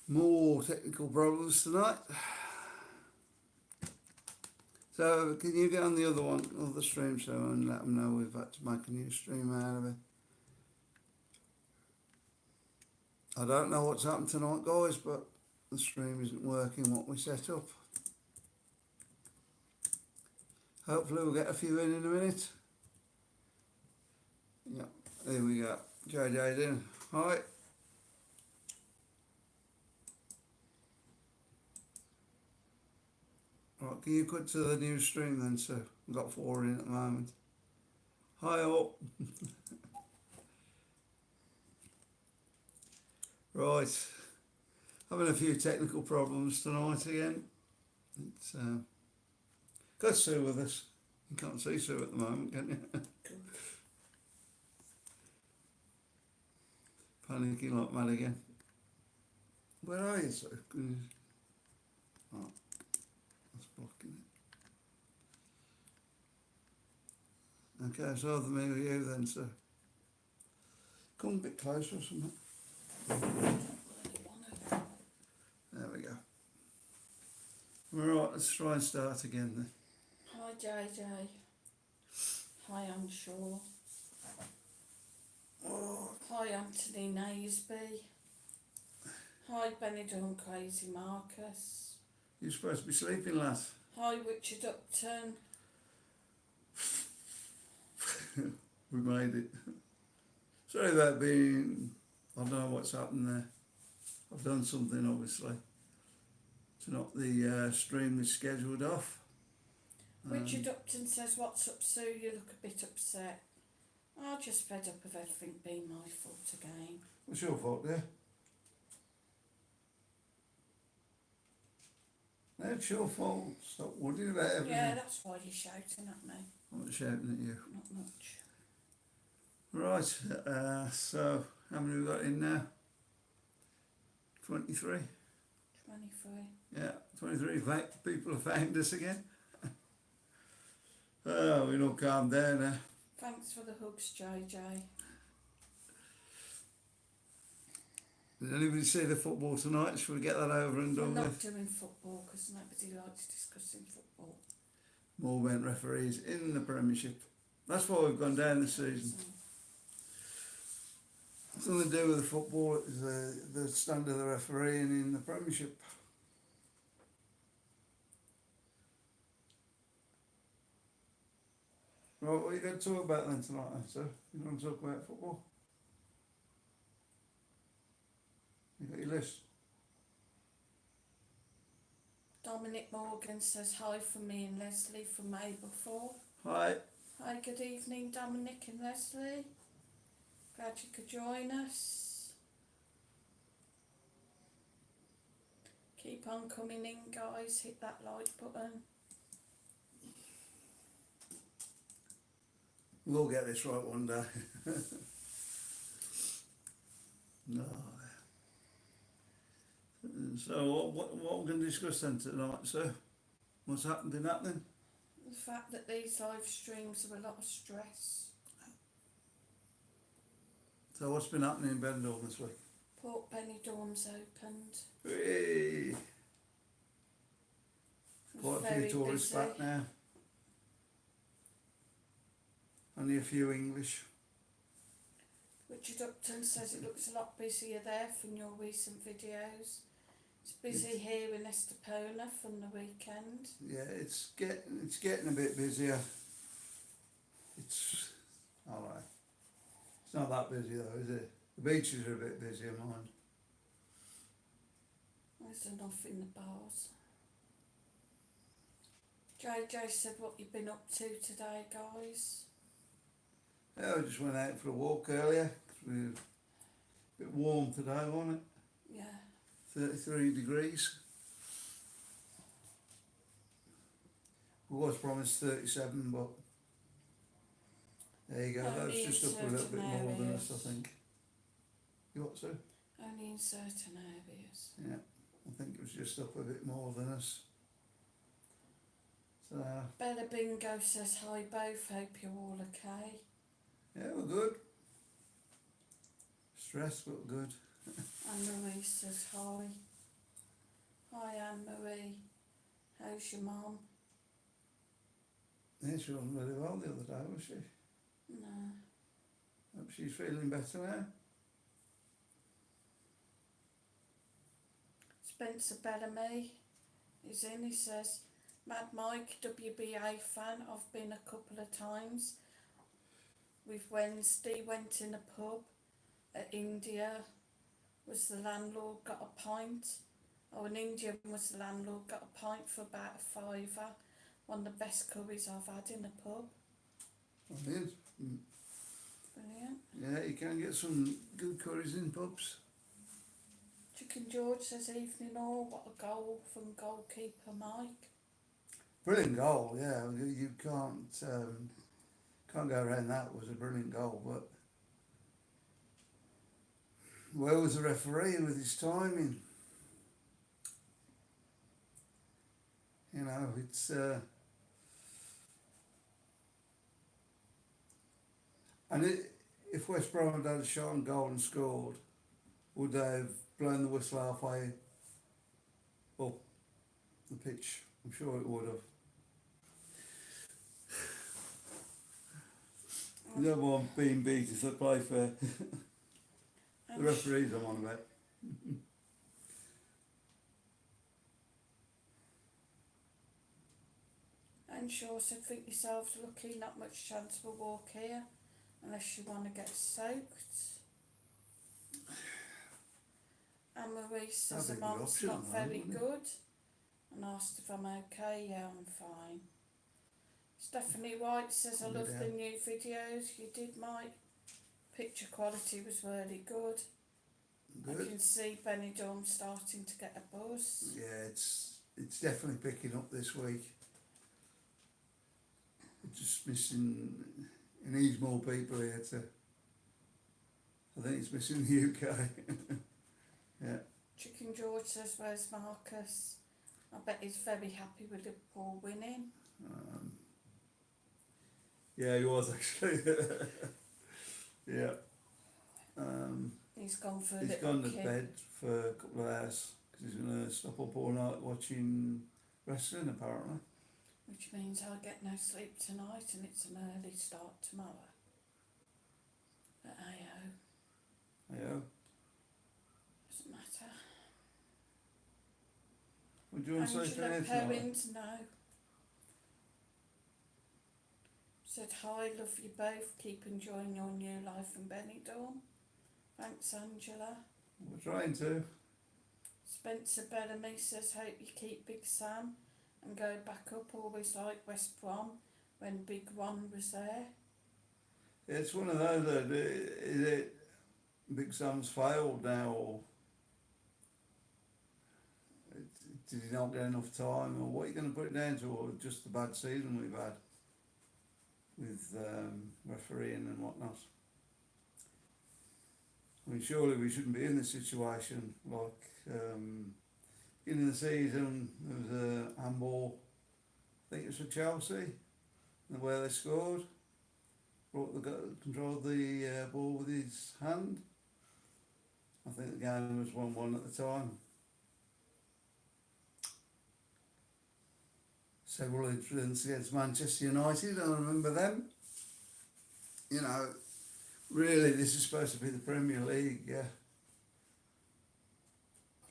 More technical problems tonight. So can you get on the other stream so and let them know we've had to make a new stream out of it. I don't know what's happened tonight, guys, but the stream isn't working what we set up. Hopefully we'll get a few in a minute. Yeah, there we go. JJ's in. Hi. Right, can you cut to the new stream then, sir? We've got 4 in at the moment. Hi all. Right. Having a few technical problems tonight again. It's got Sue with us. You can't see Sue at the moment, can you? Panicking like mad again. Where are you, Sue? Oh, that's blocking it. Okay, so I'll me with you then, sir. Come a bit closer or something. There we go. Alright, let's try and start again then. Hi JJ. Hi Unsure. Oh. Hi Anthony Naseby. Hi Benidorm Crazy Marcus. You're supposed to be sleeping, lass. Hi Richard Upton. We made it. Sorry about being... I don't know what's happened there. I've done something, obviously, to knock the stream that's scheduled off. Richard Upton says, what's up Sue, you look a bit upset. I'm just fed up of everything being my fault again. What's your fault there? No, it's your fault. Stop worrying about everything. Yeah, that's why you're shouting at me. I'm not shouting at you. Not much. Right, so how many have we got in now? 23? 23. Yeah, 23 people have found us again. Oh, we don't calm down now. Thanks for the hugs, JJ. Did anybody see the football tonight? Should we get that over and done I'm not with? doing football because nobody likes discussing football. More went referees in the Premiership. That's why we've gone down this season. Something to do with the football, the standard of the refereeing in the Premiership. Right, what are you going to talk about then tonight, sir? You want to talk about football? You got your list? Dominic Morgan says hi from me and Leslie from Mablethorpe. Hi. Hi, good evening Dominic and Leslie. Glad you could join us. Keep on coming in guys, hit that like button. We'll get this right one day. No. So what we're going to discuss then tonight, sir? What's been happening? The fact that these live streams are a lot of stress. So what's been happening in Benidorm this week? Port Benidorm's opened. Hey. Quite a few tourists busy. back now. Only a few English. Richard Upton says it looks a lot busier there from your recent videos. It's busy here in Estepona from the weekend. Yeah, it's getting a bit busier. It's alright. It's not that busy though, is it? The beaches are a bit busier, mind. There's enough in the bars. JJ said what you've been up to today, guys. Yeah, we just went out for a walk earlier. 'Cause we were a bit warm today, wasn't it? Yeah. 33 degrees. We was promised 37, but there you go. Only That's in just up a little bit certain more than us, I areas. think. You what, sir? Only in certain areas. Yeah, I think it was just up a bit more than us. So, Bella Bingo says hi both, hope you're all okay. yeah, we're good. Stressed, but good. And Louise says hi. Hi Anne-Marie, how's your mum? Yeah, she wasn't very well the other day, was she? No. Hope she's feeling better now. Spencer Bellamy is in, he says, Mad Mike, WBA fan, I've been a couple of times. With Wednesday, went in a pub at India, was the landlord, got a pint. Oh, an Indian was the landlord, got a pint for about a £5. One of the best curries I've had in a pub. Brilliant. Brilliant. Yeah, you can get some good curries in pubs. Chicken George says, evening all, what a goal from goalkeeper Mike. Brilliant goal, yeah. You can't go around that. It was a brilliant goal, but where was the referee with his timing? You know, it's if West Brom had had a shot on goal and scored, would they have blown the whistle halfway up the pitch? I'm sure it would have. No one being beat if they play fair. The referees I'm on about. And Shaw said, think yourselves lucky, not much chance of a walk here, unless you want to get soaked. Anne-Marie says, That'd the be a good mark's option, not though, very wouldn't it? good. And asked if I'm okay. Yeah, I'm fine. Stephanie White says, I love the new videos you did, Mike. Picture quality was really good. I Good. can see Benidorm starting to get a buzz. Yeah, it's definitely picking up this week. It's just missing. It needs more people here to. I think it's missing the UK. Yeah. Chicken George says, where's Marcus? I bet he's very happy with Liverpool winning. Yeah, he was actually. Yeah. He's gone for a He's little gone to kid. bed for a couple of hours because he's going to stop up all night watching wrestling, apparently. Which means I'll get no sleep tonight and it's an early start tomorrow. But Yeah. doesn't matter. Would you want to say Angela anything tonight? Perrins, no. Said, hi, love you both. Keep enjoying your new life in Benidorm. Thanks, Angela. We're trying to. Spencer Bellamy says, hope you keep Big Sam and go back up. Always like West Brom when Big One was there. It's one of those that is it Big Sam's failed now, or did he not get enough time, or what are you going to put it down to, or just the bad season we've had with refereeing and whatnot? I mean, surely we shouldn't be in this situation. Like beginning of the season, there was a handball. I think it was for Chelsea, and where they scored. Controlled the ball with his hand. I think the game was 1-1 at the time. Several incidents against Manchester United, I remember them. You know, really this is supposed to be the Premier League, yeah.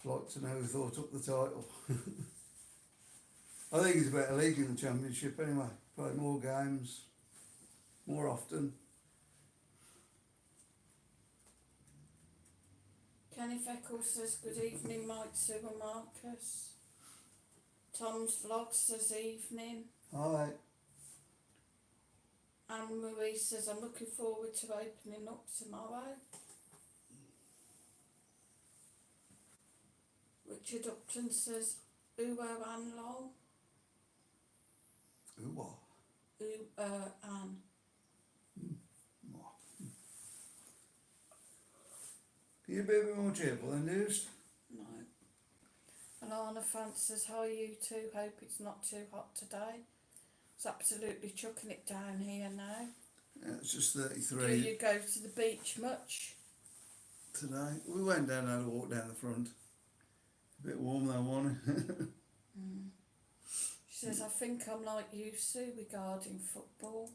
I'd like to know who thought up the title. I think it's a better league in the Championship anyway. Play more games, more often. Kenny Feckle says, good evening, Mike, Sue and Marcus. Tom's Vlog says, evening. Hi. Anne-Marie says, I'm looking forward to opening up tomorrow. Richard Upton says, Uwo Ann Lol. Who what? Anne. What? Can you be a bit more cheerful than news? No. Alana France says, hi you two, hope it's not too hot today. It's absolutely chucking it down here now. Yeah, it's just 33 Do you go to the beach much? today. We went down and had a walk down the front. A bit warm though, wasn't it? Mm. She says, I think I'm like you, Sue, regarding football.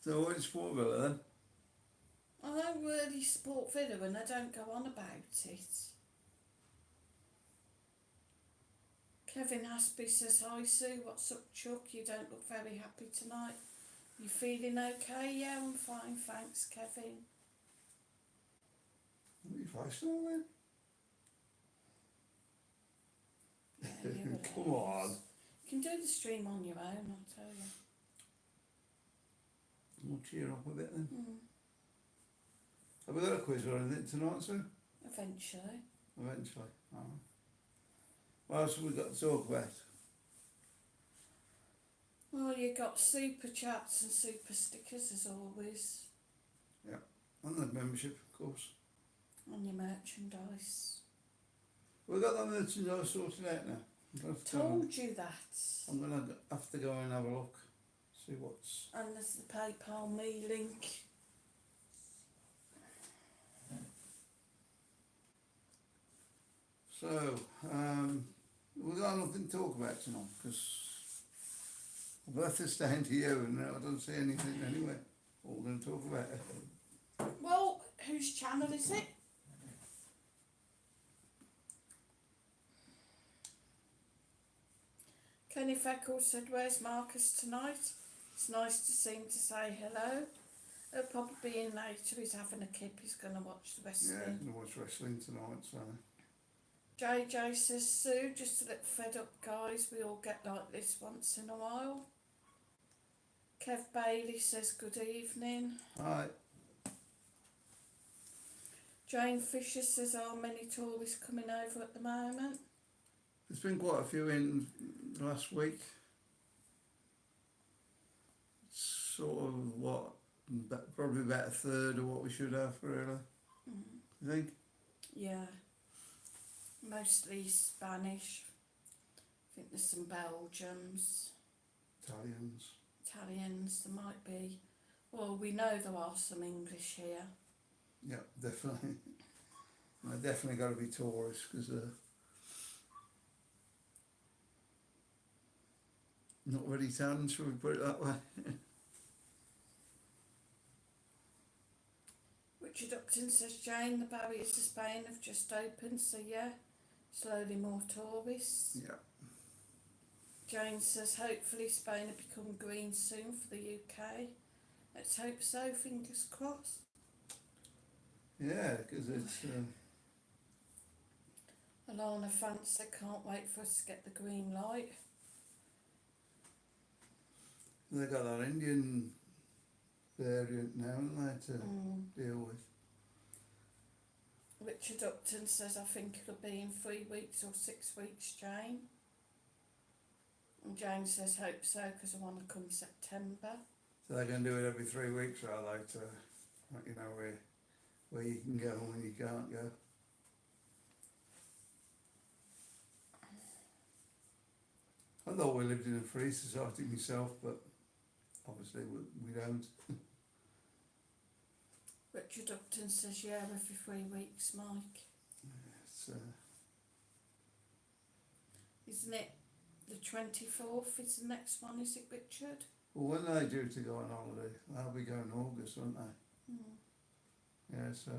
So what is Sport Villa then? I don't really support Villa and I don't go on about it. Kevin Haspy says, hi Sue, what's up Chuck? You don't look very happy tonight. You feeling okay? Yeah, I'm fine, thanks Kevin. What are you facing all then? Yeah, you're Come hilarious. on. You can do the stream on your own, I'll tell you. We'll cheer up a bit then. Mm. Have we got a quiz or anything tonight, Sue? Eventually. Eventually. Alright. What else have we got to talk about? Well, you got super chats and super stickers as always. And the membership, of course. On your merchandise. We've got that merchandise sorted out now. Told you that. I'm going to have to go and have a look. See what's... And there's the PayPal me link. So, we've got nothing to talk about tonight because I've left this down to you and I don't see anything anyway. What we're going to talk about. Well, whose channel is it? Kenny Freckles said, where's Marcus tonight? It's nice to see him to say hello. He'll probably be in later, he's having a kip, he's going to watch the wrestling. Yeah, I'm going to watch wrestling tonight, so... JJ says, Sue, just a little fed up guys, we all get like this once in a while. Kev Bailey says, good evening. Hi. Jane Fisher says, are many tourists coming over at the moment? There's been quite a few in the last week. Sort of what, probably about a third of what we should have, really. You think? Yeah. Mostly Spanish. I think there's some Belgians, Italians. Italians, there might be. Well, we know there are some English here. Yeah, definitely. They're definitely got to be tourists because not really tan, shall we put it that way? Richard Upton says, Jane, the barriers to Spain have just opened, so yeah, slowly more tourists. Yeah. Jane says, hopefully Spain will become green soon for the UK. Let's hope so, fingers crossed. Yeah, because it's... Alana Fancy can't wait for us to get the green light. They got that Indian variant now, haven't they, to deal with. Richard Upton says, I think it'll be in 3 weeks or 6 weeks, Jane. And Jane says, hope so, because I want to come September. So they're going to do it every 3 weeks, are they, to let you know where you can go and when you can't go. I thought we lived in a free society myself, but obviously we don't. Richard Upton says, yeah, every 3 weeks, Mike. It's, Isn't it the 24th is the next one, is it, Richard? well, when they're due to go on holiday, they'll be going in August, won't they? Yeah, so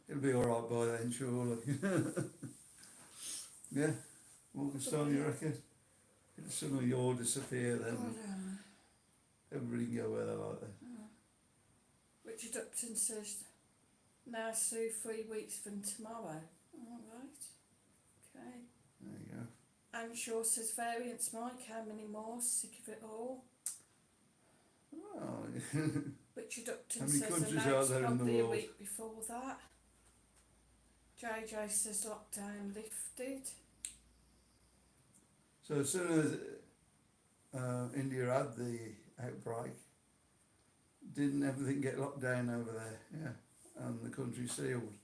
it'll be alright by then, surely. Yeah, August time, you reckon? It'll suddenly all disappear then. Everybody can go where they like then. Richard Upton says, now Sue, 3 weeks from tomorrow. Alright, okay. There you go. Anne Shaw says, variants, Mike, how many more? Sick of it all. Oh, Richard Upton How many says, countries allowed are there in the probably a world? week before that. JJ says, lockdown lifted. so as soon as India had the outbreak, didn't everything get locked down over there? Yeah, and the country sealed?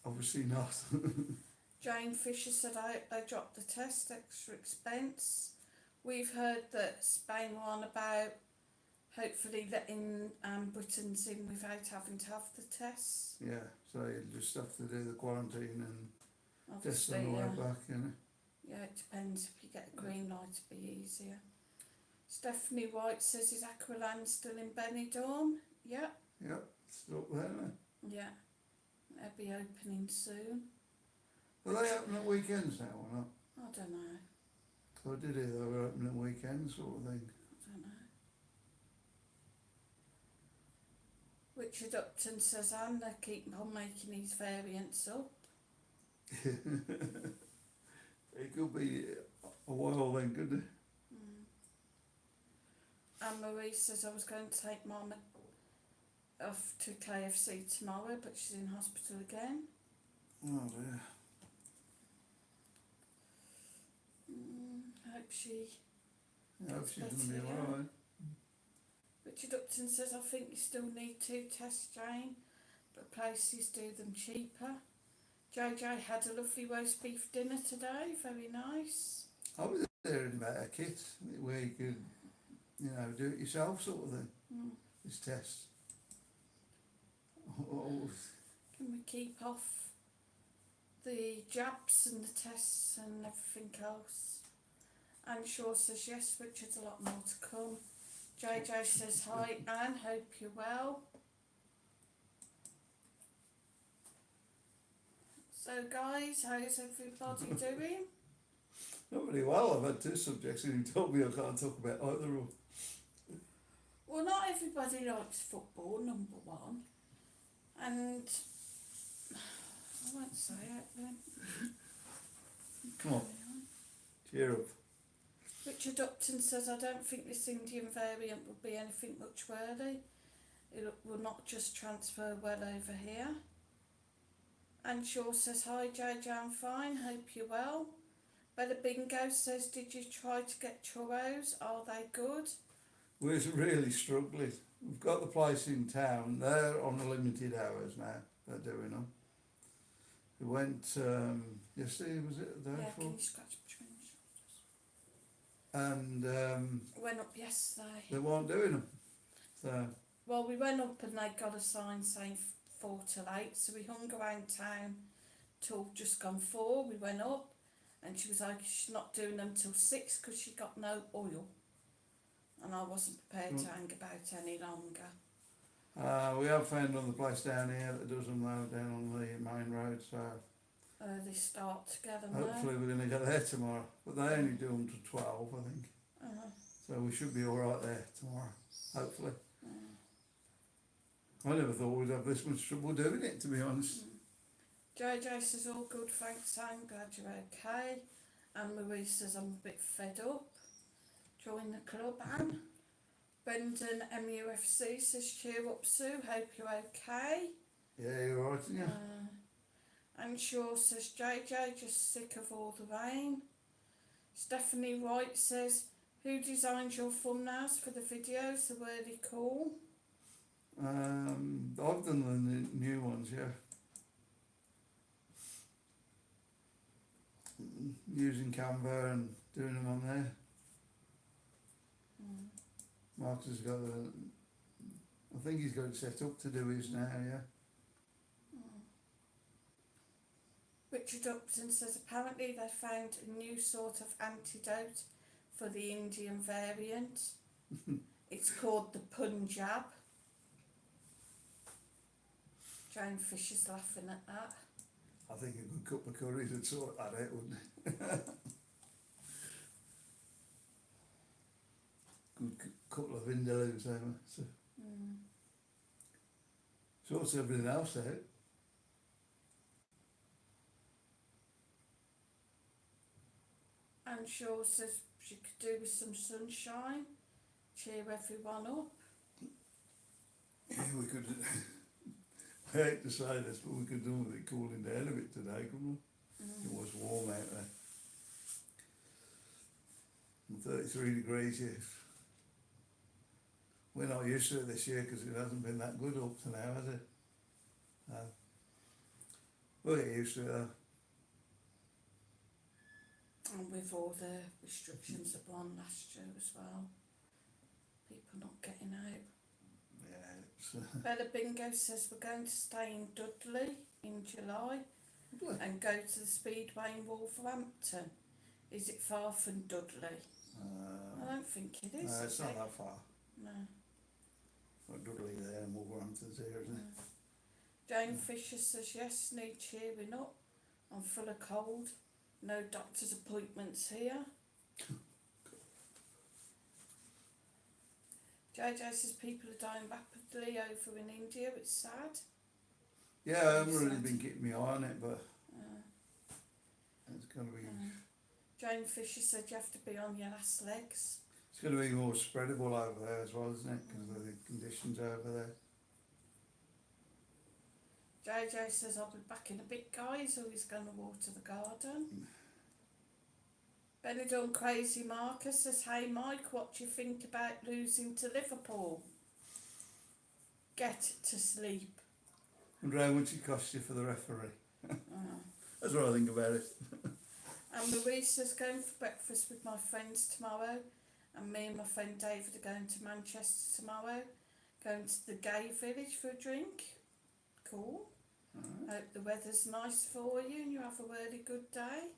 Obviously not. Jane Fisher said, they dropped the test, extra expense. We've heard that Spain were on about hopefully letting Britons in without having to have the tests. Yeah, so you just have to do the quarantine and test Obviously, on the way back, you know. yeah, it depends. If you get a green light, it'll be easier. Stephanie White says, is Aqualand still in Benidorm? Yeah. Yep, it's up there now. Yeah. They'll be opening soon. Are they open at weekends now or not? I don't know. I did hear they were open at weekends sort of thing. I don't know. Richard Upton says, and they keep on making these variants up. It could be a while then, couldn't it? Anne-Marie says, I was going to take Mum off to KFC tomorrow, but she's in hospital again. Oh dear. I hope she... I hope she's going to be better, yeah. alright. Richard Upton says, I think you still need 2 tests, Jane, but places do them cheaper. JJ had a lovely roast beef dinner today, very nice. I was hearing about a kit where you could, you know, do it yourself sort of thing, this test. Oh, Can we keep off the jabs and the tests and everything else? Anne Shaw says, yes, Richard's a lot more to come. JJ says, hi Anne, hope you're well. So guys, how's everybody doing? not really well. I've had 2 subjects and you told me I can't talk about either of them. Well, not everybody likes football, number one. And I won't say it then. Come on, cheer up. Richard Upton says, I don't think this Indian variant will be anything much worthy. It will not just transfer well over here. Anne Shaw says, hi JJ, I'm fine, hope you're well. Bella Bingo says, did you try to get churros? Are they good? We're really struggling. We've got the place in town. They're on the limited hours now. They're doing them. We went yesterday, was it? The day Yeah, before? can you scratch between the shoulders? And Went up yesterday. they weren't doing them. So Well, we went up and they got a sign saying 4 till 8, so we hung around town till just gone 4. We went up and she was like, she's not doing them till 6 because she got no oil. And I wasn't prepared to hang about any longer. we have found another place down here that does them though, down on the main road. So They start together now. hopefully we're going to get there tomorrow. But they only do them to 12, I think. So we should be all right there tomorrow, hopefully. I never thought we'd have this much trouble doing it, to be honest. JJ says, all good, thanks, I'm glad you're okay. And Marie says, I'm a bit fed up. Join the club, Anne. Brendan MUFC says, cheer up, Sue, hope you're okay. Yeah, you're all right, aren't you? Anne Shaw says, JJ, just sick of all the rain. Stephanie Wright says, who designed your thumbnails for the videos? They're really cool. I've done the new ones, yeah. Using Canva and doing them on there. Marcus has got I think he's got it set up to do his now, yeah. Richard Upton says, apparently they found a new sort of antidote for the Indian variant. It's called the Punjab. Jane Fisher's laughing at that. I think a good cup of curry would sort that out, wouldn't it? Good couple of vindaloos, so sorts everything else out. Anne Shaw says she could do with some sunshine, cheer everyone up. Yeah, we could. I hate to say this, but we could do with it cooling down a bit today, couldn't we? It was warm out there. And 33 degrees here. We're not used to it this year because it hasn't been that good up to now, has it? We'll get used to it though. And with all the restrictions that were on last year as well, people not getting out. Bella Bingo says we're going to stay in Dudley in July and go to the Speedway in Wolverhampton. Is it far from Dudley? I don't think it is. No, it's not that far. No. Got Dudley there and Wolverhampton's here, isn't it? Jane Fisher says yes, need cheering up. I'm full of cold. No doctor's appointments here. JJ says people are dying rapidly over in India. It's sad. Yeah, I haven't really been keeping my eye on it, but it's going to be. Jane Fisher said you have to be on your last legs. It's going to be more spreadable over there as well, isn't it? Because of the conditions over there. JJ says I'll be back in a bit, guys, or he's going to water the garden. Benidorm Crazy Marcus says, hey Mike, what do you think about losing to Liverpool? Get to sleep. And how much it cost you for the referee? That's what I think about it. And Marie says, going for breakfast with my friends tomorrow. And me and my friend David are going to Manchester tomorrow. Going to the gay village for a drink. Cool. Hope the weather's nice for you and you have a really good day.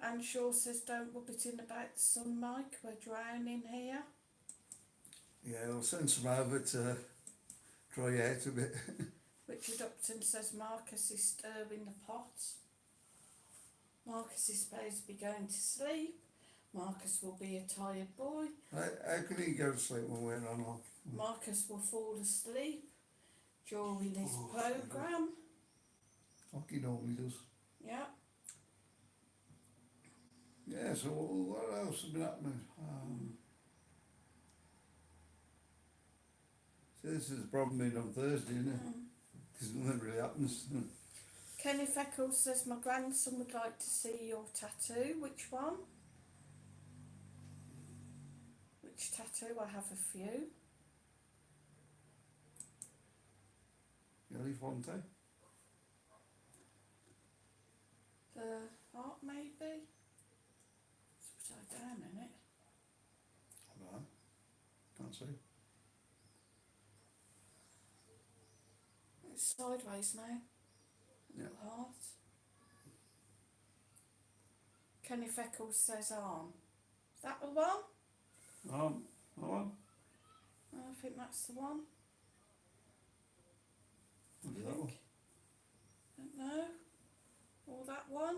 Anne Shaw says, don't rub it in about the sun, Mike. We're drowning here. Yeah, I'll send some over to dry you out a bit. Richard Upton says Marcus is stirring the pot. Marcus is supposed to be going to sleep. Marcus will be a tired boy. How can he go to sleep when we're on lock? Marcus will fall asleep during his programme. Like he normally does. Yeah. Yeah, so what else has been happening? So this is the problem being on Thursday, isn't it? Because nothing really happens. Kenny Feckles says my grandson would like to see your tattoo. Which one? Which tattoo? I have a few. Elephante? The heart, maybe? It's upside down, isn't it? I don't know. Can't see. It's sideways now. Yeah. Heart. Kenny Feckles says arm. Is that the one? That one? I think that's the one. What's that one? Don't know. Or that one.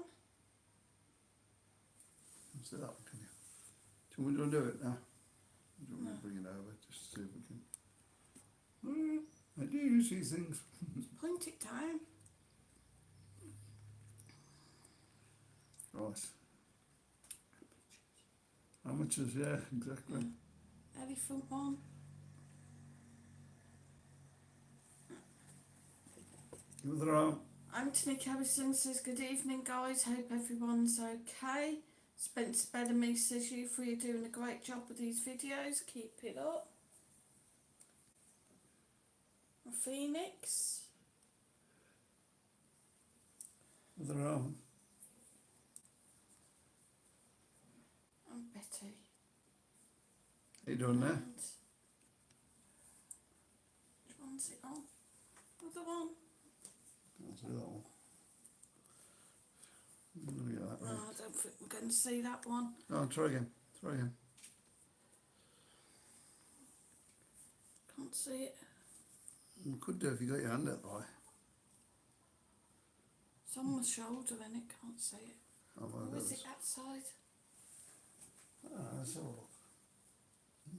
Let's do that one, can you? Do you want to do it now? Do you want me to bring it over just to see if we can? I do use these things. Point it down. Right. Amateurs, yeah, exactly. Elephant one. Give it arm. Anthony Cabison says, good evening guys, hope everyone's okay. Spencer Bellamy says, you three are doing a great job with these videos, keep it up. Phoenix. With her arm. And Betty. How you doing there? And which one's it on? Other one? I'll do that one. Let me get that No, right. I don't think we're going to see that one. No, try again. Try again. Can't see it. You could do if you got your hand out the way. It's on my shoulder and it can't see it. Oh, well, Or is that's- it that side? let's have a look.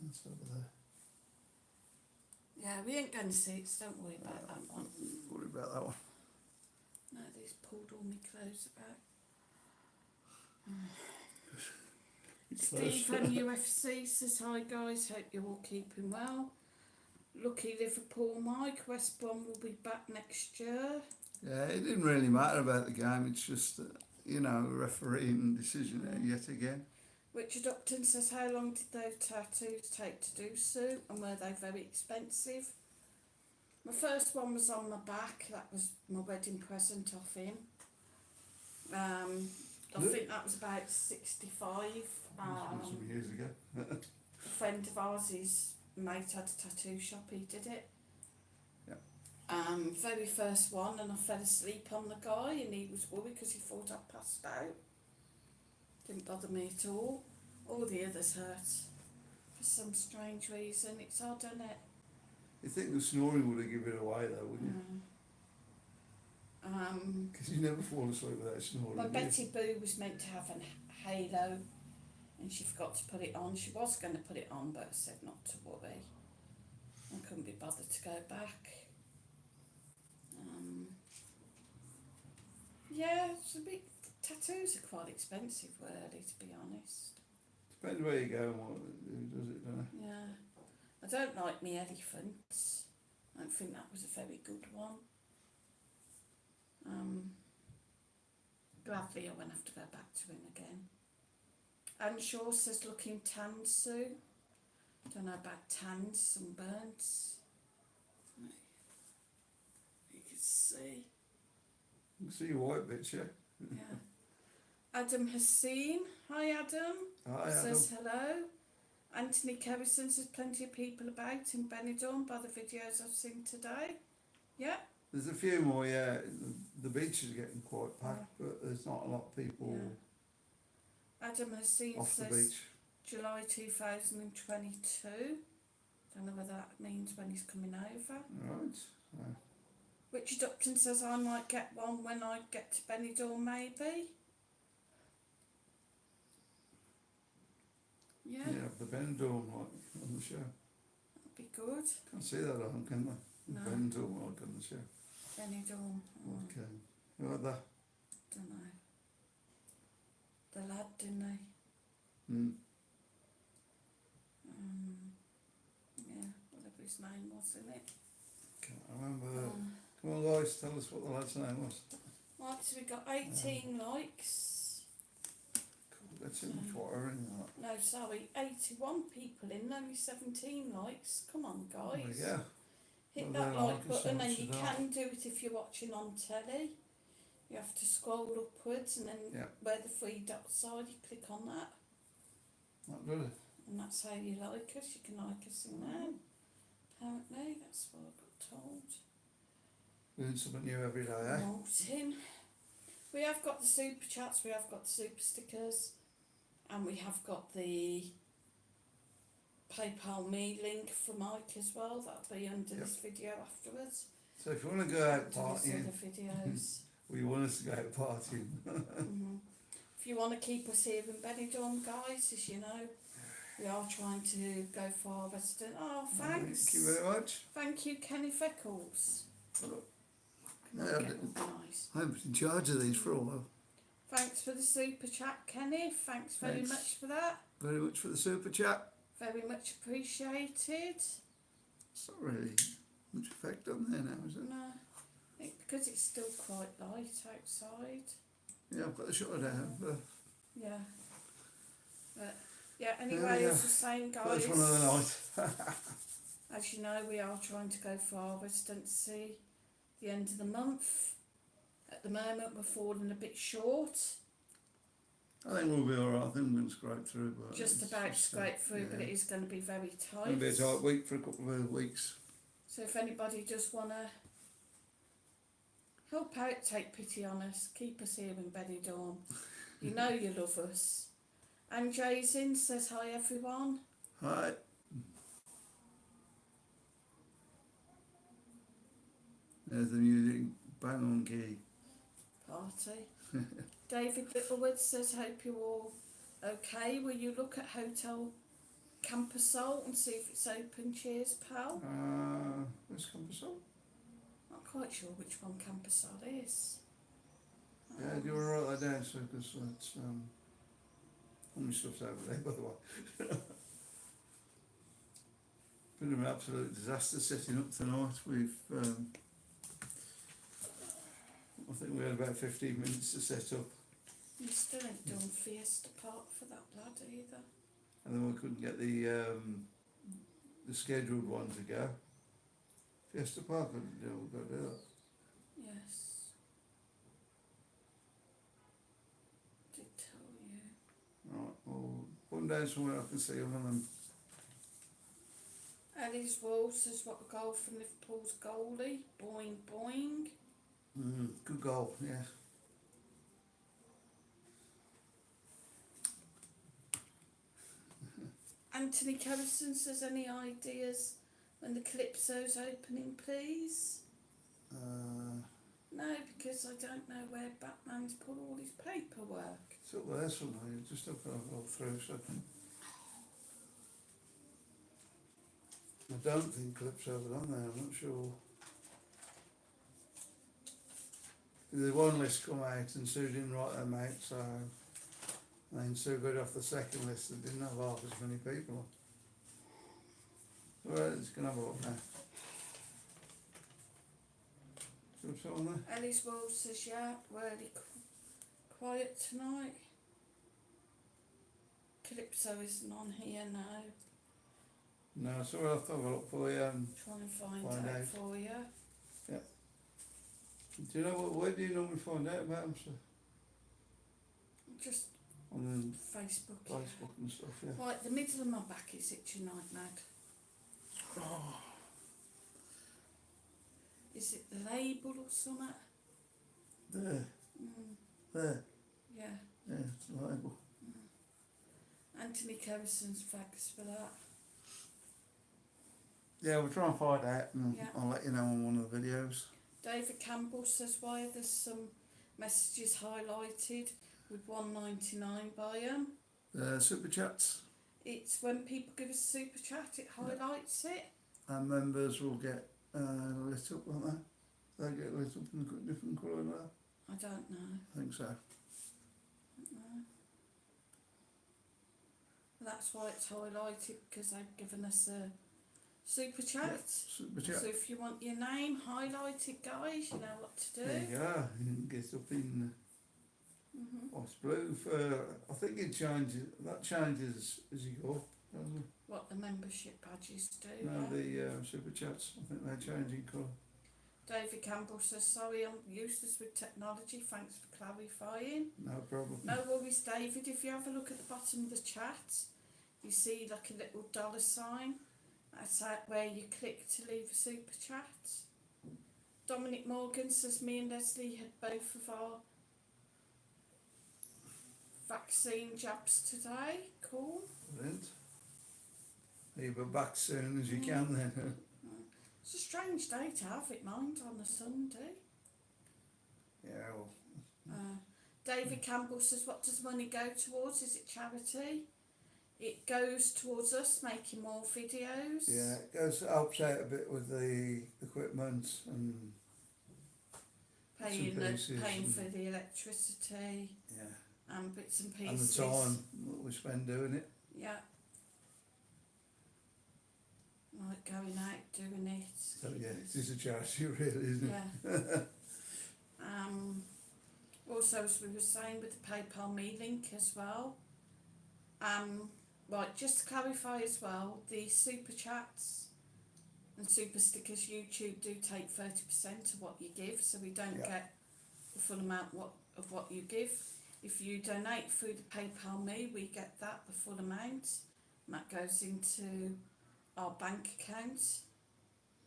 It's over there. Yeah, we ain't going to see it, so don't worry about that one. Worry about that one. No, these pulled all my clothes about. It's Steve close. from UFC says, hi guys, hope you're all keeping well. Lucky Liverpool, Mike. West Brom will be back next year. Yeah, it didn't really matter about the game. It's just, refereeing decision yet again. Richard Upton says, how long did those tattoos take to do, Sue? And were they very expensive? My first one was on my back. That was my wedding present off him. I think that was about 65. Some years ago. A friend of ours is mate had a tattoo shop, he did it. Yeah. Very first one, and I fell asleep on the guy, and he was worried because he thought I'd passed out. Didn't bother me at all. All the others hurt for some strange reason. It's odd, isn't it? You think the snoring would have given it away though, wouldn't you? Because you never fall asleep without snoring. Well, do you? Betty Boo was meant to have a halo, and she forgot to put it on. She was going to put it on, but I said not to worry. I couldn't be bothered to go back. Yeah, it's a bit. Tattoos are quite expensive, really, to be honest. Depends where you go and who does it, don't it? Yeah, I don't like me elephants. I don't think that was a very good one. Gladly, I won't have to go back to him again. Anne Shaw says, looking tan, Sue. Don't know about tans, sunburns. You can see. You can see your white bits, yeah? Yeah. Adam Haseen. Hi, Adam. Hi, Says hello. Anthony Kerrison says plenty of people about in Benidorm by the videos I've seen today. Yeah. There's a few more, yeah. The beach is getting quite packed, but there's not a lot of people Adam Haseen off the says beach. July 2022. Don't know whether that means when he's coming over. Right. Richard Upton says I might get one when I get to Benidorm, maybe. Yeah, Yeah, the Benidorm like on the show. that'd be good. Can't see that on, can they? No. Benidorm like on the show. Benidorm. Okay. Like that. Don't know. The lad, didn't they? Yeah, whatever his name was, in it. Can't remember. Come on, guys, tell us what the lad's name was. Right, so we got 18 likes. Cool, that's too much water in that. No, sorry, 81 people in, only 17 likes. Come on, guys. Yeah. Hit Well, that they're like liking button, so and much you of that. can do it if you're watching on telly. You have to scroll upwards, and then where the three dots are, you click on that. Not good. And that's how you like us. You can like us in there. Apparently, that's what I got told. Doing something new every day, eh? Promoting. We have got the super chats, we have got the super stickers, and we have got the PayPal me link for Mike as well. That'll be under this video afterwards. So if you want to go out To his partying, other videos. or you want us to go out partying, If you want to keep us here in Benidorm, guys, as you know, we are trying to go for our resident. Oh, thanks. Thank you very much. Thank you, Kenny Feckles. Yeah, Nice. I was in charge of these for a while. Thanks for the super chat, Kenny. Thanks very Thanks. much for that. Very much for the super chat. Very much appreciated. It's not really much effect on there now, is it? No, I think because it's still quite light outside. Yeah, I've got the shutter down. But Yeah. But yeah, There anyway, we go. as I was saying, guys, first one of the night. as you know, we are trying to go for our residency the end of the month. At the moment, we're falling a bit short. I think we'll be alright. I think we're going to scrape through. But Just it's about just, scrape through, yeah. but it is going to be very tight. It'll be a tight week for a couple of weeks. So if anybody does want to help out, take pity on us, keep us here in Benidorm. You know you love us. And Jason says hi everyone. Hi. There's the music, bang on key. Party. David Littlewood says hope you're all okay. Will you look at Hotel Campasol and see if it's open? Cheers, pal. Where's Compassol? Not quite sure which one Campasol is. Yeah, do you want to write that down? So, because it's, all my stuff's over there, by the way. Been an absolute disaster setting up tonight. We've, I think we had about 15 minutes to set up, You still ain't done Fiesta Park for that lad either. and then we couldn't get the scheduled one to go. Fiesta Park, we've got to do that. Yes. Did tell you. Right, well, put them down somewhere I can see them, and then Ellie's Wall says, what a goal from Liverpool's goalie. Boing, boing. Good goal, yeah. Anthony Kerrison says, any ideas when the Calypso's opening, please? No, because I don't know where Batman's put all his paperwork. It's up there somewhere, you just have to go through so I don't think Calypso's on there, I'm not sure. The one list come out and Sue didn't write them out, so then Sue got off the second list that didn't have half as many people on. Well, it's gonna have a look now. Calypso on there? Ellie's Wall says, yeah, really quiet tonight. Calypso isn't on here now. No, so I'll have to have a look for you. Try and find Find out out. for you. Do you know where do you normally find out about them, sir? Just On Facebook. the Facebook and stuff, yeah. Right, the middle of my back is itching like mad. Oh, Is it the label or something? there, Mm, there, yeah. yeah, it's a label. Anthony Kerrison's fags for that. Yeah, we'll try and find out and Yeah. I'll let you know on one of the videos. David Campbell says, why are there some messages highlighted with $1.99 by them? Super chats It's when people give us a super chat, it highlights it. and members will get lit up, won't they? They get lit up in a different colour now. I don't know. I think so. No. That's why it's highlighted, because they've given us a super chat. Super chat. So if you want your name highlighted, guys, you know what to do. There you go. You can get up in what's blue for. I think it changes. That changes as you go, doesn't it? What the membership badges do. No, yeah. the super chats. I think they're changing colour. David Campbell says, sorry, I'm useless with technology. Thanks for clarifying. No problem. No worries, David. If you have a look at the bottom of the chat, you see like a little dollar sign. That's where you click to leave a super chat. Dominic Morgan says, me and Leslie had both of our vaccine jabs today. Cool. Brilliant. You'll be back soon as you can then. It's a strange day to have it, mind, on a Sunday. Yeah, well, David Campbell says, what does money go towards? Is it charity? It goes towards us making more videos. yeah, it helps out a bit with the equipment and Paying pieces and- for the electricity yeah, and bits and and pieces. the time that we spend doing it. Yeah. Like going out, doing it. So yeah, it is a charity really, isn't it? Yeah. Also, as we were saying with the PayPal me link as well. Right, just to clarify as well, the super chats and super stickers YouTube do take 30% of what you give, so we don't Yeah. get the full amount of what you give. If you donate through the PayPal me, we get that, the full amount, and that goes into our bank account.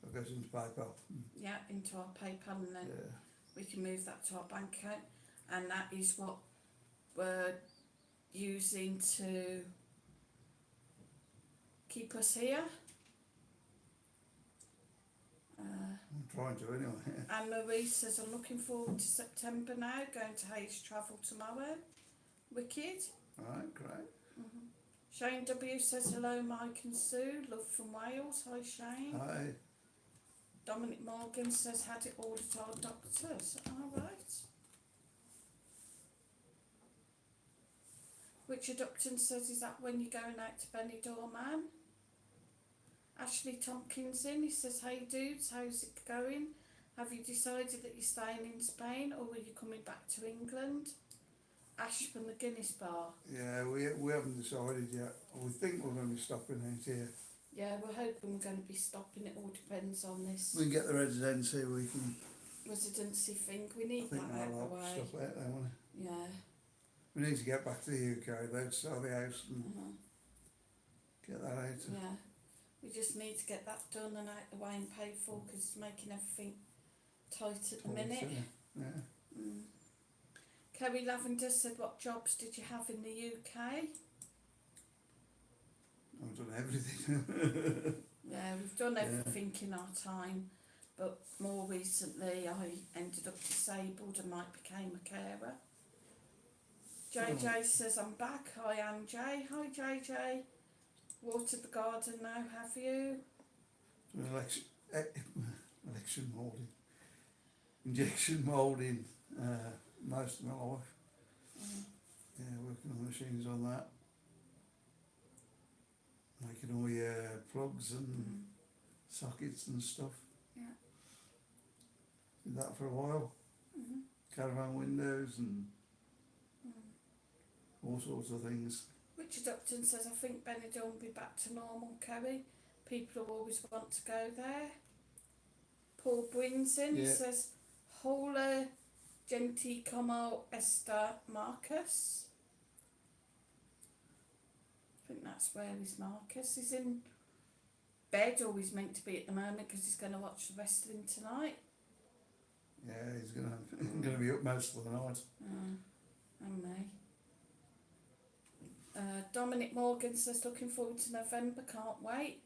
It goes into PayPal. Yeah, into our PayPal, and then Yeah. we can move that to our bank account, and that is what we're using to keep us here. I'm trying to anyway. And Marie says, I'm looking forward to September now, going to Hayes Travel tomorrow. Wicked. Alright, great. Shane W says, hello Mike and Sue, love from Wales. Hi Shane. Hi. Dominic Morgan says, had it all at our doctors. Alright. Richard Upton says, is that when you're going out to Benidorm, man? Ashley Tompkins in, he says, hey dudes, how's it going? Have you decided that you're staying in Spain or are you coming back to England? Ash from the Guinness Bar. Yeah, we haven't decided yet. We think we're going to be stopping out here. Yeah, we're hoping we're going to be stopping. It all depends on this We can get the residency, we can. residency thing. We need I think that out they'll of the like way. stuff out there, won't it? Yeah. We need to get back to the UK though, to sell the house and get that out. Yeah. We just need to get that done and out the way and paid for because it's making everything tight at the minute. Yeah. Mm. Kerry Lavender said, what jobs did you have in the UK? I've done everything. Yeah, we've done everything in our time, but more recently I ended up disabled and Mike became a carer. JJ says, I'm back. Hi, MJ. Hi, JJ. Watered the garden now, have you? Election moulding. Injection moulding most of my life. Mm. Yeah, working on machines on that. Making all your plugs and sockets and stuff. Yeah. Did that for a while. Mm-hmm. Caravan windows and all sorts of things. Richard Upton says, I think Benidorm will be back to normal, Kerry. People will always want to go there. Paul Brinson says, Hola gente como esta Marcus. I think that's where is Marcus. He's in bed, or he's meant to be at the moment because he's going to watch the wrestling tonight. Yeah, he's gonna be up most of the night. And me. Dominic Morgan says, looking forward to November, can't wait.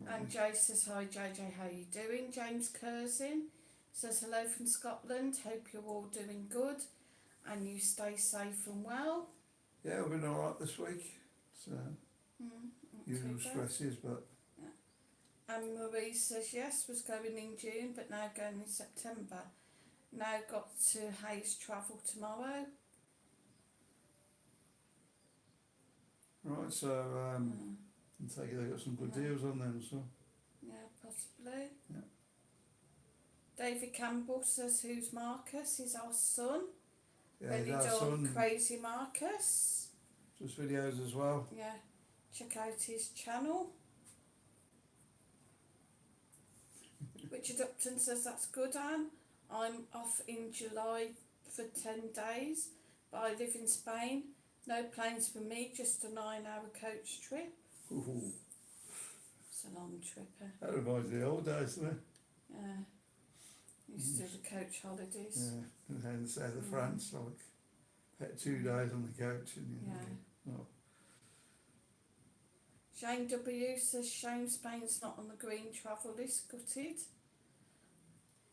And Jay says, hi JJ, how you doing? James Curzin says, hello from Scotland, hope you're all doing good and you stay safe and well. Yeah, we've been alright this week. So usual stresses, but and Marie says, yes, was going in June but now going in September. Now got to Hayes travel tomorrow. right, so I take it they got some good deals on them, so Yeah, possibly. Yeah. David Campbell says, who's Marcus? He's our son. yeah, he's our son. Crazy Marcus. Just videos as well. Yeah, check out his channel. Richard Upton says, that's good, Anne. I'm off in July for 10 days, but I live in Spain. No plans for me, just a 9-hour coach trip. Ooh, It's a long trip. that reminds me of the old days, doesn't it? Yeah. Used to do the coach holidays. Yeah, and then in the south of France, like had 2 days on the coach, and Yeah. Shane W says, shame Spain's not on the green travel list, gutted.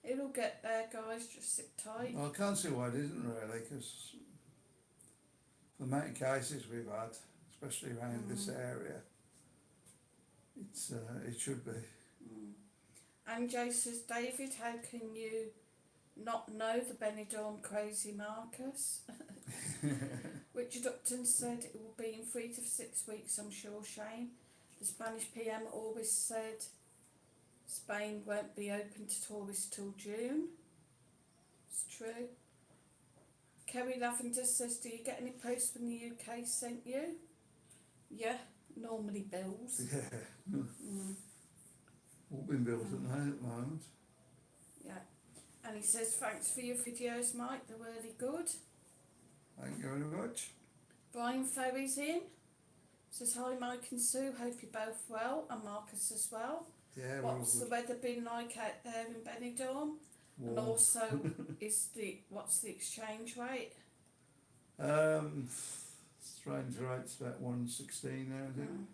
It'll get there, guys, just sit tight. Well, I can't see why it isn't really, because the amount of cases we've had, especially around this area, it's it should be. And Jay says, David, how can you not know the Benidorm crazy Marcus? Richard Upton said it will be in 3 to 6 weeks, I'm sure, Shane. The Spanish PM always said Spain won't be open to tourists till June. It's true. Kerry Lavender says, do you get any posts from the UK sent you? Yeah, normally bills. Yeah. All been built at the moment. Yeah. And he says, thanks for your videos, Mike, they're really good. Thank you very much. Brian Ferry's in. Says, hi Mike and Sue, hope you're both well, and Marcus as well. Yeah, What's the weather been like out there in Benidorm? warm. And also, what's the exchange rate? Strange rate's about 116 now, I think.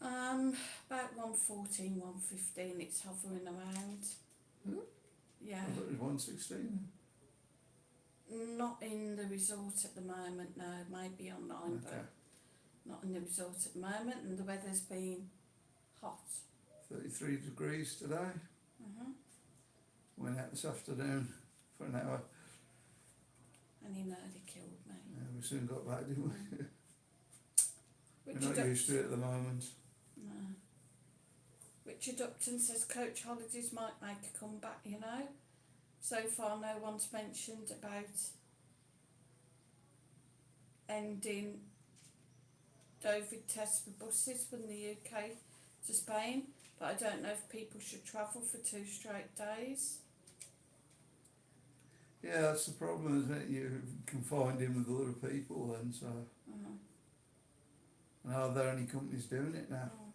About 114, 115, it's hovering around. Yeah. I thought it was 116. Not in the resort at the moment, no, maybe online, Okay. but not in the resort at the moment, and the weather's been hot. 33 degrees today. Went out this afternoon for an hour. And he nearly killed me. We soon got back, didn't we? We're Richard not used to it at the moment. No. Richard Upton says coach holidays might make a comeback, you know. So far no one's mentioned about ending COVID tests for buses from the UK to Spain, but I don't know if people should travel for 2 straight days. Yeah, that's the problem, isn't it? You confined in with other people then, so And are there any companies doing it now? Oh.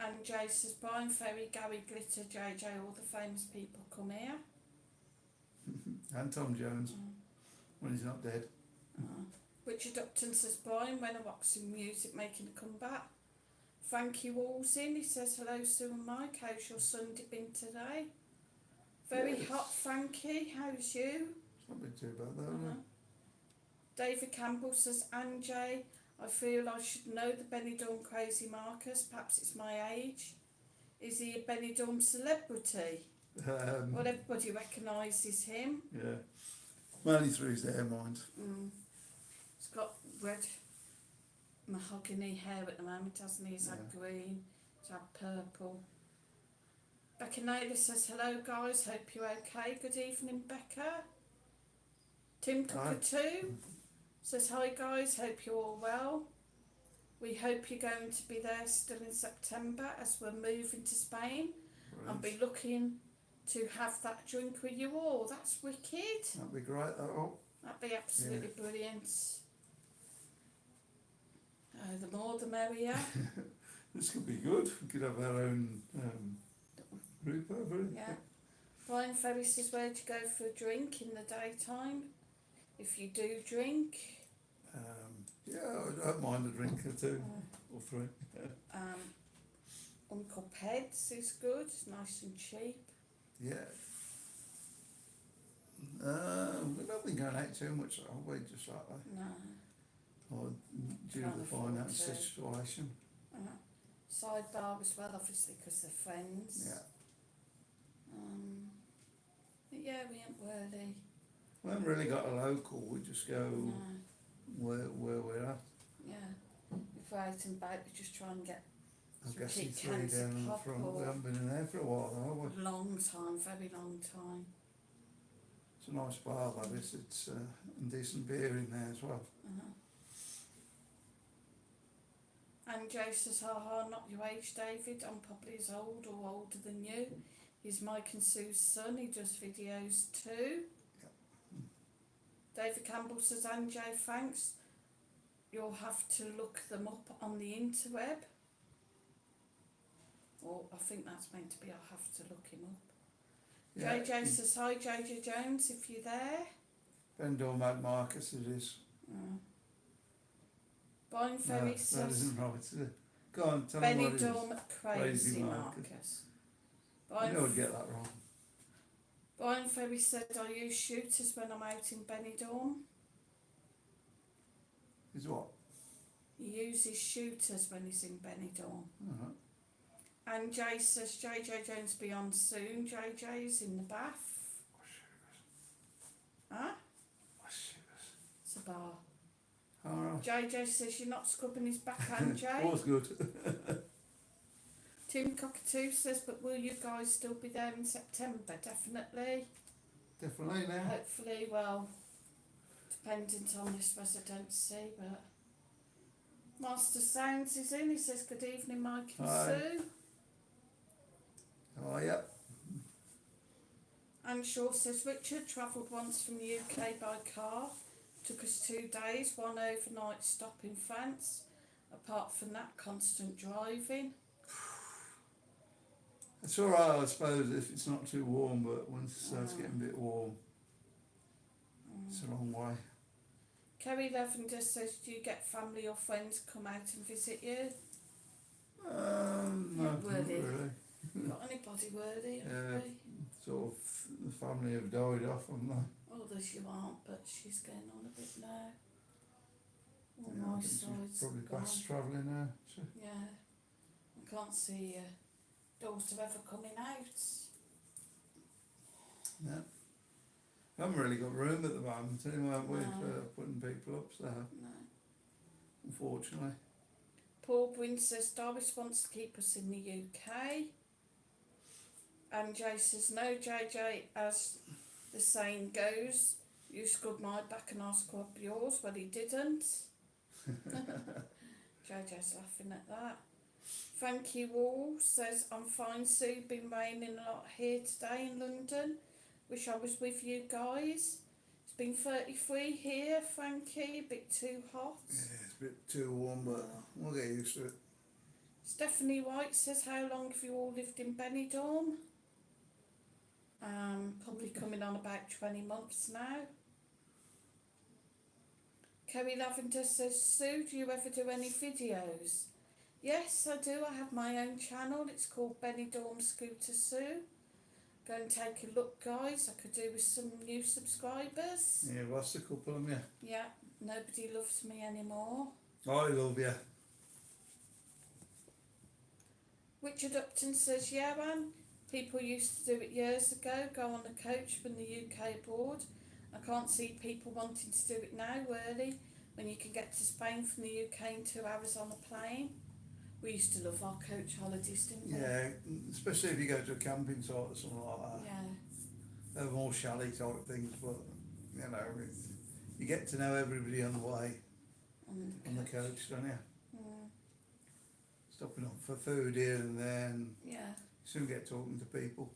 And Jay says, Brian Ferry, Gary Glitter, JJ, all the famous people come here. And Tom Jones, when he's not dead. Richard Upton says, Brian, when are Roxy Music making a comeback? Frankie Walls-in, he says, hello Sue and Mike, how's your Sunday been today? Very Yes. hot, Frankie, how's you? It's not been too bad though, has it? David Campbell says, Anjay, I feel I should know the Benidorm crazy Marcus, perhaps it's my age. Is he a Benidorm celebrity? Well, everybody recognises him. Yeah. Mainly through his hair, mind. He's got red mahogany hair at the moment, hasn't he? He's had green, he's had purple. Becca Naylor says, hello guys, hope you're okay. Good evening, Becca. Tim Cockatoo says, hi guys, hope you're all well. We hope you're going to be there still in September as we're moving to Spain. Right. I'll be looking to have that drink with you all. That's wicked. That'd be great, that'll. That'd be absolutely brilliant. The more the merrier. This could be good. We could have our own group over it. Yeah. Brian Ferry says, where'd you go for a drink in the daytime? If you do drink. Yeah, I don't mind a drink or two or three. Uncle Ped's is good, nice and cheap. Yeah. We've not been going out too much, have we? Just like that. No. Or due to Can't the afford finance to. situation. Sidebar as well, obviously, because they're friends. Yeah. But yeah, we ain't really. We haven't really got a local, we just go No. where we're at. Yeah. If we're out and about, we just try and get I'm some guessing cheap 3 cans down of in the pop front. We or haven't been in there for a while, have we? long time, very long time. It's a nice bar, that is. It's and decent beer in there as well. And Joe says, haha, not your age, David. I'm probably as old or older than you. He's Mike and Sue's son. He does videos too. David Campbell says, Anjay, thanks. You'll have to look them up on the interweb. Or I think that's meant to be, I'll have to look him up. Yeah, JJ says, hi JJ Jones, if you're there. Benidorm Mad Marcus it is. Brian No, Ferry that says, isn't right, is it? Go on, tell me what it is. Benidorm Crazy Crazy Marcus. You know I'd get that wrong. Brian Ferry said, I use shooters when I'm out in Benidorm. Is what? He uses shooters when he's in Benidorm. Alright. And Jay says, JJ Jones be on soon. JJ's in the bath. Huh? It's a bar. Alright. JJ says, you're not scrubbing his backhand, Jay. Was good. Tim Cockatoo says, but will you guys still be there in September? Definitely. Definitely now. Hopefully, well, dependent on this residency, but Master Sounds is in. He says, good evening, Mike and Hi. Sue. Oh, yep. And Shaw says, Richard travelled once from the UK by car. Took us 2 days, one overnight stop in France. Apart from that, constant driving. It's alright, I suppose, if it's not too warm, but once it starts getting a bit warm, it's a long way. Kerry Lavender says, do you get family or friends come out and visit you? No, not Worthy. really. Got anybody worthy? Yeah. Sort of, the family have died off, haven't they? Others you aren't, but she's getting on a bit now. All Yeah, I my think she's side's probably gone. past travelling now. So. Yeah. I can't see daughter ever coming out. Yeah. We haven't really got room at the moment anyway, have we, No. for putting people up, so No. unfortunately. Paul Bryn says Darvis wants to keep us in the UK. And Jay says, no, JJ, as the saying goes, you scrubbed my back and I'll scrub yours. Well, he didn't. JJ's laughing at that. Frankie Wall says, I'm fine, Sue. Been raining a lot here today in London. Wish I was with you guys. It's been 33 here, Frankie, a bit too hot. Yeah, it's a bit too warm, but we'll get used to it. Stephanie White says, how long have you all lived in Benidorm? Probably coming on about 20 months now. Kerry Lavender says, Sue, do you ever do any videos? Yes, I do. I have my own channel. It's called Benidorm Scooter Sue. Go and take a look, guys. I could do with some new subscribers. Yeah, lost a couple of you. Yeah, nobody loves me anymore. I love you. Richard Upton says, yeah, Anne, people used to do it years ago, go on a coach from the UK abroad. I can't see people wanting to do it now, really, when you can get to Spain from the UK in 2 hours on a plane. We used to love our coach holidays, didn't we? Yeah, especially if you go to a camping site or something like that. Yeah. They're more chalet type things, but you know, you get to know everybody on the way on the coach, don't you? Mm. Stopping off for food here and there, and Yeah. soon get talking to people.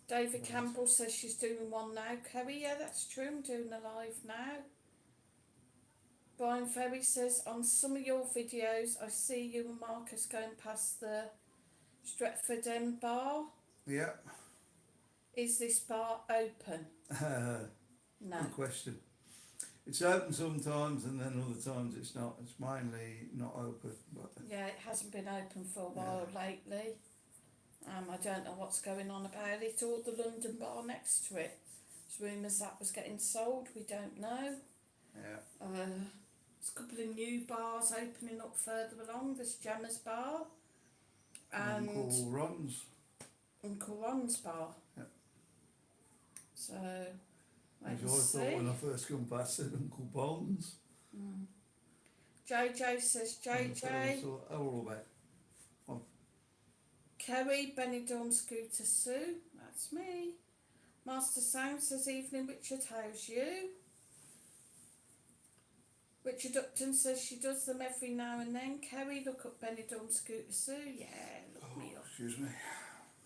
David Campbell says she's doing one now. Kerry, yeah, that's true. I'm doing a live now. Brian Ferry says, on some of your videos, I see you and Marcus going past the Stretford End bar. Yeah. Is this bar open? No. Good question. It's open sometimes, and then other times it's not. It's mainly not open. But Yeah, it hasn't been open for a while lately. I don't know what's going on about it, or the London bar next to it. There's rumours that was getting sold, we don't know. yeah, There's a couple of new bars opening up further along. There's Gemma's bar and Uncle Ron's. Uncle Ron's bar. Yeah. So, As wait I and thought see. when I first come past, said Uncle Bones. JJ says, JJ, So, all about. Kerry, Benidorm Scooter Sue, that's me. Master Sound says, evening Richard, how's you? Richard Upton says she does them every now and then. Kerry, look up Benidorm Scooter Sue. Yeah, look me up. Excuse me.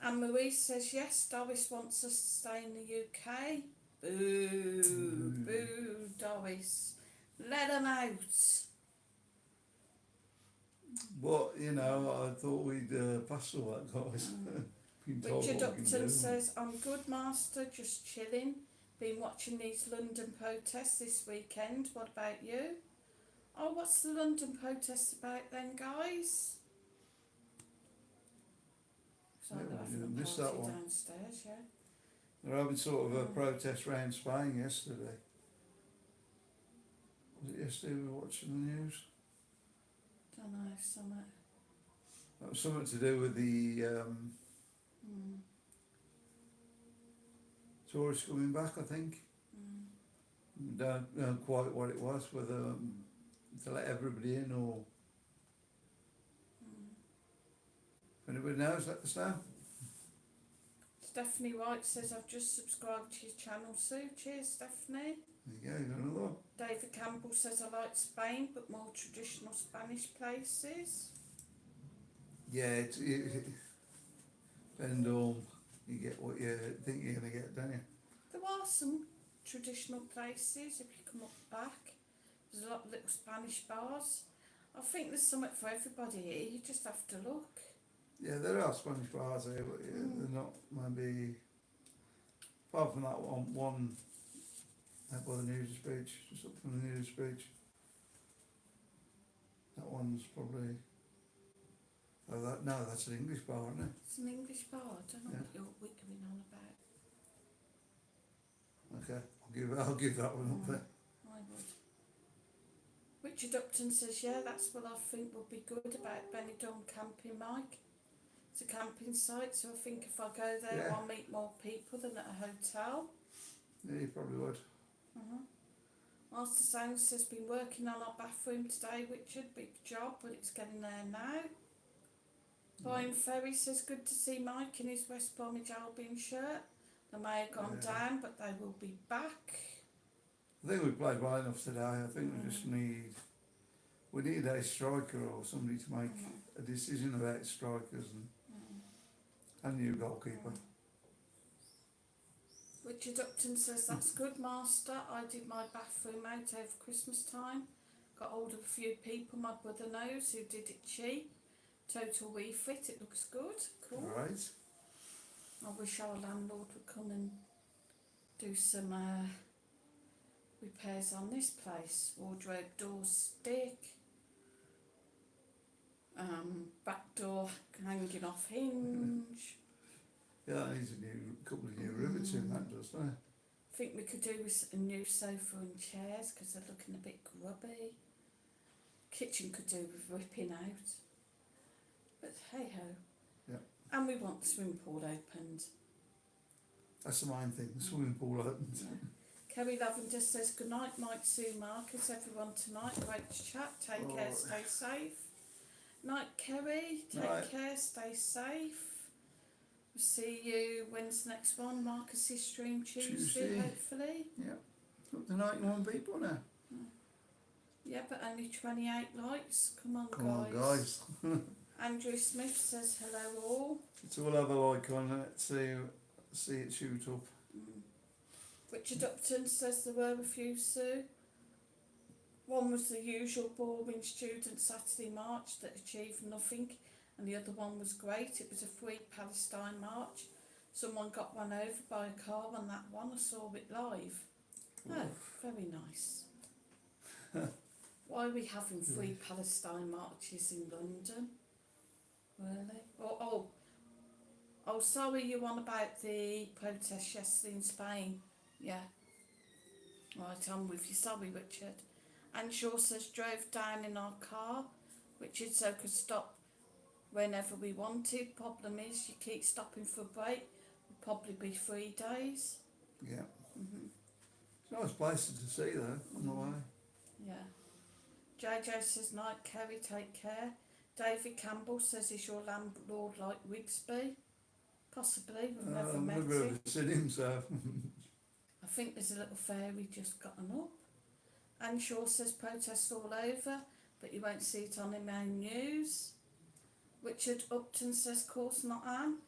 Anne Marie says, yes, Doris wants us to stay in the UK. Boo, boo, Doris. Let them out. But, you know, I thought we'd pass all that, guys. Been told Richard what we can Upton do. says, I'm good, Master, just chilling. Been watching these London protests this weekend. What about you? Oh, what's the London protests about then, guys? So Yeah, they're we having didn't a miss party that one. downstairs, yeah. They're having sort of a protest round Spain yesterday. Was it yesterday we were watching the news? Don't know, something. That was something to do with the tourists coming back, I think. Don't know quite what it was, whether to let everybody in or... If anybody knows, let us know. Stephanie White says, I've just subscribed to your channel, Sue. Cheers, Stephanie. There you go, you got another one. David Campbell says, I like Spain, but more traditional Spanish places. Yeah, Benidorm, you get what you think you're going to get, don't you? There are some traditional places if you come up the back. There's a lot of little Spanish bars. I think there's something for everybody here. You just have to look. Yeah, there are Spanish bars here, but they're not maybe... Apart from that one out by the nudist beach, just up from the nudist beach. That one's probably... Oh, no, that's an English bar, isn't it? It's an English bar. I don't know Yeah. what you're wiggling on about. Okay, I'll give that one up there. I would. Richard Upton says, yeah, that's what I think would be good about Benidorm camping, Mike. It's a camping site, so I think if I go there, Yeah. I'll meet more people than at a hotel. Yeah, you probably would. Master Sound says, been working on our bathroom today, Richard. Big job, but it's getting there now. Brian Ferry says, good to see Mike in his West Bromwich Albion shirt. They may have gone down, but they will be back. I think we played well enough today. I think we just need a striker or somebody to make a decision about strikers and new goalkeeper. Richard Upton says, that's good, Master. I did my bathroom out over Christmas time. Got hold of a few people my brother knows who did it cheap. Total refit, it looks good. Cool. Right. I wish our landlord would come and do some repairs on this place. Wardrobe doors stick. Back door hanging off hinge. Yeah, that needs a couple of new rivets in that, doesn't it? I think we could do with a new sofa and chairs because they're looking a bit grubby. Kitchen could do with ripping out. But hey ho. Yeah. And we want the swimming pool opened. That's the main thing, the swimming pool opened. Yeah. Kerry Lavender says, good night, Mike, Sue, Marcus, everyone tonight. Great to chat. Take care, stay safe. Night, Kerry. Take care, stay safe. We'll see you, when's the next one? Marcus's stream Tuesday, hopefully. Yeah. Up to 91 people now. Yeah, but only 28 likes. Come on, Come on, guys. Andrew Smith says hello all. It's all have a like on it to see it shoot up. Richard Upton says there were a few, Sue. One was the usual boring student Saturday march that achieved nothing, and the other one was great. It was a free Palestine march. Someone got run over by a car on that one. I saw it live. Oh, very nice. Why are we having free Palestine marches in London? Really? Oh, sorry, you're on about the protest yesterday in Spain. Yeah. Right, I'm with you. Sorry, Richard. And Shaw says, drove down in our car. Richard so could stop whenever we wanted. Problem is, you keep stopping for a break. Would probably be 3 days. Yeah. It's nice places to see though, on the way. Yeah. JJ says, night, Kerry, take care. David Campbell says, is your landlord like Wigsby? Possibly, we've never met I've never him. seen him, so. I think there's a little fairy just gotten up. And Shaw says protests all over, but you won't see it on the main news. Richard Upton says, course not, Anne.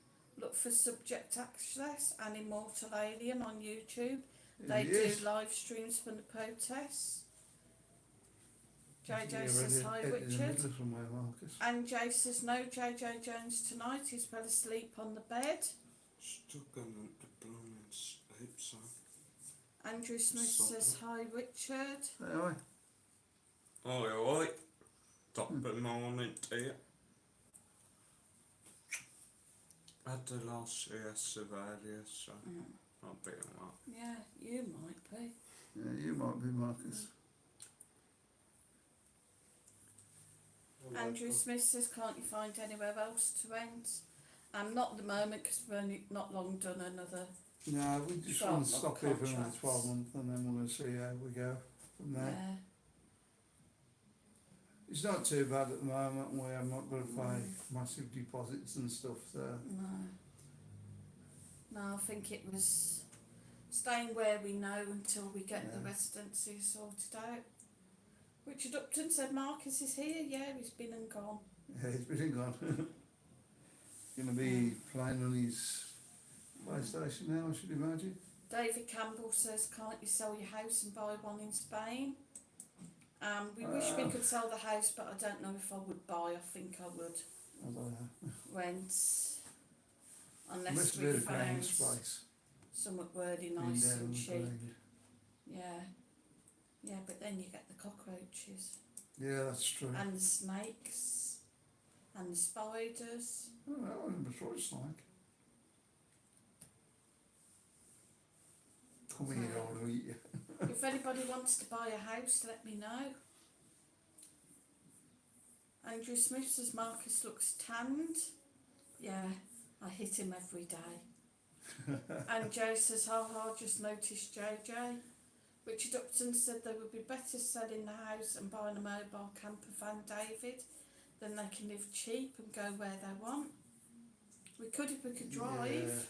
Look for Subject Access and Immortal Alien on YouTube. They do live streams from the protests. JJ says, hi Richard. And Jay says, no JJ Jones tonight, he's fell asleep on the bed. Stuck on the blooming sleep, so. Andrew Smith says, hi Richard. Anyway. Alright. Top of the morning to you. Had the last CS surveyor, so I'll be on that. Yeah, you might be. Yeah, you might be, Marcus. Andrew Smith says, can't you find anywhere else to rent? Not at the moment because we've only not long done another. No, we just want to stop here for another 12 months and then we'll see how we go from there. Yeah. It's not too bad at the moment, we have not got to pay massive deposits and stuff, so. No, I think it was staying where we know until we get the residency sorted out. Richard Upton said Marcus is here. Yeah, he's been and gone. Yeah, he's been and gone. Going to be playing on his PlayStation now, I should imagine. David Campbell says, can't you sell your house and buy one in Spain? We wish we could sell the house, but I don't know if I would buy. I think I would I don't know. rent, unless Must we be a found ground space. something really nice and cheap. Yeah, but then you get the cockroaches. Yeah, that's true. And the snakes. And the spiders. Oh, I remember what it's like. Come here, I'll eat you. If anybody wants to buy a house, let me know. Andrew Smith says Marcus looks tanned. Yeah, I hit him every day. And Joe says, just noticed JJ. Richard Upton said they would be better selling the house and buying a mobile camper van, David. Then they can live cheap and go where they want. We could if we could drive.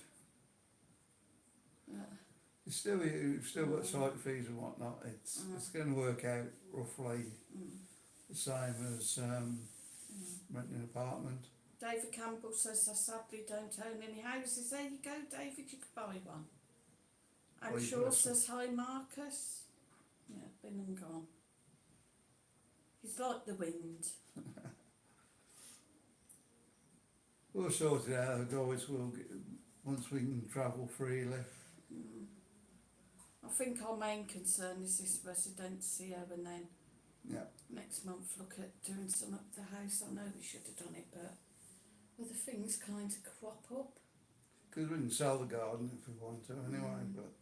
You've still got site fees and whatnot. It's going to work out roughly the same as renting an apartment. David Campbell says, I sadly don't own any houses. There you go, David, you could buy one. And Oh, you Shaw bless him. says hi, Marcus. Yeah, been and gone. He's like the wind. We'll sort it out, guys. We'll get, once we can travel freely. Mm. I think our main concern is this residency, and then Yeah. next month look at doing some up the house. I know we should have done it, but other things kind of crop up. Because we can sell the garden if we want to anyway, but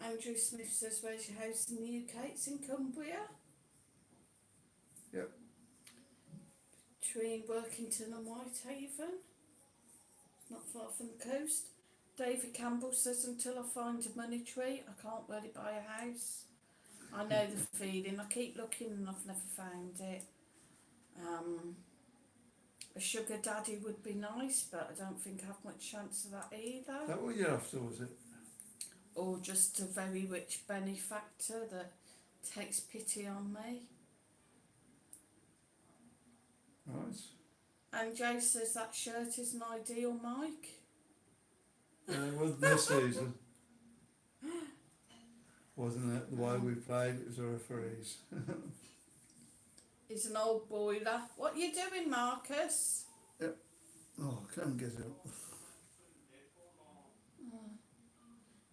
Andrew Smith says, where's your house in the UK? It's in Cumbria. Yep. Between Workington and Whitehaven. It's not far from the coast. David Campbell says, until I find a money tree, I can't really buy a house. I know the feeling. I keep looking and I've never found it. A sugar daddy would be nice, but I don't think I have much chance of that either. is that what you're after, was it? Or just a very rich benefactor that takes pity on me. Right. And Jay says that shirt isn't ideal, Mike. Well, this season, wasn't it? The way we played, it was a referees. He's an old boiler. What you doing, Marcus? Oh, I can't get it up.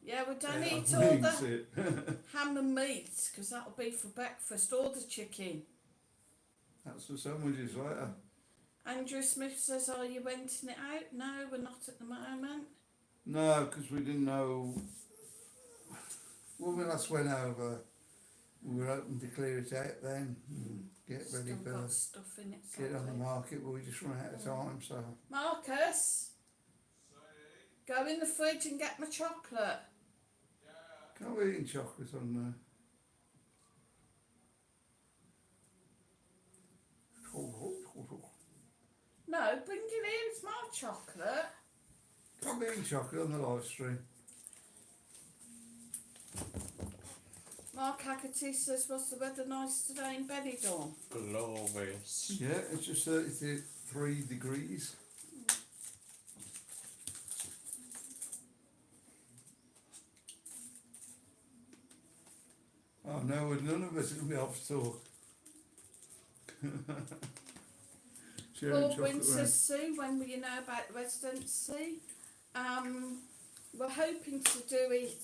Yeah, we don't Yeah, eat I all means the it. ham and meat, because that'll be for breakfast, or the chicken. That's the sandwiches later. Andrew Smith says, are you renting it out? No, we're not at the moment. No, because we didn't know. When we last went over, we were hoping to clear it out then, and get ready Still for got stuff in it. get it on the sadly. market, but we just run out of time. So Marcus, go in the fridge and get my chocolate. can't be eating chocolate on there. No, bring it in, it's my chocolate. Can't be eating chocolate on the live stream. Mark Haggerty says, was the weather nice today in Benidorm? Glorious. Yeah, it's just 33 degrees. Oh no, none of us will be able to talk. Sharing Paul chocolate Wynn around. says, Sue, when will you know about the residency? We're hoping to do it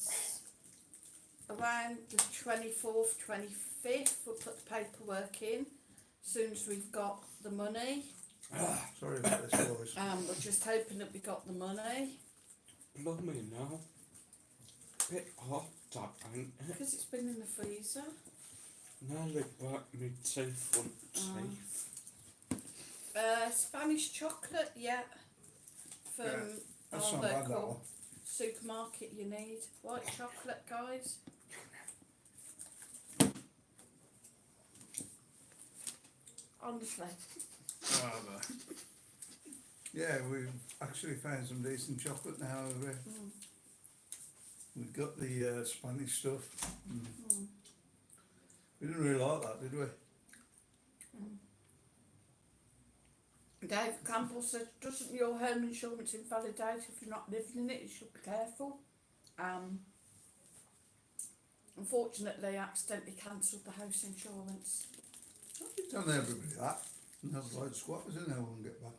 around the 24th, 25th. We'll put the paperwork in as soon as we've got the money. Sorry about this, boys. We're just hoping that we got the money Blimey now. Bit hot, that ain't it? because it's been in the freezer. Nearly broke me teeth, front teeth. Spanish chocolate, yeah, from Yeah, That's our not bad, that one. local supermarket. You need white chocolate, guys. Honestly. Yeah, we've actually found some decent chocolate now over here. Mm. We've got the Spanish stuff. Mm. We didn't really like that, did we? Dave Campbell says, doesn't your home insurance invalidate if you're not living in it? You should be careful. Unfortunately, I accidentally cancelled the house insurance. We've done everybody that. And have a load of squatters in there when we get back.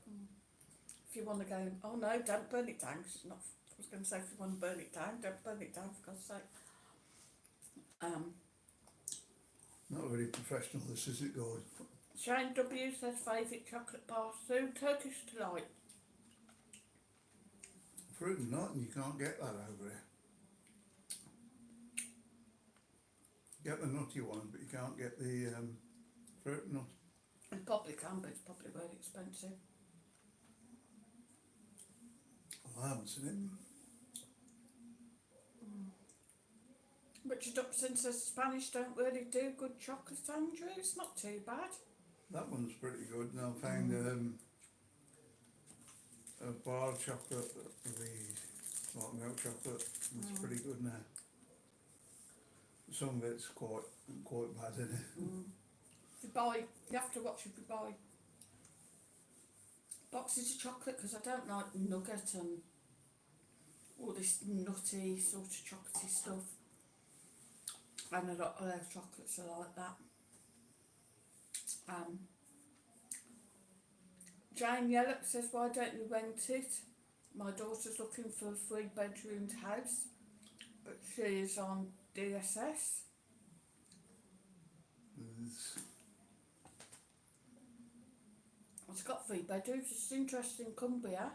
If you want to go, oh no, don't burn it down. 'Cause it's not, I was going to say if you want to burn it down, don't burn it down for God's sake. Not very professional this, is it, guys? Shane W says favourite chocolate bar soon, Turkish Delight. Fruit and nut, and you can't get that over here. Get the nutty one, but you can't get the fruit and nut. It probably can, but it's probably very expensive. Well, I haven't seen it. Richard Upson says Spanish don't really do good chocolate, Andrew. It's not too bad. That one's pretty good. And I found a bar of chocolate, the like milk chocolate. It's pretty good now. Some of it's quite bad, isn't it? If you buy, you have to watch if you buy boxes of chocolate, because I don't like nugget and all this nutty sort of chocolatey stuff, and a lot of their chocolates are like that. Jane Yellock says, why don't you rent it? My daughter's looking for a 3-bedroomed house, but she is on DSS. It's got 3 bedrooms. It's interesting, Cumbria.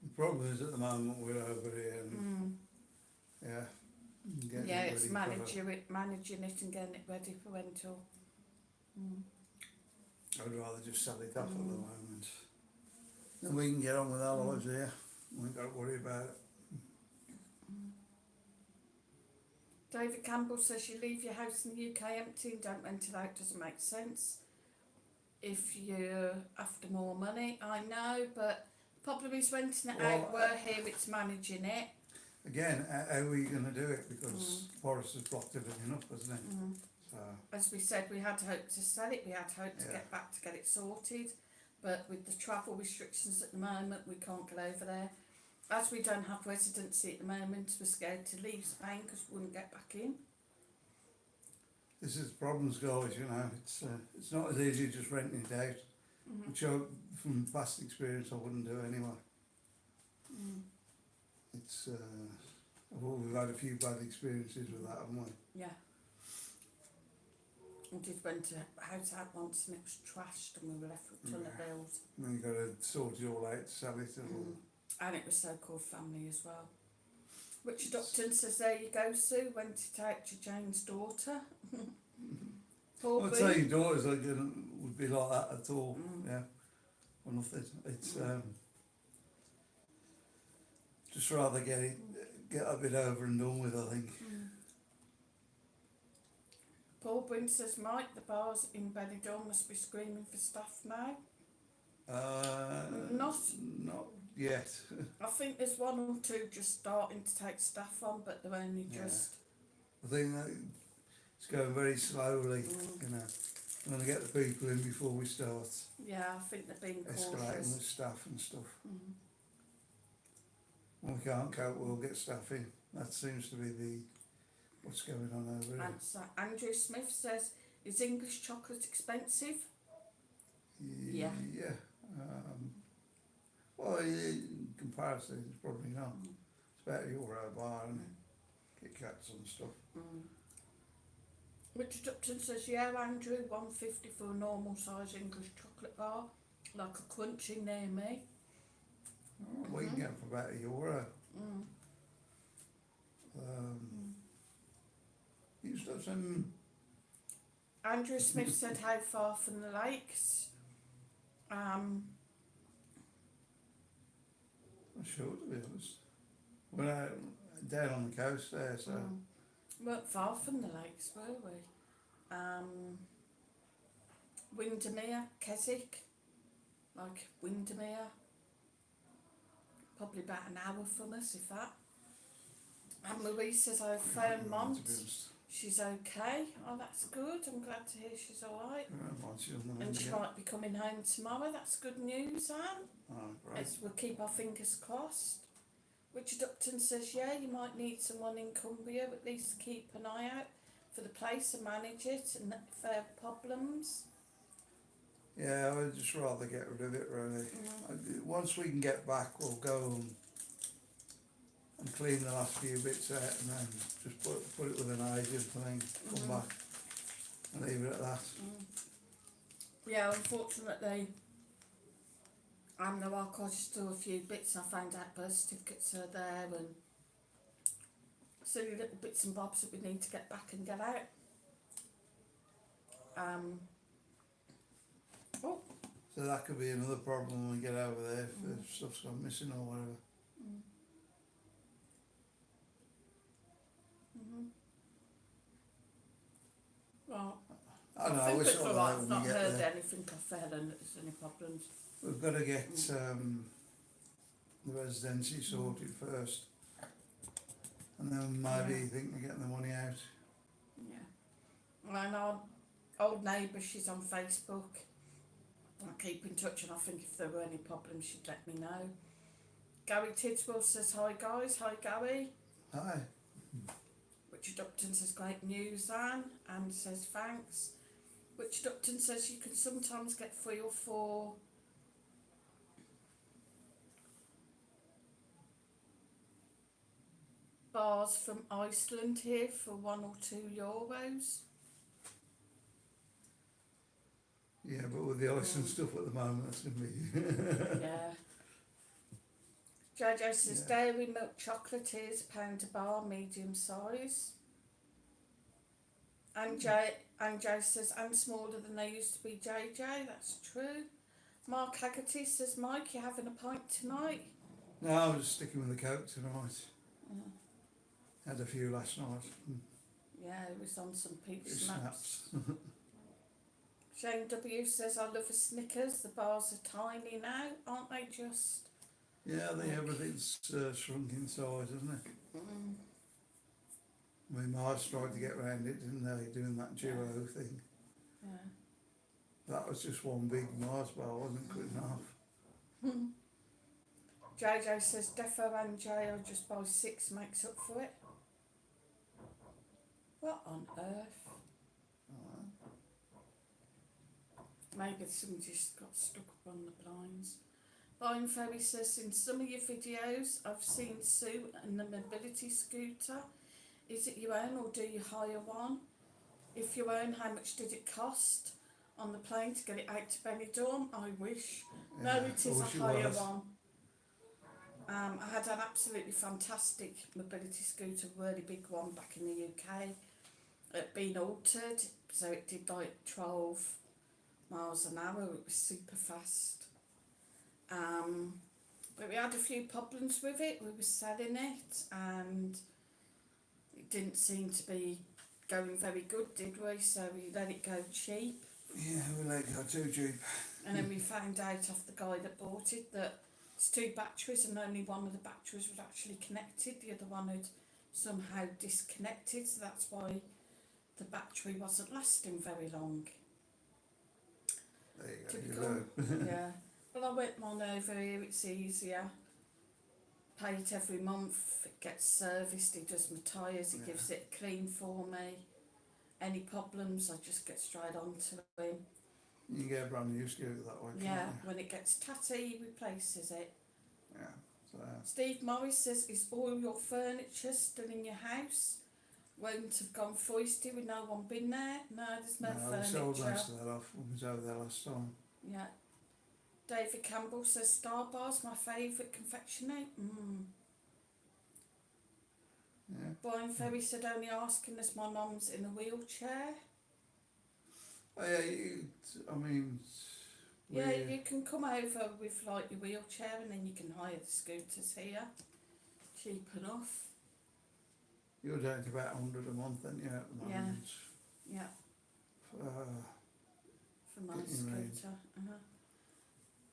The problem is at the moment we're over here and getting Yeah, it it's ready for managing it and getting it ready for rental. I'd rather just sell it off at the moment. Then we can get on with our lives here. We ain't got to worry about it. David Campbell says you leave your house in the UK empty and don't rent it out, doesn't make sense. If you're after more money, I know, but the problem is renting it out. We're here, it's managing it. Again, how are you going to do it? Because Boris has blocked everything up, hasn't he? So, as we said, we had hoped to sell it, we had hoped to get back to get it sorted, but with the travel restrictions at the moment, we can't get over there. As we don't have residency at the moment, we're scared to leave Spain because we wouldn't get back in. this is the problems, guys, you know. It's not as easy as just renting it out, which from past experience I wouldn't do anyway. It's we've had a few bad experiences with that, haven't we? Yeah. We did rent a house out once and it was trashed and we were left with a ton of bills. And then you've got to sort it all out to sell it. And it was so-called family as well. Richard Upton says, there you go, Sue, went it out to Jane's daughter. Poor I'd say your daughters would be like that at all, yeah, or nothing. It's just rather get a bit over and done with, I think. Paul Bryn says, Mike, the bars in Benidorm must be screaming for staff now. Not yet. I think there's 1 or 2 just starting to take staff on, but they're only just. I think that it's going very slowly, you know. I'm going to get the people in before we start Yeah, I think they're being escalating cautious. with staff and stuff. When we can't cope, we'll get staff in. That seems to be what's going on over here. Answer. Andrew Smith says, is English chocolate expensive? Yeah. Yeah. Well, in comparison, it's probably not. It's about €1 a bar and Kit Kats and stuff. Richard Upton says, yeah, Andrew, $1.50 for a normal size English chocolate bar, like a crunchy near me. We can get them for about €1. You still some. Andrew Smith said, how far from the lakes? I'm sure, to be honest. We're out, down on the coast there, so. Weren't far from the lakes, were we? Windermere, Keswick, like Windermere. Probably about an hour from us, if that. And Marie says, oh, Fairmont, she's okay. Oh, that's good. I'm glad to hear she's alright. And she might be coming home tomorrow. That's good news, Anne. Oh, great. We'll keep our fingers crossed. Richard Upton says, yeah, you might need someone in Cumbria, at least keep an eye out for the place and manage it, and if there are problems. Yeah, I'd just rather get rid of it, really. Once we can get back, we'll go and clean the last few bits out and then just put it with an agent and then come back and leave it at that. Yeah, unfortunately, there are quite still a few bits. I found out birth certificates are there and silly little bits and bobs that we need to get back and get out. So that could be another problem when we get over there if stuff's gone missing or whatever. Well, I don't know, think we're it's sort of alright. like I've when not we get heard there. anything of Helen that there's any problems. We've got to get the residency sorted first, and then maybe think of getting the money out. Yeah. And our old neighbour, she's on Facebook. I'll keep in touch, and I think if there were any problems she'd let me know. Gary Tidswell says hi guys, hi Gary. Hi. Richard Upton says great news, Anne, and says thanks. Richard Upton says you can sometimes get 3 or 4 bars from Iceland here for €1 or €2. Yeah, but with the ice and stuff at the moment, that's going to be... Yeah. Jojo says Yeah. dairy milk chocolate is £1 a bar, medium size. And Joe says I'm smaller than they used to be, JJ. That's true. Mark Haggerty says Mike, you having a pint tonight? No, I was sticking with the Coke tonight. Mm. Had a few last night. Yeah, it was on some peach Few snaps. Shane W says I love a Snickers. The bars are tiny now, aren't they? Just Yeah, everything's shrunk in size, isn't it? mm, I mean, Mars tried to get around it, didn't they? Doing that duo thing. yeah. That was just one big Mars bar, wasn't quick enough. JJ says Defo and J, I'll just buy 6, makes up for it. What on earth? Maybe somebody just got stuck up on the blinds. Brian Ferry says, in some of your videos, I've seen Sue and the mobility scooter. Is it your own or do you hire one? If you own, how much did it cost on the plane to get it out to Benidorm? I wish. No, Yeah, it is I wish a it hire was. one. I had an absolutely fantastic mobility scooter, really big one back in the UK. It been altered, so it did like 12 miles an hour. It was super fast. But we had a few problems with it. We were selling it and it didn't seem to be going very good, did we? So we let it go cheap. Yeah, we let it go too cheap. And then we found out off the guy that bought it that it's 2 batteries and only one of the batteries was actually connected. The other one had somehow disconnected, so that's why the battery wasn't lasting very long. There you go. Typical. You learn. Yeah. Well, I went on over here, it's easier. Pay it every month, it gets serviced, he does my tyres, he gives it clean for me. Any problems, I just get straight on to him. You can get a brand new scooter that way, Yeah, can't when it gets tatty, he replaces it. you? Yeah. So, Steve Morris says, is all your furniture still in your house? Won't have gone foisty with no one been there? No, there's no we sold furniture. most of that off when we was over there last time. Yeah. David Campbell says, Star Bar's my favourite confectionery. Yeah. Brian Ferry said, only asking as my mum's in a wheelchair. Oh yeah, I mean... Yeah, you can come over with like your wheelchair and then you can hire the scooters here. Cheap enough. You're down to about 100 a month, then, yeah, at the moment. Yeah, for my Getting ready. scooter.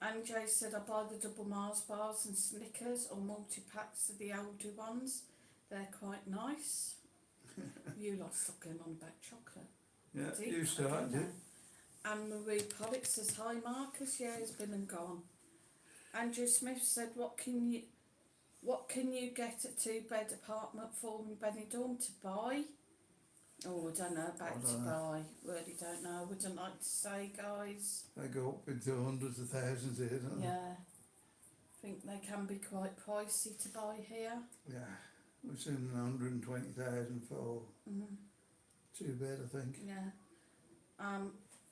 And Jay said, I buy the double Mars bars and Snickers or multi-packs of the older ones. They're quite nice. You lot stop going on about chocolate. Yeah, Deep, you started okay, it. And Marie Pollock says, hi Marcus, yeah, he's been and gone. Andrew Smith said, what can you get a 2-bed apartment for in Benidorm to buy? Oh, I don't know about to buy. Really don't know. I wouldn't like to say, guys. They go up into hundreds of thousands here, don't they? Yeah. I think they can be quite pricey to buy here. Yeah. We've seen 120,000 for 2-bed, I think. Yeah.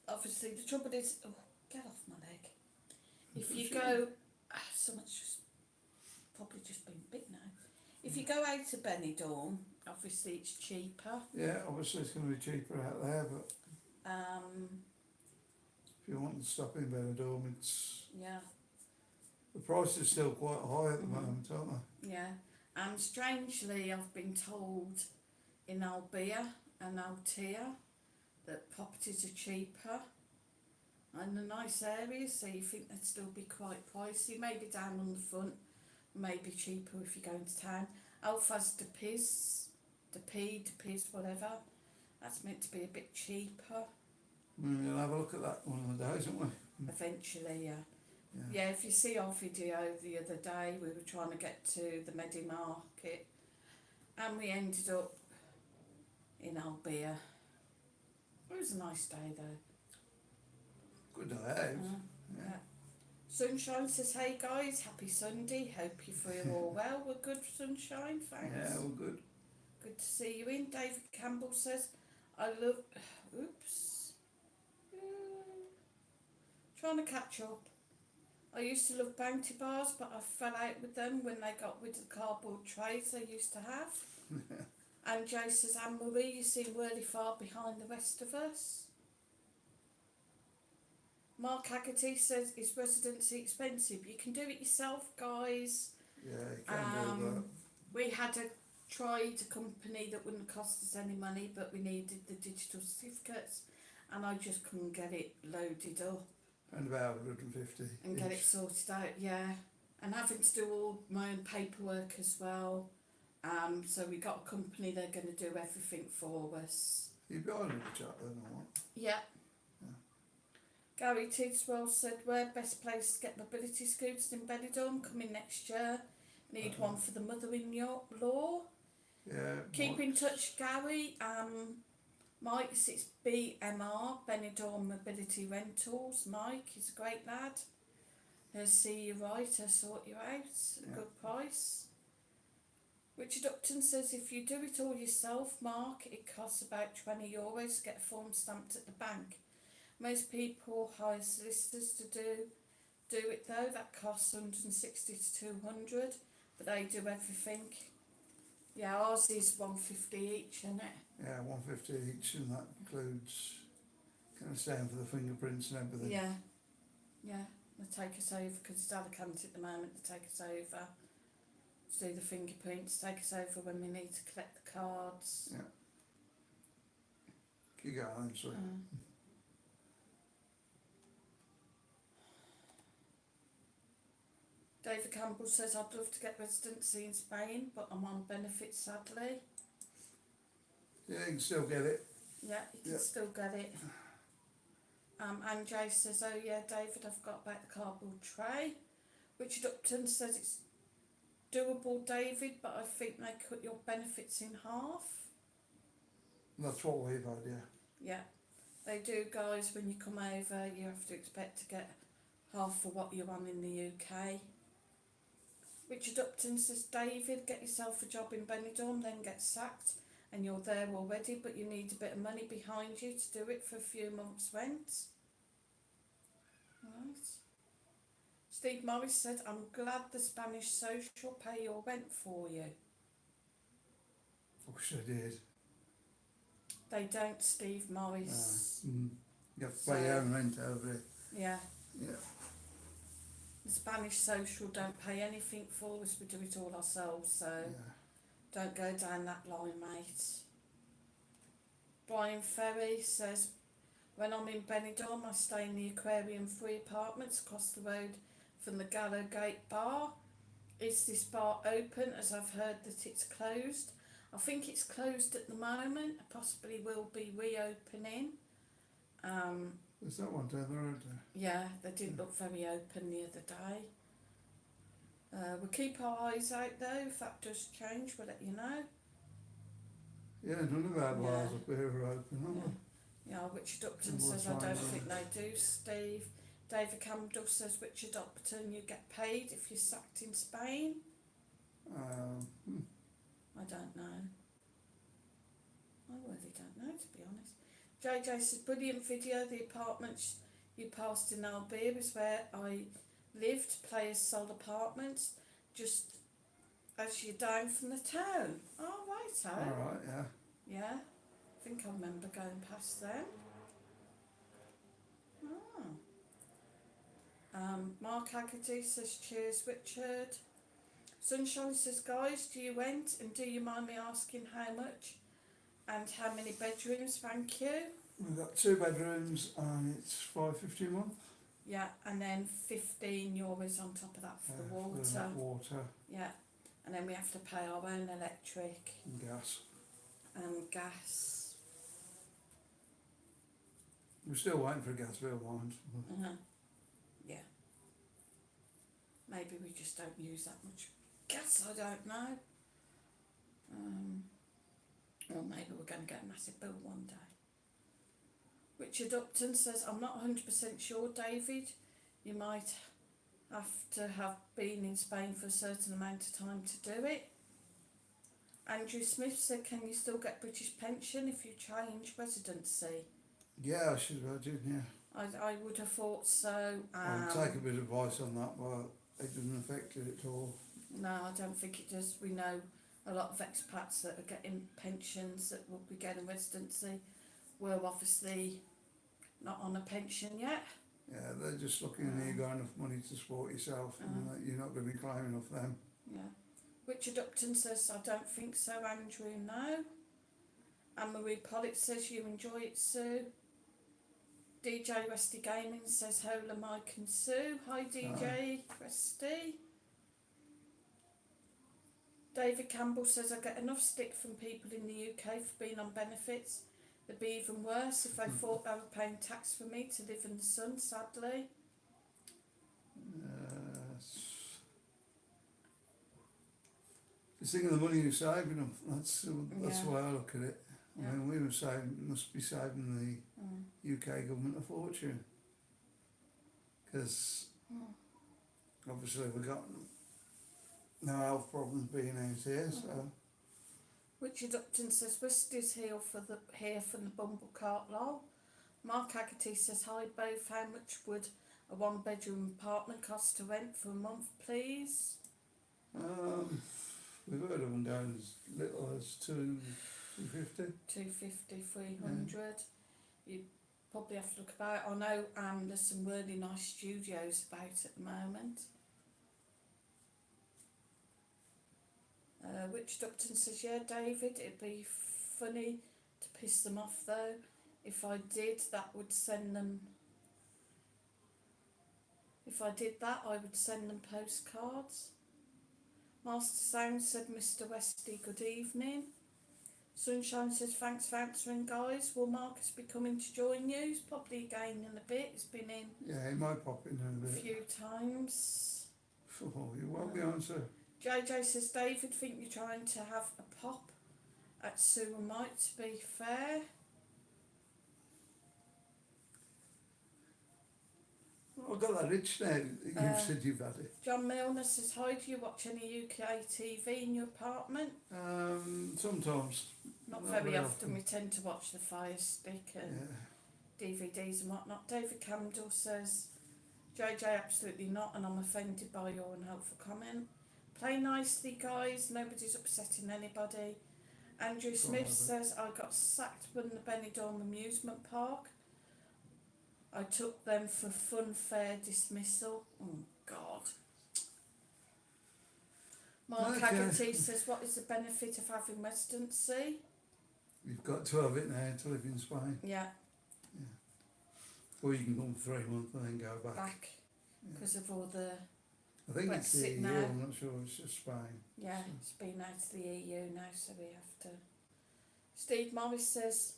Obviously the trouble is, oh, get off my leg. If you go, someone's just probably just been bit now. If you go out to Benidorm, obviously it's cheaper. Yeah, obviously it's going to be cheaper out there, but if you want to stop in Benidorm, it's... Yeah. The price is still quite high at the moment, aren't they? Yeah. And strangely, I've been told in Albia and Altea that properties are cheaper and the nice areas, so you think they'd still be quite pricey, maybe down on the front, maybe cheaper if you go into town. Alphas de Piz, whatever, that's meant to be a bit cheaper. We'll have a look at that one of the days, won't we? eventually, yeah. Yeah. Yeah, if you see our video the other day, we were trying to get to the Medi Market and we ended up in Albia. It was a nice day though. Good day out. Yeah. Yeah. Sunshine says, hey guys, happy Sunday. Hope you feel all well. We're good, Sunshine, thanks. Yeah, all good. Good to see you in. David Campbell says, I love... Oops. Trying to catch up. I used to love Bounty bars, but I fell out with them when they got rid of the cardboard trays they used to have. And Joe says, Anne-Marie, you seem really far behind the rest of us. Mark Haggerty says, is residency expensive? You can do it yourself, guys. Yeah, you can do that. We had tried a company that wouldn't cost us any money, but we needed the digital certificates, and I just couldn't get it loaded up. And about 150. And get it sorted out, yeah. And having to do all my own paperwork as well. So we got a company, they're going to do everything for us. You've got another chat then, or what? Yeah. Yeah. Gary Tidswell said, where best place to get mobility scooters in Benidorm coming next year? Need one for the mother-in-law. Yeah. Keep in touch, Gary. Mike, it's BMR, Benidorm Mobility Rentals. Mike, he's a great lad. He'll see you right, he'll sort you out at a good price. Richard Upton says, if you do it all yourself, Mark, it costs about €20 to get a form stamped at the bank. Most people hire solicitors to do it though. That costs 160 to 200, but they do everything. Yeah, ours is 150 each, isn't it? Yeah, 150 each, and that includes kind of staying for the fingerprints and everything. Yeah, yeah. They take us over because it's Alicante at the moment. They take us over, do the fingerprints, take us over when we need to collect the cards. Yeah. Keep going, sorry. David Campbell says, I'd love to get residency in Spain, but I'm on benefits sadly. Yeah, you can still get it. Yeah, you can still get it. And Jay says, oh yeah, David, I've got back the cardboard tray. Richard Upton says it's doable, David, but I think they cut your benefits in half. That's what we've had, yeah. Yeah, they do, guys. When you come over, you have to expect to get half for what you're on in the UK. Richard Upton says, David, get yourself a job in Benidorm, then get sacked, and you're there already, but you need a bit of money behind you to do it for a few months' rent. Right. Steve Morris said, I'm glad the Spanish social pay your rent for you. Wish I did. They don't, Steve Morris. You have to pay your own rent over it. Yeah. Yeah. The Spanish social don't pay anything for us, we do it all ourselves, so don't go down that line, mate. Brian Ferry says, when I'm in Benidorm, I stay in the Aquarium Free Apartments across the road from the Gallo Gate bar. Is this bar open, as I've heard that it's closed? I think it's closed at the moment, possibly will be reopening. There's that one down the road there. Yeah, they didn't look very open the other day. We'll keep our eyes out though. If that does change, we'll let you know. Yeah, none of our bars up here are open, are they? Yeah, Richard Upton says, I don't think they do, Steve. David Campbell says, Richard Upton, you get paid if you're sacked in Spain. I don't know. I really don't know, to be honest. JJ says, brilliant video. The apartments you passed in Albia is where I lived. Players sold apartments just as you're down from the town. Oh, right, Alright, yeah. Yeah, I think I remember going past them. Mark Haggerty says, cheers, Richard. Sunshine says, guys, do you rent, and do you mind me asking how much and how many bedrooms? Thank you. We've got 2 bedrooms and it's $5.50 a month. Yeah, and then €15 on top of that for the water. For the water. Yeah, and then we have to pay our own electric And gas. and gas. We're still waiting for a gas bill, mind. Yeah. Maybe we just don't use that much gas, I don't know. Or maybe we're going to get a massive bill one day. Richard Upton says, I'm not 100% sure, David. You might have to have been in Spain for a certain amount of time to do it. Andrew Smith said, can you still get British pension if you change residency? Yeah, I should imagine, yeah. I would have thought so. I'll take a bit of advice on that, but it doesn't affect it at all. No, I don't think it does. We know a lot of expats that are getting pensions that will be getting residency. We're obviously not on a pension yet. Yeah, they're just looking at you got enough money to support yourself and that you're not going to be climbing off them. Yeah. Richard Upton says, I don't think so, Andrew, no. Anne-Marie Pollitt says, you enjoy it, Sue. DJ Westy Gaming says, hola Mike and Sue. Hi DJ Westy. David Campbell says, I get enough stick from people in the UK for being on benefits. It'd be even worse if they thought they were paying tax for me to live in the sun, sadly. Just think of the money you're saving them. That's Yeah. why I look at it. Yeah. I mean, we must be saving the UK government a fortune. Because obviously we've got no health problems being out here, so. Richard Upton says, Westy's here from the Bumble Cart lol. Mark Haggerty says, hi both, how much would a one bedroom apartment cost to rent for a month, please? We've heard of them going as little as 250. 250, 300. You'd probably have to look about. I know there's some really nice studios about at the moment. Richard Upton says, yeah, David, it'd be funny to piss them off though. If I did that, I would send them postcards. Master Sound said, Mr. Westy, good evening. Sunshine says, thanks for answering, guys. Will Marcus be coming to join you? He's probably again in a bit. He's been in Yeah, he might pop in a a bit. few times. Oh, you won't be on, sir. JJ says, David, think you're trying to have a pop at Sue and Mike, to be fair. I've got that itch now. You've said you've had it. John Milner says, hi, do you watch any UK TV in your apartment? Sometimes. Not Not very very often. often. We tend to watch the Fire Stick and Yeah. DVDs and whatnot. David Camdell says, JJ, absolutely not, and I'm offended by your unhelpful comment. Play nicely, guys. Nobody's upsetting anybody. Andrew Smith says, I got sacked from the Benidorm amusement park. I took them for fun fair dismissal. Oh, God. Mark Okay. Haggerty says, what is the benefit of having residency? You've got to have it now to live in Spain. Yeah, Or you can come for 3 months and then go back. back because of all the... I think it's the Brexit EU, now. I'm not sure, it's just Spain. Yeah, it's been out of the EU now, so we have to... Steve Morris says,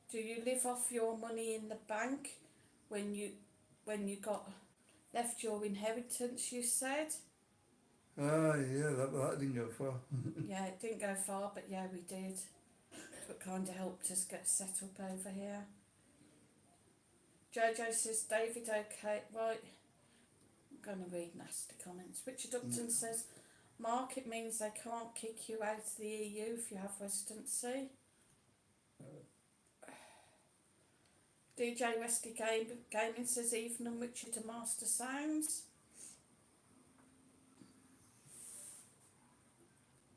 do you live off your money in the bank when you got left your inheritance, you said? Ah, yeah, that didn't go far. Yeah, it didn't go far, but yeah, we did. It kind of helped us get set up over here. Jojo says, David, okay, right. I'm going to read nasty comments. Richard Upton says, Mark, it means they can't kick you out of the EU if you have residency. DJ Westy Gaming says, evening, Richard and Master Sounds.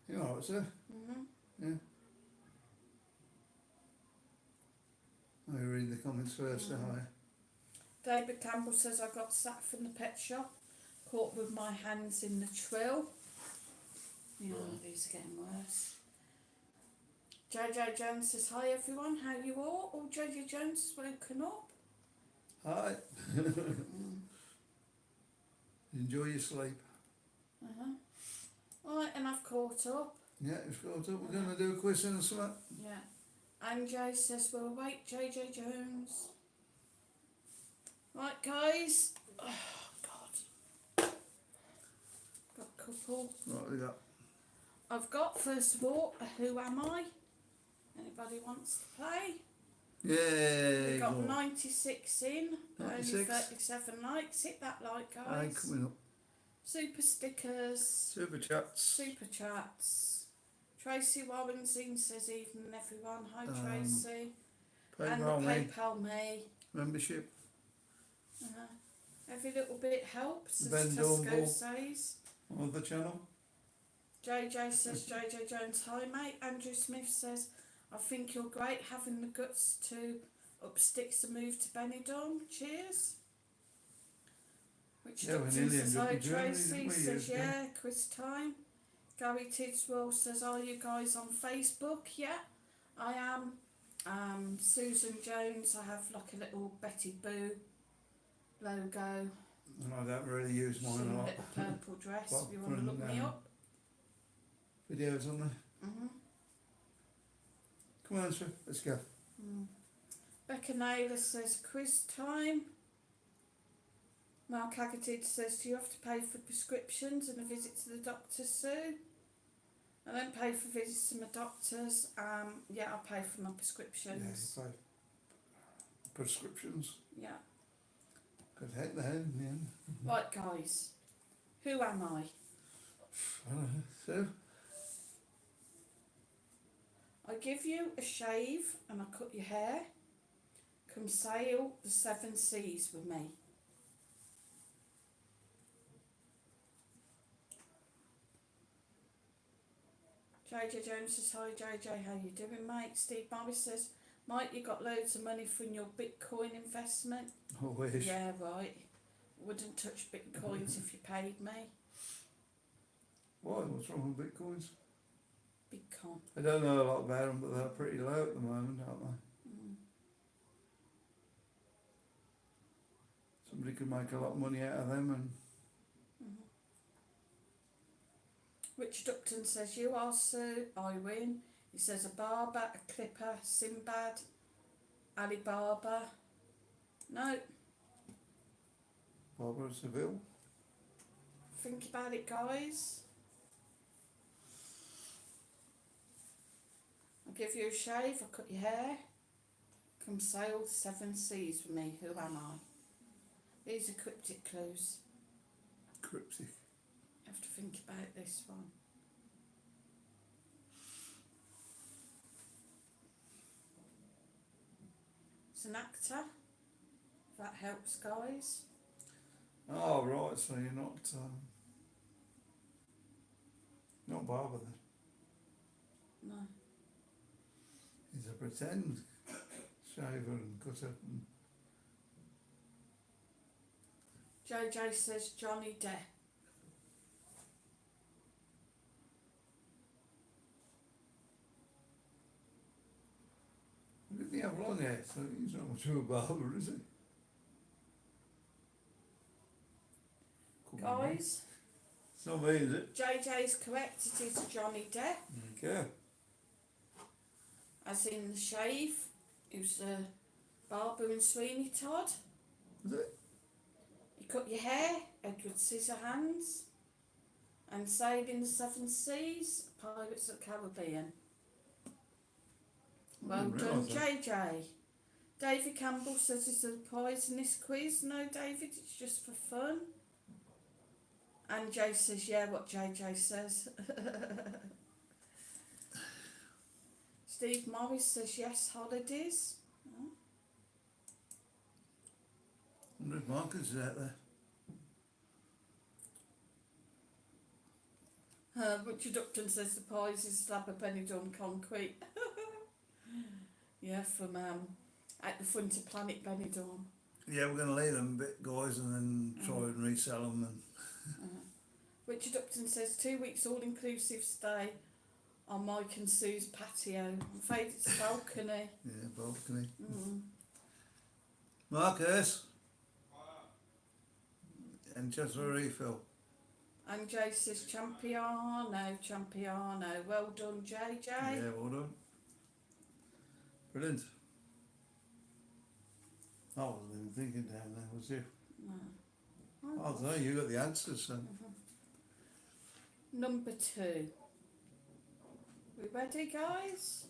You alright, sir? Yeah. Let me read the comments first, I? David Campbell says, I got sacked from the pet shop, caught with my hands in the trill. Yeah, these are getting worse. JJ Jones says, hi everyone, how you all? Oh, JJ Jones has woken up. Hi. Enjoy your sleep. Right, and I've caught up. Yeah, it's got up. We're going to do a quiz in a summer. Yeah. And Jay says, we'll wait, JJ Jones. Right, guys. Oh, God. Got a couple. What we got? I've got, first of all, a Who Am I? Anybody wants to play? Yay! We got go on. 96 in, but only 96. 37 likes. Hit that like, Aye, guys. coming up. Super stickers, Super chats. super chats. Tracy Warrensing says evening everyone. Hi Tracy. And the PayPal me. PayPal me. Membership. Every little bit helps, as Benidorm Tesco ball. says. On the channel. JJ says, JJ Jones, hi mate. Andrew Smith says, I think you're great having the guts to up sticks and move to Benidorm. Cheers. Which Yeah, we Dupton nearly says, ended up hi in Germany, Tracy. didn't we, Says, years ago? yeah, quiz time. Gary Tidswell says, are you guys on Facebook? Yeah, I am. Susan Jones, I have like a little Betty Boo logo. I don't really use She's mine in a a lot. little purple dress, Apart if you want to look from, me up. Videos on there. Mm-hmm. Come on, sir. Let's go. Becca Naylor says, quiz time. Mark Haggerty says, do you have to pay for prescriptions and a visit to the doctor, Sue? I don't pay for visits to my doctors. Yeah, I pay for my prescriptions. Yeah, prescriptions. Yeah. Could hit the head in the end. Right, guys. Who am I? I don't know. So, I give you a shave and I cut your hair. Come sail the 7 seas with me. JJ Jones says, hi JJ, how you doing mate? Steve Morris says, Mike, you got loads of money from your Bitcoin investment? I wish. Yeah, right. Wouldn't touch Bitcoins if you paid me. Why? What's wrong with Bitcoins? Bitcoin. I don't know a lot about them, but they're pretty low at the moment, aren't they? Somebody could make a lot of money out of them, and Richard Upton says, you are Sue, I win. He says, a barber, a clipper, Sinbad, Alibaba. No, Barbara Seville. think about it, guys. I'll give you a shave, I'll cut your hair. Come sail the 7 seas with me, who am I? These are cryptic clues. Cryptic. You have to think about this one. It's an actor. If that helps, guys. Oh, right, so you're not Barbara then. No. He's a pretend shaver and cutter. JJ says Johnny Depp. Didn't he have long hair? So he's not much of a barber, is he? Could be me. Guys, It's not me, is it? JJ's correct, it is Johnny Depp. Okay. As in the shave, he was the barber in Sweeney Todd. Is it? You cut your hair, Edward Scissorhands, and sailed in the 7 seas, Pirates of the Caribbean. Well didn't done, realise that. JJ. David Campbell says it's a prize in this quiz. No, David, it's just for fun. And Jay says, yeah, what JJ says. Steve Morris says, yes, holidays. 100 markers out there. Richard Upton says the prize is a slab of Benidorm concrete. Yeah, from at the front of Planet Benidorm. Yeah, we're going to leave them a bit, guys, and then try and resell them. And Richard Upton says 2 weeks all-inclusive stay on Mike and Sue's patio. I'm afraid it's a balcony. yeah, balcony. Mm. Marcus. And just a refill. And Jay says Champiano, Champiano. Well done, JJ. Yeah, well done. Brilliant. I wasn't even thinking down there, was you? No. I don't know, you got the answers, so. Number 2. We ready, guys?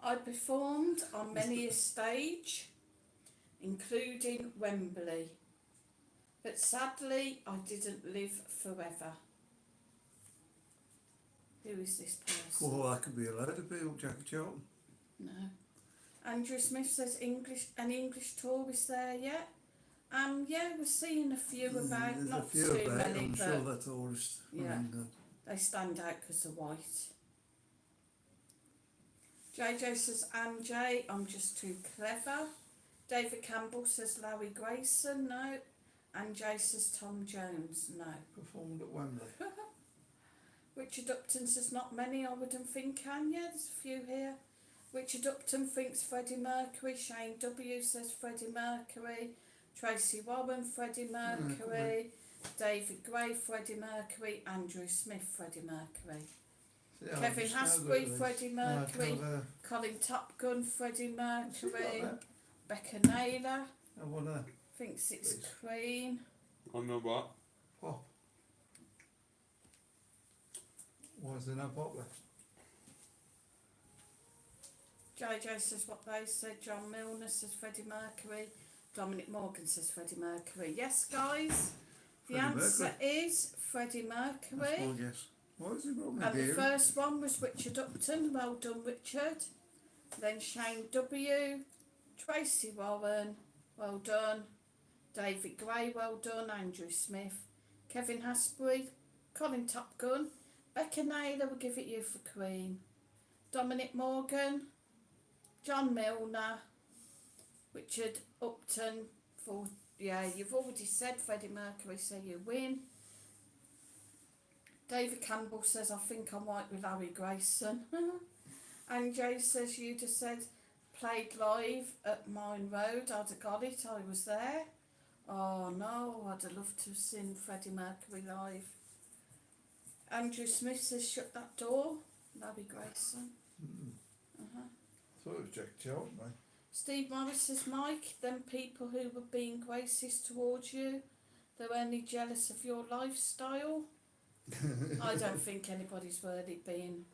I performed on many a stage, including Wembley. But sadly, I didn't live forever. Who is this person? Well, that could be a load of people, Jackie Charlton. No. Andrew Smith says any English tourists there yet? Yeah, we're seeing a few about, There's not a few too about, many, I'm but sure they're tourists. yeah. I mean, they stand out because they're white. JJ says, Jay, I'm just too clever. David Campbell says Larry Grayson, no. And Jay says Tom Jones, no. performed at Wembley. Richard Upton says not many, I wouldn't think, can you? There's a few here. Richard Upton thinks Freddie Mercury. Shane W says Freddie Mercury. Tracy Warren, Freddie Mercury. David Gray, Freddie Mercury. Andrew Smith, Freddie Mercury. Yeah, Kevin Hasbury, Freddie Mercury. Colin Top Gun, Freddie Mercury. Becca Naylor I want to thinks it's Please. Queen. On the what? pop. Why is there no pop left? JJ says what they said. John Milner says Freddie Mercury. Dominic Morgan says Freddie Mercury. Yes, guys. The Freddie answer Mercury. is Freddie That's Mercury. my guess. Why is he wrong And the with first one was Richard Upton. Well done, Richard. Then Shane W. Tracy Warren. Well done. David Gray. Well done. Andrew Smith. Kevin Hasbury. Colin Top Gun. Becca Naylor. We'll give it you for Queen. Dominic Morgan. John Milner. Richard Upton. For yeah, you've already said Freddie Mercury, so you win. David Campbell says, I think I'm right with Larry Grayson. And Jay says, you just said, played live at Mine Road. I'd have got it, I was there. Oh no, I'd have loved to have seen Freddie Mercury live. Andrew Smith says, shut that door. Larry Grayson. Thought it was Jackie Charlton, mate. Steve Morris says, Mike, them people who were being racist towards you, they're only jealous of your lifestyle. I don't think anybody's really being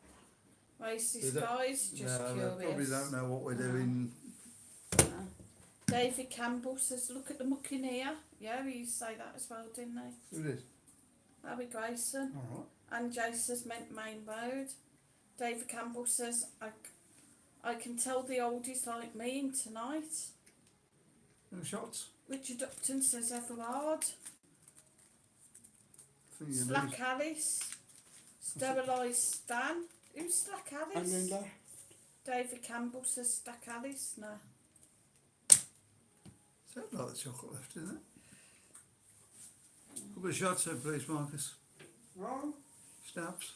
racist, guys. Just no, curious. they probably don't know what we're doing. David Campbell says, look at the Muccaneer. Yeah, we used to say that as well, didn't they? Who did? Larry Grayson. All And Jay says, meant Main Road. David Campbell says, I can tell the oldies like me in tonight. right. No shots. Richard Upton says, Everard. I think you Slack lose. Alice. Sterilised Stan. Who's Slack Alice? And then left. David Campbell says Stack Alice. No. Sounds like the chocolate left, isn't it? Couple of shots then, please, Marcus. Wrong. Snaps.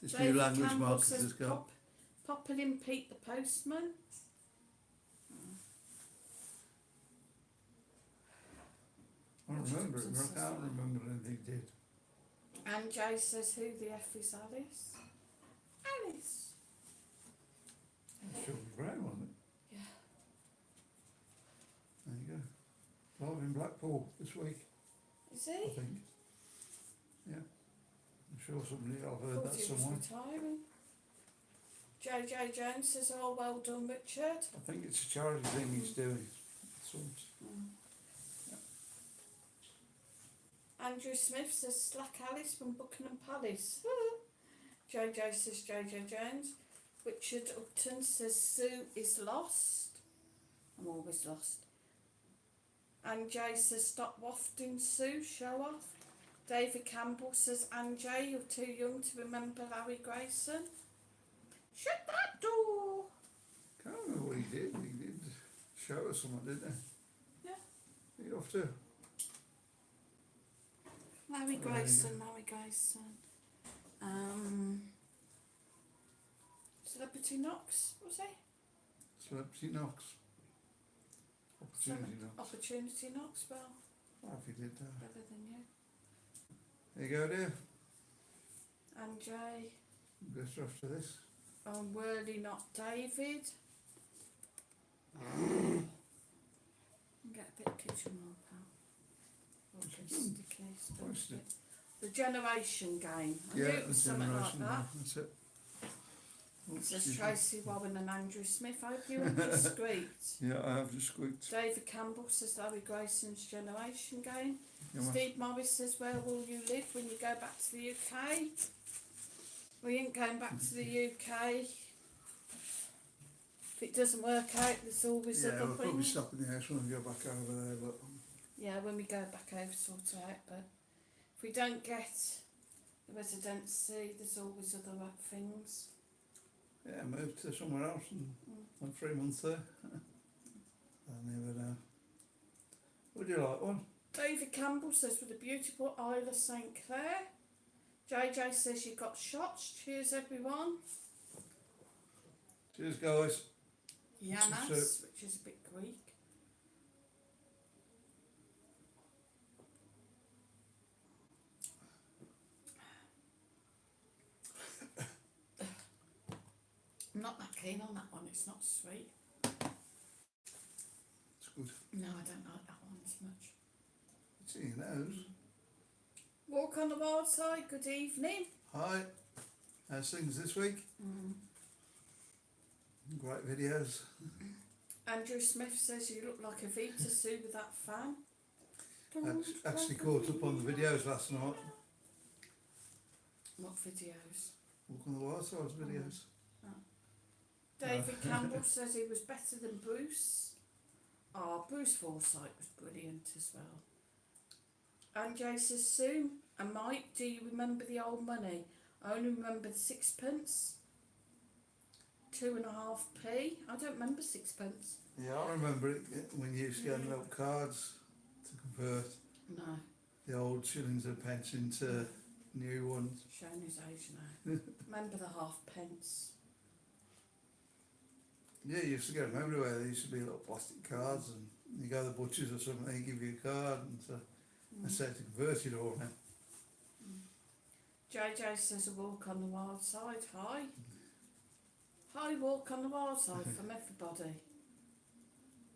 This new David language Campbell Marcus says has got. Popping in Pete the Postman. I remember it, but I can't remember anything he did. And Jay says, who the F is Alice? Alice. It should be Brown, wasn't it? Yeah. There you go. Live in Blackpool this week, Is I he? think. Yeah. I'm sure somebody, I've heard Thought that he was somewhere. retiring. JJ Jones says, oh, well done, Richard. I think it's a charity thing he's doing. Andrew Smith says Slack Alice from Buckingham Palace. JJ says JJ Jones. Richard Upton says Sue is lost. I'm always lost. And Jay says stop wafting Sue, show off. David Campbell says Jay, you're too young to remember Larry Grayson. Shut that door. Can't remember what he did. He did show us something, didn't he? Yeah. He'd off to. Larry Grayson, Larry Grayson. Celebrity Knox, was he? Celebrity Knox. Opportunity Knox. Opportunity Knox, well, Oh, if he did that. better than you. There you go, dear. And Jay. Better after this. I'm worthy, not David. Get a bit of kitchen roll, pal. Or just sticky What's stuff. The generation game. I knew Yeah, it was the something like generation. that. That's it. Oh, It says excuse me. Tracy Warren and Andrew Smith. I hope you have just squeaked. Yeah, I have just squeaked. David Campbell says Larry Grayson's generation game. Yeah, man. Steve Morris says, where will you live when you go back to the UK? We ain't going back to the UK. If it doesn't work out, there's always Yeah, other we'll probably things. stop in the house when we go back over there, but Yeah, when we go back over, sort it out. But if we don't get the residency, there's always other things. yeah, move to somewhere else and I'm 3 months there. I never know. Would you like one? David Campbell says, with the beautiful Isla St Clair. JJ says, you got shots. Cheers, everyone. Cheers, guys. Yamas, So- which is a bit Greek. I'm not that keen on that one, it's not sweet. It's good. No, I don't like that one as much. It's in your nose. Walk on the Wild Side, good evening. Hi. How's things this week? Great videos. Andrew Smith says you look like a Vita Sue with that fan. Actually caught up on the videos last night. What videos? Walk on the Wild Side's videos. David Campbell says he was better than Bruce. Oh, Bruce Forsyth was brilliant as well. And Jay says, Sue and Mike, do you remember the old money? I only remember the sixpence. 2.5p. I don't remember sixpence. Yeah, I remember it when you used to get little cards to convert No, the old shillings and pence into new ones. showing his age now. Remember the halfpence. Yeah, you used to get them everywhere. There used to be little plastic cards, and you go to the butchers or something, they give you a card, and so they say to convert it all now. JJ says a walk on the wild side. Hi. Hi, walk on the wild side from everybody.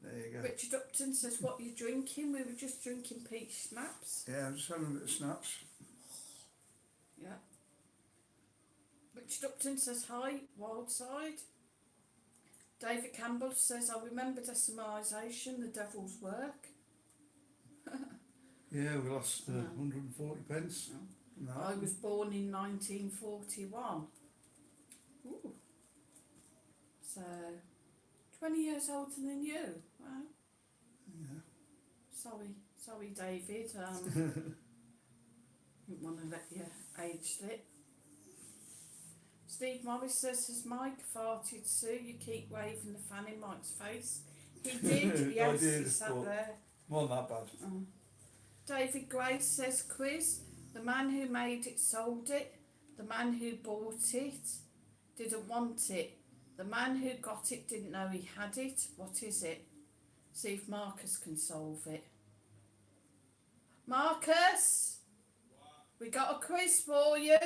There you go. Richard Upton says, what you drinking? We were just drinking peach snaps. Yeah, I'm just having a bit of snaps. Yeah. Richard Upton says, hi, wild side. David Campbell says, I remember decimalisation, the devil's work. Yeah, we lost No. 140 pence. No. No. I was born in 1941. Ooh. So, 20 years older than you. Wow. Yeah. Sorry, David. Didn't want to let you age slip. Steve Morris says, has Mike farted, Sue? You keep waving the fan in Mike's face. He did, yes, did, he sat but- there. More than that bad. David Gray says, quiz, the man who made it sold it, the man who bought it didn't want it, the man who got it didn't know he had it. What is it? See if Marcus can solve it. Marcus, we got a quiz for you.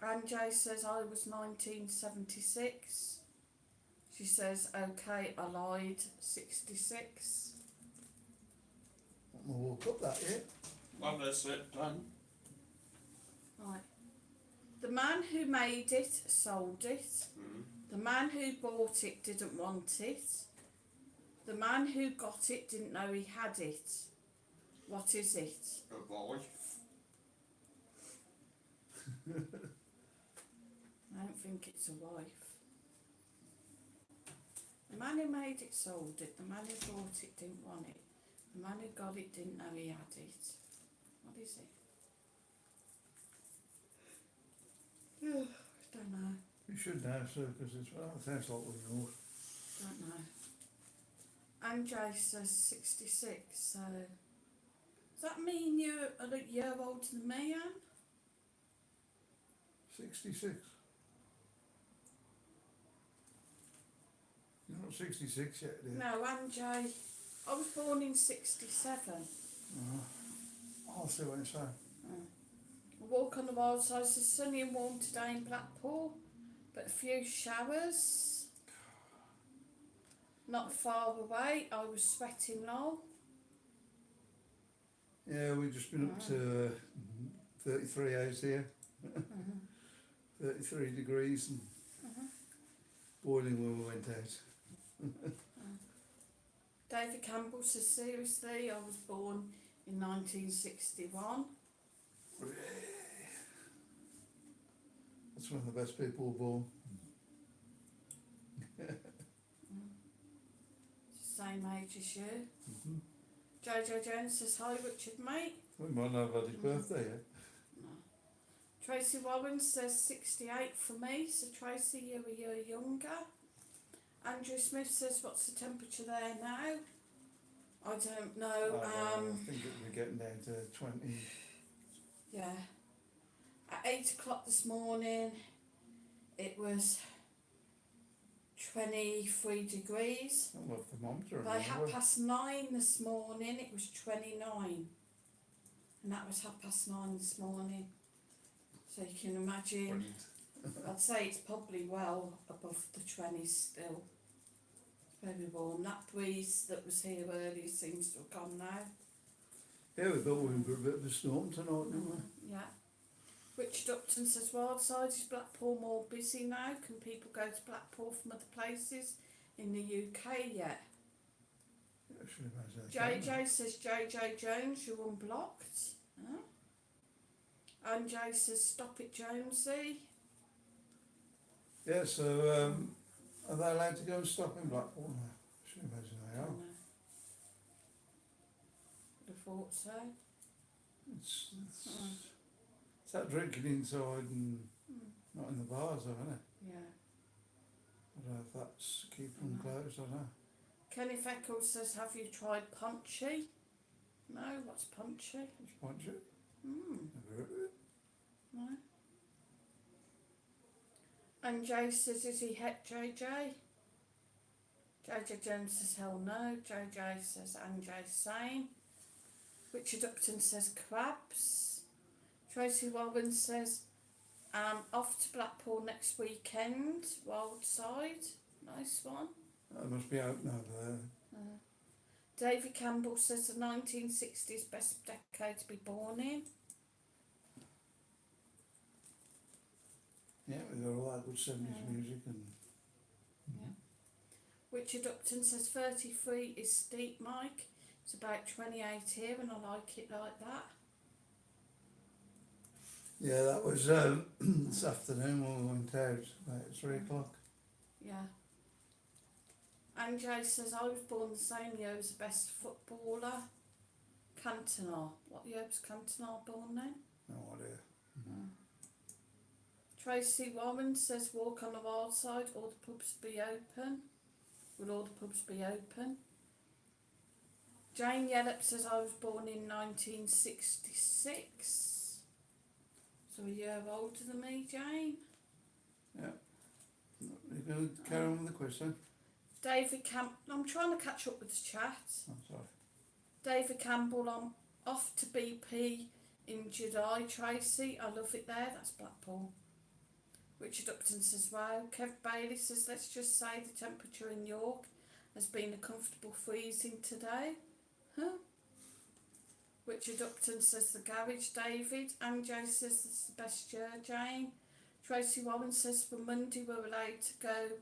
Anjay says I was 1976. She says, okay, I lied, 66. We'll walk up that yet. Well, that's it done. Right. The man who made it sold it. The man who bought it didn't want it. The man who got it didn't know he had it. What is it? A wife. I don't think it's a wife. The man who made it sold it. The man who bought it didn't want it. The man who got it didn't know he had it. What is it? I don't know. You should know, sir, because it sounds like we know. Don't know. Anjay says 66, so does that mean you're a year older than me, Anne? 66. You're not 66 yet, dear. No, Anjay, I was born in 67. I'll see what you say. A walk on the wild side says sunny and warm today in Blackpool, but a few showers. Not far away, I was sweating lol. Yeah, we've just been up to 33 hours here. 33 degrees and boiling when we went out. David Campbell says, seriously, I was born in 1961. That's when the best people were born. Same age as you. Jojo Jones says, hi Richard mate. We might not have had his birthday yet. No. Tracy Warren says 68 for me, so Tracy, you're a year younger. Andrew Smith says, what's the temperature there now? I don't know. I think it'll be getting down to 20. Yeah. At 8 o'clock this morning, it was 23 degrees. I love thermometer. By 9:30 this morning, it was 29. And that was 9:30 this morning. So you can imagine, Brilliant. I'd say it's probably well above the 20s still. It's very warm. That breeze that was here earlier seems to have gone now. Yeah, we thought we were in for a bit of a storm tonight, didn't we? Yeah. Richard Upton says, Wildside, is Blackpool more busy now? Can people go to Blackpool from other places in the UK yet? I should imagine they can. JJ says, JJ Jones, you're unblocked. Huh? And Jay says, stop it, Jonesy. Yeah, so are they allowed to go and stop in Blackpool now? I should imagine they are. Would have thought so. It's that drinking inside and not in the bars, though, isn't it? Yeah. I don't know if that's keeping them closed, I don't know. Kenny Feckles says, have you tried Punchy? No, what's Punchy? It's punchy. Never heard of it. No. And Jay says, is he het JJ? JJ Jones says, hell no. JJ says, and Jay same. Richard Upton says, crabs. Tracy Warren says, off to Blackpool next weekend, Wildside. Nice one. That must be open over there. David Campbell says the 1960s best decade to be born in. Yeah, we've got all that good 70s music and... Richard Upton says 33 is steep, Mike. It's about 28 here and I like it like that. Yeah, that was this afternoon when we went out, about 3 o'clock. Yeah. And Jay says, I was born the same year as the best footballer. Cantona. What year was Cantona born then? No idea. Tracy Warren says, walk on the wild side, all the pubs be open. Will all the pubs be open? Jane Yellop says, I was born in 1966. So a year older than me, Jane. Yeah. You're going to carry on with the quiz then? David I'm trying to catch up with the chat. I'm sorry. David Campbell, I'm off to BP in July, Tracy. I love it there, that's Blackpool. Richard Upton says, wow. Kev Bailey says, let's just say the temperature in York has been a comfortable freezing today. Huh? Richard Upton says, the garage, David. Anjay says, it's the best year, Jane. Tracy Warren says, for Monday we're allowed to go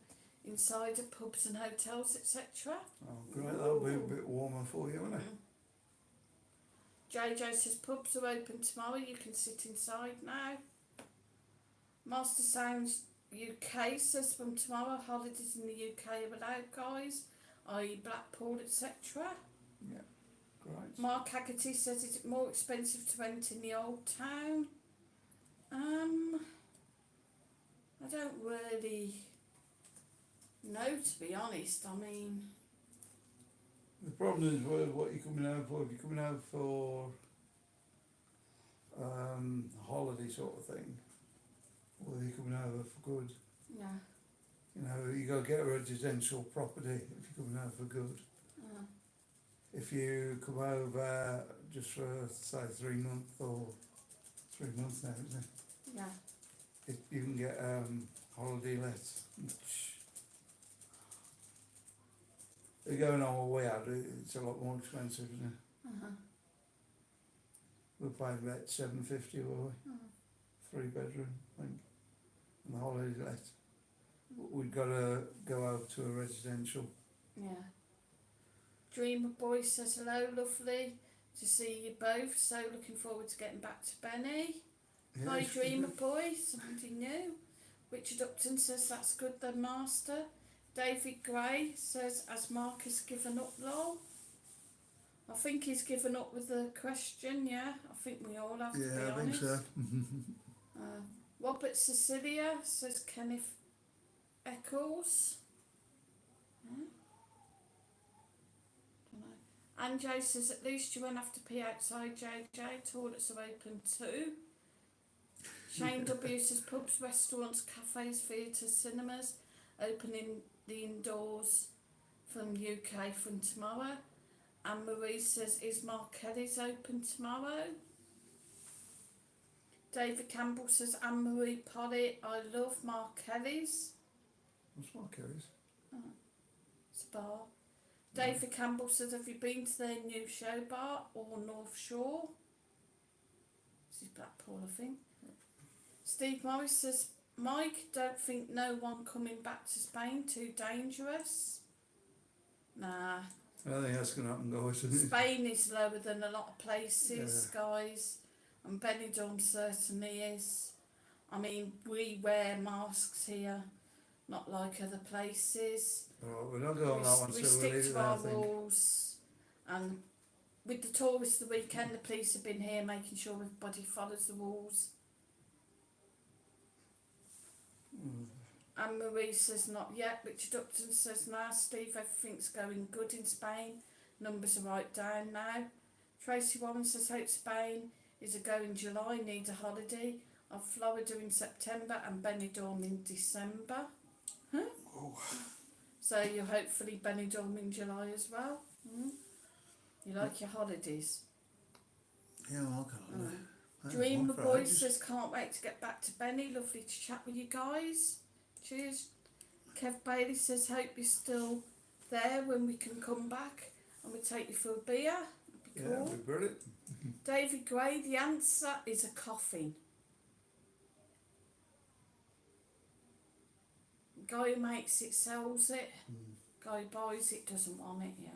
inside of pubs and hotels, etc. Oh, great. That'll be a bit warmer for you, won't it? JJ says, pubs are open tomorrow. You can sit inside now. Master Sounds UK says, from tomorrow, holidays in the UK are allowed, guys, i.e. Blackpool, etc. Yeah, great. Mark Haggerty says, is it more expensive to rent in the old town? I don't really know, to be honest. I mean, The problem is what you're coming out for. If you're coming out for a holiday sort of thing, or you're coming over for good, yeah. you know, you got to get a residential property if you're coming out for good. if you come over just for, say, 3 months or 3 months now, isn't it? Yeah. You can get holiday lets. They're going on what we had, it's a lot more expensive, isn't it? Uh-huh. We're paying about $750, were we? 3 bedroom, I think, and the holiday let. We've got to go over to a residential. Yeah. Dreamer Boy says hello, lovely to see you both. So looking forward to getting back to Benny. Yeah, Hi, it's Dreamer good. Boy, something new. Richard Upton says that's good then, Master. David Gray says, has Marcus given up, lol? I think he's given up with the question, yeah. I think we all have to be Yeah, I think honest. so. Robert Cecilia says Kenneth Eccles. Dunno. Anjay says at least you won't have to pee outside, JJ. Toilets are open too. Shane W says pubs, restaurants, cafes, theatres, cinemas opening the indoors from UK from tomorrow. Anne Marie says, is Mark Kelly's open tomorrow? David Campbell says, Anne Marie Polly, I love Mark Kelly's. What's my case? It's a bar. David Campbell says, have you been to their new show bar or North Shore? This is Blackpool, I think. Steve Morris says, Mike, don't think no one coming back to Spain, too dangerous. Nah. I think that's going to happen, guys, isn't it? Spain is lower than a lot of places, guys. And Benidorm certainly is. I mean, we wear masks here, not like other places. Oh, we're not going on that one, We so we'll stick leave it to there, I our think. rules. And with the tourists the weekend, the police have been here making sure everybody follows the rules. Anne Marie says not yet. Richard Upton says nah. Steve, everything's going good in Spain. Numbers are right down now. Tracy Warren says hope Spain is a go in July, need a holiday. Of Florida in September and Benidorm in December. Huh? Oh. So you're hopefully Benidorm in July as well. You like your holidays? Yeah, well, I can't do. Dreamer Boy says can't wait to get back to Benny. Lovely to chat with you guys. Cheers. Kev Bailey says hope you're still there when we can come back and we take you for a beer. That'd be Yeah, cool. that'd be brilliant. David Gray, the answer is a coffin. Guy who makes it sells it. Guy who buys it doesn't want it, yeah.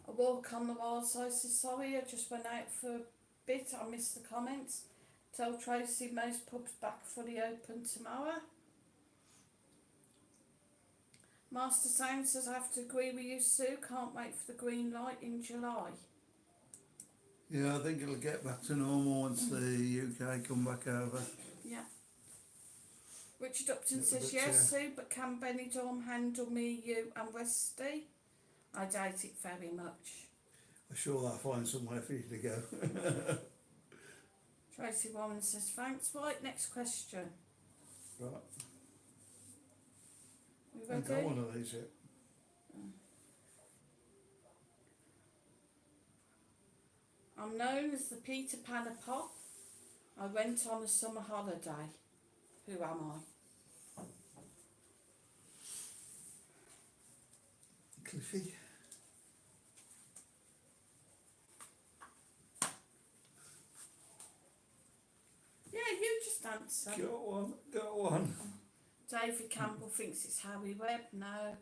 A walk on the wild side says sorry, I just went out for a bit, I missed the comments. Tell Tracy most pubs back fully open tomorrow. Master Sound says I have to agree with you, Sue, can't wait for the green light in July. Yeah, I think it'll get back to normal once the UK come back over. Yeah. Richard Upton Yeah, says but, yes, Sue, but can Benidorm handle me, you and Westy? I doubt it very much. I'm sure they'll find somewhere for you to go. Tracy Warren says thanks. Right, next question. Right. We I haven't got ready? one of these yet. I'm known as the Peter Pan of Pop. I went on a summer holiday. Who am I? Cliffy. Yeah, you just answer. Got one. David Campbell thinks it's Harry Webb. No.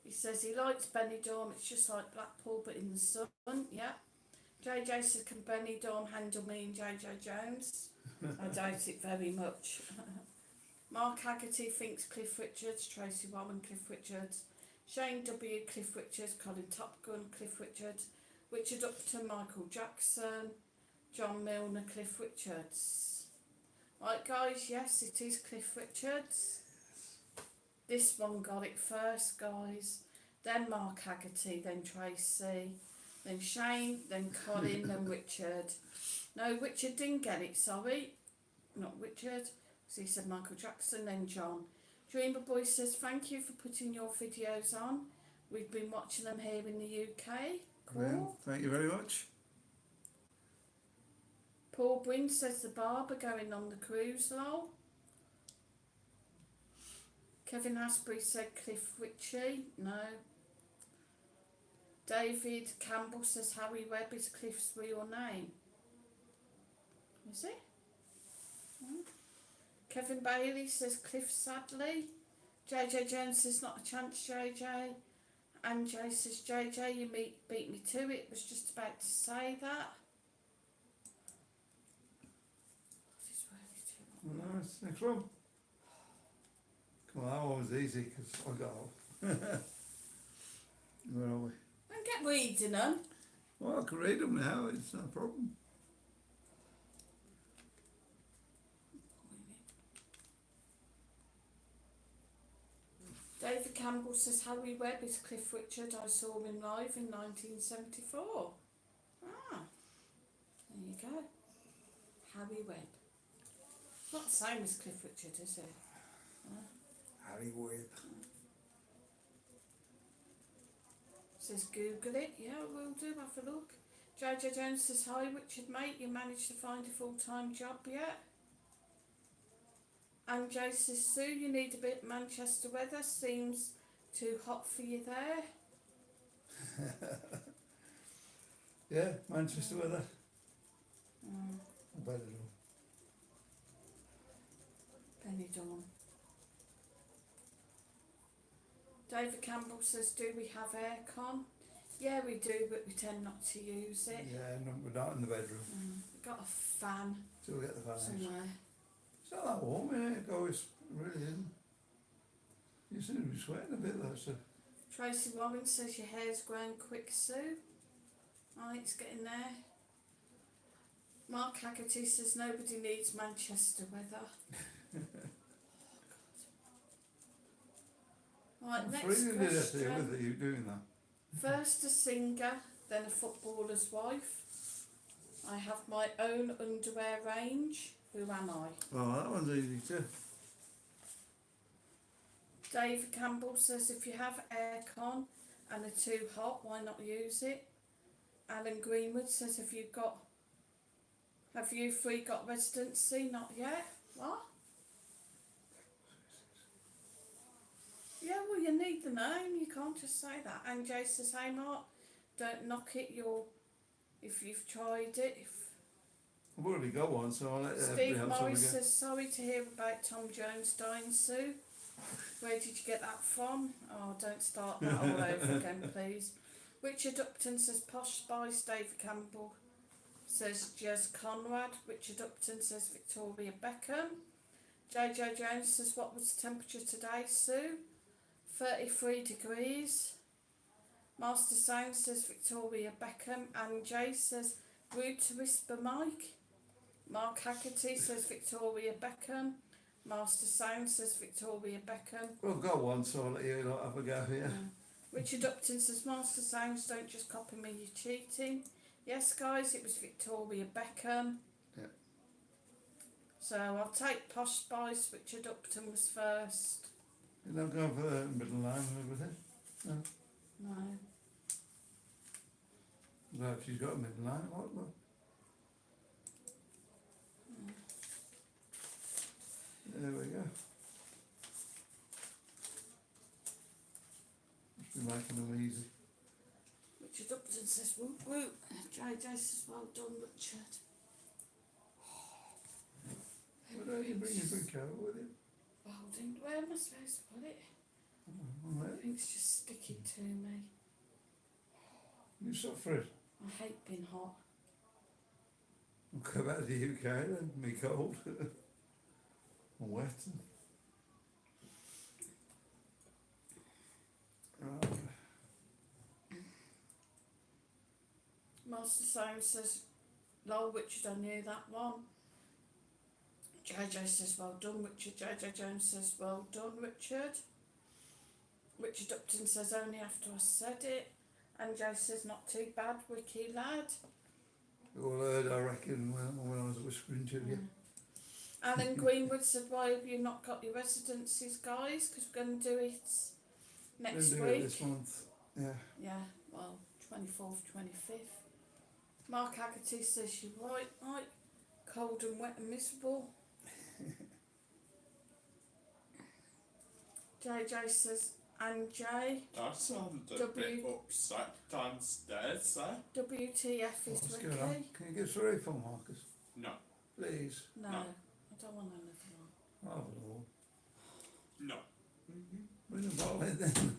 He says he likes Benidorm. It's just like Blackpool, but in the sun. Yeah. JJ says, can Benidorm handle me and JJ Jones? I doubt it very much. Mark Haggerty thinks Cliff Richards. Tracy Warren, Cliff Richards. Shane W, Cliff Richards. Colin Top Gun, Cliff Richards. Richard Upton, Michael Jackson. John Milner, Cliff Richards. Right, guys, yes, it is Cliff Richards. This one got it first, guys. Then Mark Haggerty, then Tracy, then Shane, then Colin, then Richard. No, Richard didn't get it, sorry. Not Richard. So he said Michael Jackson, then John. Dreamer Boy says, thank you for putting your videos on. We've been watching them here in the UK. Cool. Well, thank you very much. Paul Bryn says the barber going on the cruise, lol. Kevin Asprey said Cliff Ritchie. No. David Campbell says Harry Webb is Cliff's real name. Is it? Hmm. Kevin Bailey says Cliff Sadley. JJ Jones says not a chance, JJ. And Jay says JJ, you beat me to it. Was just about to say that. This is really too long. Nice. Next one. Come on, that one was easy because I got off. Where are we? And get reading them. Well, I can read them now. It's no problem. David Campbell says Harry Webb is Cliff Richard. I saw him live in 1974. Ah, there you go. Harry Webb. Not the same as Cliff Richard, is it? Harry Webb. Says Google it. Yeah, I will do. Have a look. JJ Jones says, hi Richard mate, you managed to find a full-time job yet? And Jay says, Sue, you need a bit Manchester weather. Seems too hot for you there. Yeah, Manchester weather. Benidorm. Benidorm. David Campbell says, do we have aircon? Yeah, we do, but we tend not to use it. Yeah, no, we're not in the bedroom. We've got a fan So we'll get the fan out. somewhere. It's not that warm, yeah, it goes, it really isn't. You seem to be sweating a bit though, so. Tracy Warren says, your hair's growing quick, Sue. Right, it's getting there. Mark Haggerty says, nobody needs Manchester weather. Right, I'm next freezing to death here question. with you doing that. First a singer, then a footballer's wife. I have my own underwear range. Who am I? Well, that one's easy too. Dave Campbell says, if you have aircon and are too hot, why not use it? Alan Greenwood says, have you three got residency? Not yet. What? Yeah, well, you need the name. You can't just say that. And Jay says, hey Mark, don't knock it. If you've tried it. I've already got one, so I'll let everybody Steve have some Morris again. says, sorry to hear about Tom Jones dying, Sue. Where did you get that from? Oh, don't start that all over again, please. Richard Upton says, posh spice. David Campbell says, Jez Conrad. Richard Upton says, Victoria Beckham. JJ Jones says, what was the temperature today, Sue? 33 degrees. Master Sound says Victoria Beckham. And Jay says, rude to whisper Mike. Mark Haggerty says Victoria Beckham. Master Sound says Victoria Beckham. Well, I've got one, so I'll let you lot have a go here. Richard Upton says, Master Sounds, don't just copy me, you're cheating. Yes, guys, it was Victoria Beckham. Yeah. So I'll take Posh Spice. Richard Upton was first. You're not going for the middle line and everything? No. No. No, if she's got a middle line, what? Well. There we go. Must be making them easy. Richard Upton says, whoop whoop. JJ says, well done, Richard. Why don't you bring your big coat with you? Well done. Where am I supposed to put it? On there. Everything's just sticking to me. You suffer it. I hate being hot. I'll go back to the UK then, me cold. I'm wet. Right. Master Sound says, lol, Richard, I knew that one. JJ says, well done, Richard. JJ Jones says, well done, Richard. Richard Upton says, only after I said it. And Jay says, not too bad, Wiki lad. You all heard, I reckon, when I was whispering to you. Alan Greenwood said, why have you not got your residencies, guys? Because we're going to do it next Didn't do it week. this month. Yeah. Yeah, well, 24th, 25th. Mark Haggerty says you're right, Mike. Cold and wet and miserable. JJ says, and J, I sounded a W- bit upset downstairs, eh? WTF is What's Ricky. going on? Can you give us a refund, Marcus? No. Please. No, No. I don't want anything on. Have it all. No. Bring the bottle in then.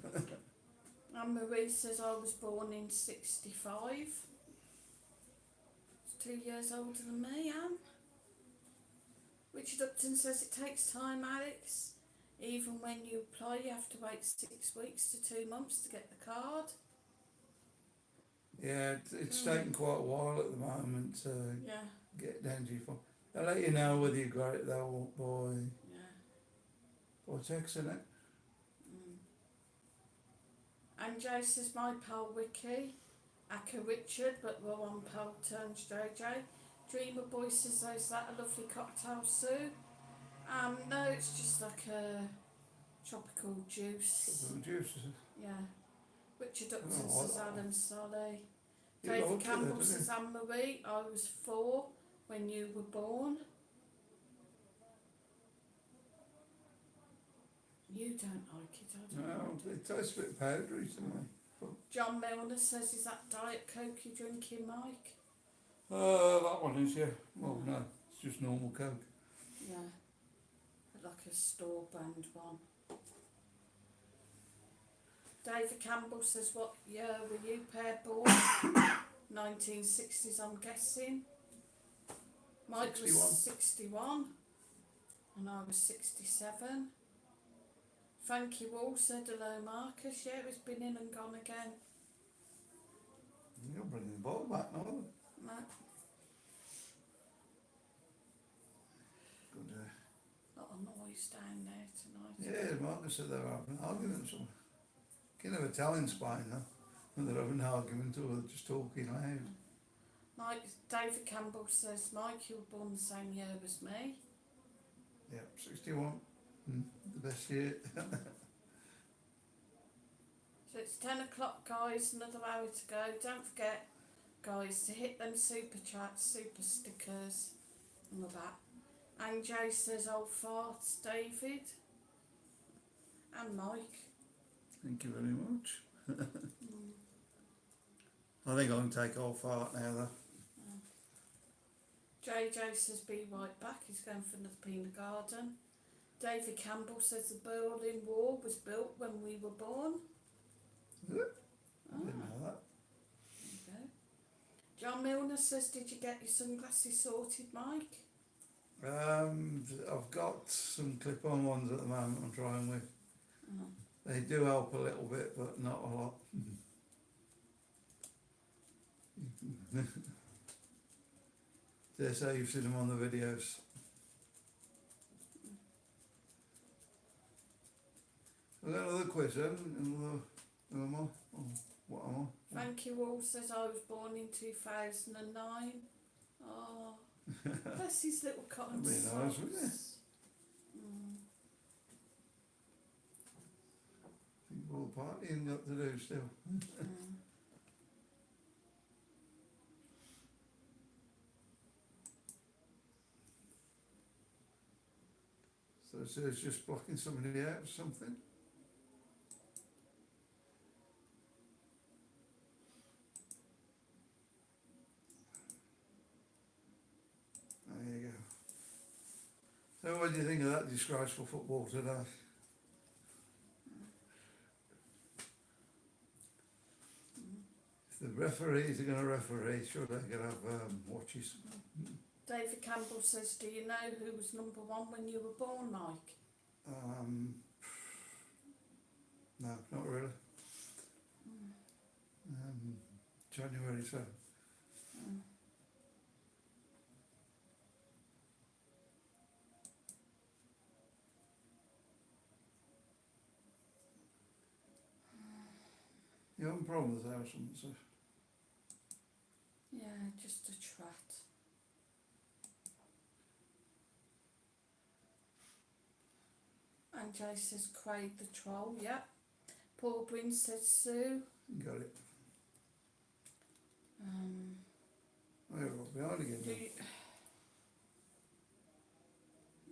And Marie says I was born in 65. She's 2 years older than me, Anne. Richard Upton says it takes time, Alex. Even when you apply, you have to wait 6 weeks to 2 months to get the card. Yeah, it's taken quite a while at the moment to Yeah, get down to your phone. They'll let you know whether you got it though yeah. by text, innit? And Jay says my pal Wiki, Aka Richard, but the one pal turns JJ. Dreamer Boy says, oh, is that a lovely cocktail, Sue? No, it's just like a tropical juice. Some juices. Yeah. Richard Upton Oh, I says like that. Alan Solly. You David liked it, Campbell didn't says Anne Marie, I was 4 when you were born. You don't like it, I don't No, like it. it tastes a bit powdery to me. John Milner says, is that Diet Coke you're drinking, Mike? That one is, yeah. Well, no, it's just normal Coke. Yeah. Like a store brand one. David Campbell says, what year were you pair born? 1960s, I'm guessing. Mike 61. was 61 and I was 67. Frankie Wall said, hello Marcus. Yeah, it's been in and gone again. You're bringing the bottle back now, aren't you? No. Good, Lot of noise down there tonight. yeah, Marcus said they were having an argument somewhere. You can never tell in Spain, though, when they're having an argument or they're just talking loud. Mike, David Campbell says, Mike, you were born the same year as me. Yeah, 61. The best year. So it's 10 o'clock, guys, another hour to go. Don't forget, guys, to hit them super chats, super stickers, and all that. And Jay says, old farts, David. And Mike. Thank you very much. I think I can take old fart now, though. JJ says, be right back. He's going for another peanut garden. David Campbell says the Berlin Wall was built when we were born. Is it? I didn't know that. There you go. John Milner says, did you get your sunglasses sorted, Mike? I've got some clip-on ones at the moment I'm trying with. They do help a little bit, but not a lot. Dare say you've seen them on the videos. We've got another quiz, haven't we? Who am I? Oh, what am I? Frankie Wall says I was born in 2009. Oh, bless his little cotton That'd be nice, socks. wouldn't it? I think all the partying got to do still. So it's just blocking somebody out or something. There you go. So what do you think of that disgraceful football today? If the referees are going to referee, sure they're going to have watches. David Campbell says, do you know who was number 1 when you were born, Mike? No, not really. January, so. You having a problem with that or something, so? Yeah, just a trat. And Jay says Craig the Troll, yep. Paul Bryn says Sue. Got it. Um, We're all behind again. do now. you,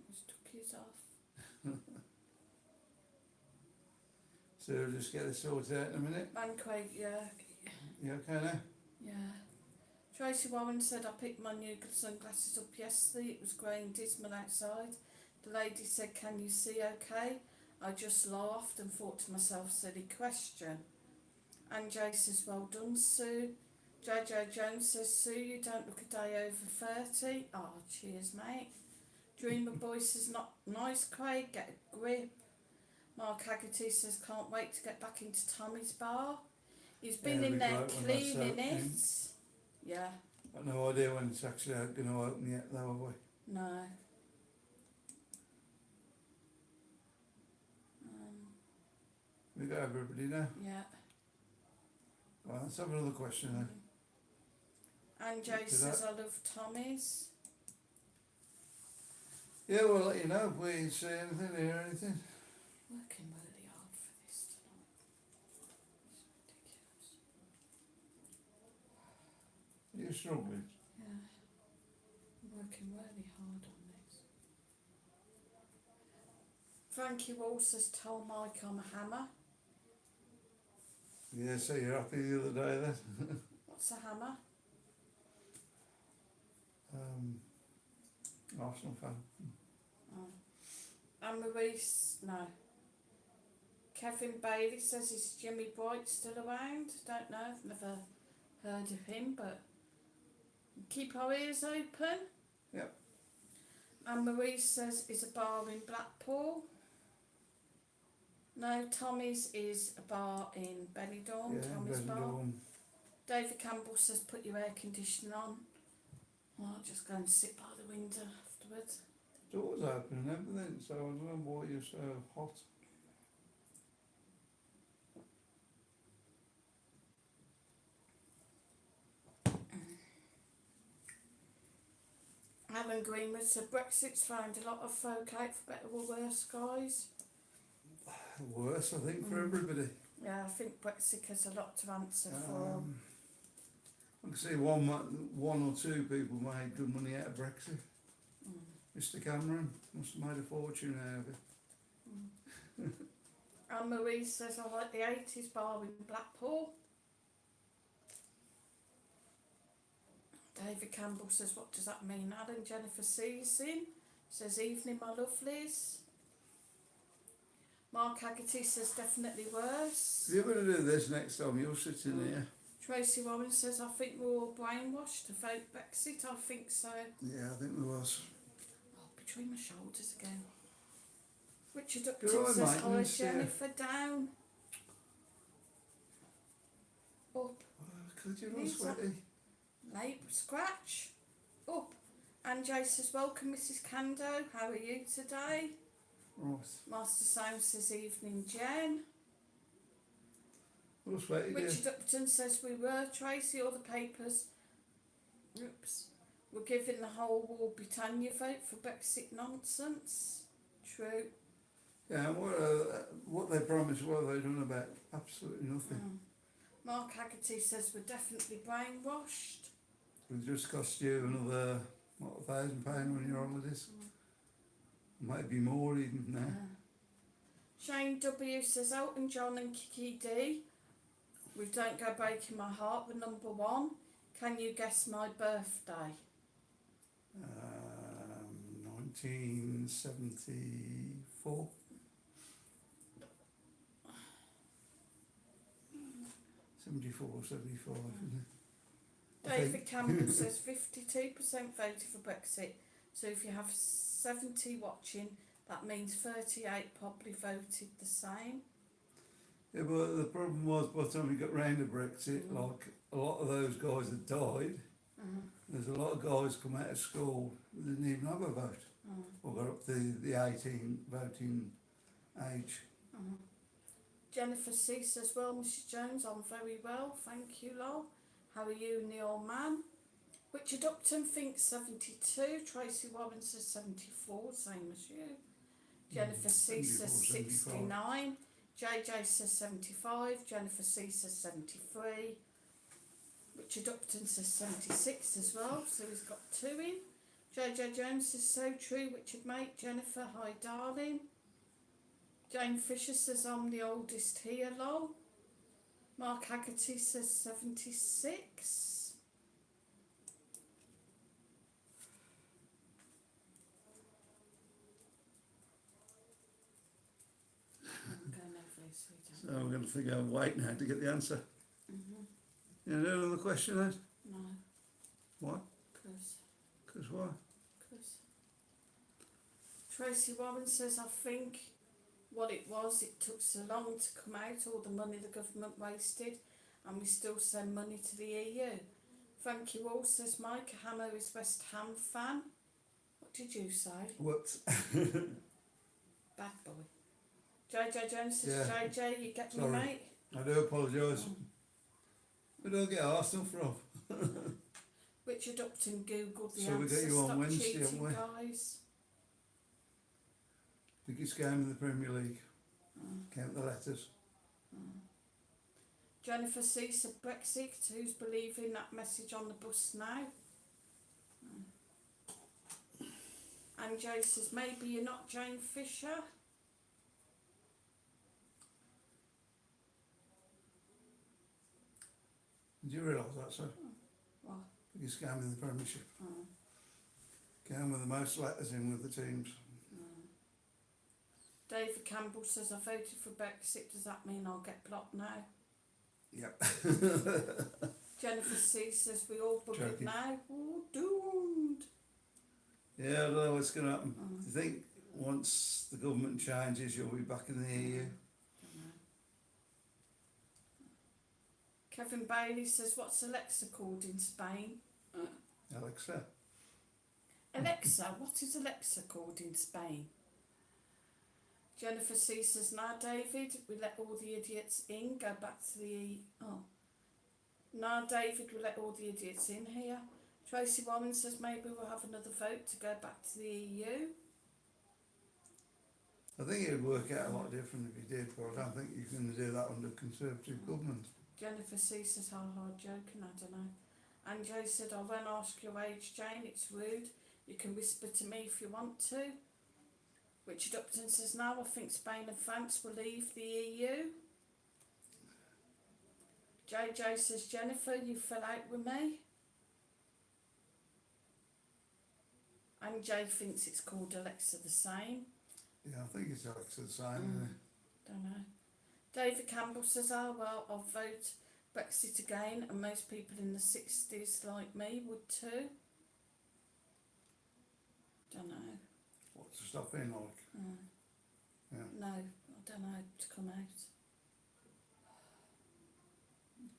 just took his off. So we'll just get this sorted out in a minute. Man Craig, yeah. You okay now? Yeah. Tracy Warren said I picked my new sunglasses up yesterday. It was grey and dismal outside. The lady said, "Can you see okay?" I just laughed and thought to myself, silly question. And Jay says, "Well done, Sue." JJ Jones says, "Sue, you don't look a day over 30. Oh, cheers, mate. Dreamer Boy says, "Not nice, Craig. Get a grip." Mark Haggerty says, "Can't wait to get back into Tommy's bar." He's been Yeah, in it'll be there great when that's cleaning opening. it. Yeah, Got no idea when it's actually going to open yet, though, have we? no. We got everybody now. Yeah. Well, let's have another question then. And Jay Did says, that- "I love Tommy's." Yeah, we'll let you know if we see anything, hear anything. Working really hard for this tonight. It's ridiculous. You're struggling. Yeah. I'm working really hard on this. Frankie Wall says, "Tell Mike I'm a hammer." Yeah, so you're happy the other day then? What's a hammer? Arsenal fan. Oh. And Maurice, no. Kevin Bailey says, "Is Jimmy Bright still around?" Don't know, I've never heard of him, but keep our ears open. Yep. And Maurice says, "Is a bar in Blackpool?" No, Tommy's is a bar in Benidorm, Yeah, Tommy's bar. Benidorm. David Campbell says, "Put your air conditioning on." Well, I'll just go and sit by the window afterwards. Doors open and everything, so I don't know why you're so hot. Alan Greenwood said, "Brexit's found a lot of folk out for better or worse, guys." Worse, I think, for everybody. Yeah, I think Brexit has a lot to answer for. I can see one or two people made good money out of Brexit. Mr. Cameron must have made a fortune out of it. And Marie says, "I like the 80s bar in Blackpool." David Campbell says, "What does that mean, Alan?" Jennifer Season says, "Evening, my lovelies." Mark Haggerty says, "Definitely worse." If you're going to do this next time, you're sitting here. Tracy Warren says, "I think we're all brainwashed to vote Brexit." I think so. Yeah, I think there was. Oh, between my shoulders again. Richard You're Upton all says, right, "Hi, Miss, Jennifer, down. Up. Oh, could you not These are- sweaty? Late scratch. Up. And Jay says, "Welcome, Mrs. Kando. How are you today?" Right. Master Sound says, "Evening, Jen." All sweaty, dear. Richard Upton says, "We were, Tracy, all the papers were giving the whole War Britannia vote for Brexit nonsense." True. Yeah, and what they promised, what have they done about? Absolutely nothing. Mark Haggerty says, "We're definitely brainwashed." It just cost you another, what, £1,000 on your holidays? Maybe more even now. Shane W says, "Elton John and Kiki D, with Don't Go Breaking My Heart, were number one. Can you guess my birthday?" 1974. '74, 75, isn't it? David Campbell says 52% voted for Brexit. So if you have 70 watching, that means 38 probably voted the same. Yeah, but the problem was by the time we got round to Brexit, like a lot of those guys had died. There's a lot of guys come out of school who didn't even have a vote, or got up to the 18 voting age. Jennifer C says, "Well, Mrs. Jones, I'm very well, thank you, lol. How are you and the old man?" Richard Upton thinks 72. Tracy Warren says 74, same as you. Jennifer C 74, says 75. 69. JJ says 75, Jennifer C says 73, Richard Upton says 76 as well, so he's got 2 in. JJ Jones says so true, Richard mate, Jennifer, hi darling. Jane Fisher says I'm the oldest here, lol. Mark Haggerty says 76. Go Neville, sweetheart. So we're going to figure out wait now to get the answer. Mm-hmm. You know another question then? No, What? because. Because why? Tracy Warren says, I think what it was, it took so long to come out, all the money the government wasted, and we still send money to the EU. Frankie Wall says, Mike Hammer is West Ham fan. What did you say? Whoops. Bad boy. JJ Jones says, Yeah. JJ, you get me, Sorry. mate? I do apologise. We don't get Arsenal from. Richard Upton googled the So we answer. get you on Stop Wednesday, cheating, haven't we? guys. Biggest game in the Premier League. Count the letters. Jennifer C said Brexit. Who's believing that message on the bus now? And Jay says maybe you're not Jane Fisher. Did you realise that, sir? What? Biggest game in the Premiership. Mm. Game with the most letters in with the teams. David Campbell says I voted for Brexit. Does that mean I'll get blocked now? Yep. Jennifer C says we all buggered Joking. now. Oh, doomed. Yeah, I don't know what's going to happen. Do you think once the government changes, you'll be back in the EU? Kevin Bailey says what's Alexa called in Spain? Alexa? Alexa, what is Alexa called in Spain? Jennifer C says, now David, we let all the idiots in, go back to the... Oh. Now David, we let all the idiots in here. Tracy Warren says, maybe we'll have another vote to go back to the EU. I think it'd work out a lot different if you did, but I don't think you can do that under Conservative government. Jennifer C says, how hard joking, I don't know. And Joe said, I won't ask your age, Jane, it's rude. You can whisper to me if you want to. Richard Upton says, now I think Spain and France will leave the EU. JJ says, Jennifer, you fell out with me. And Jay thinks it's called Alexa the same. Yeah, I think it's Alexa the same, isn't it? Don't know. David Campbell says, oh well, I'll vote Brexit again, and most people in the 60s like me would too. Don't know. What's the stuff in like? Yeah. No, I don't know, to come out.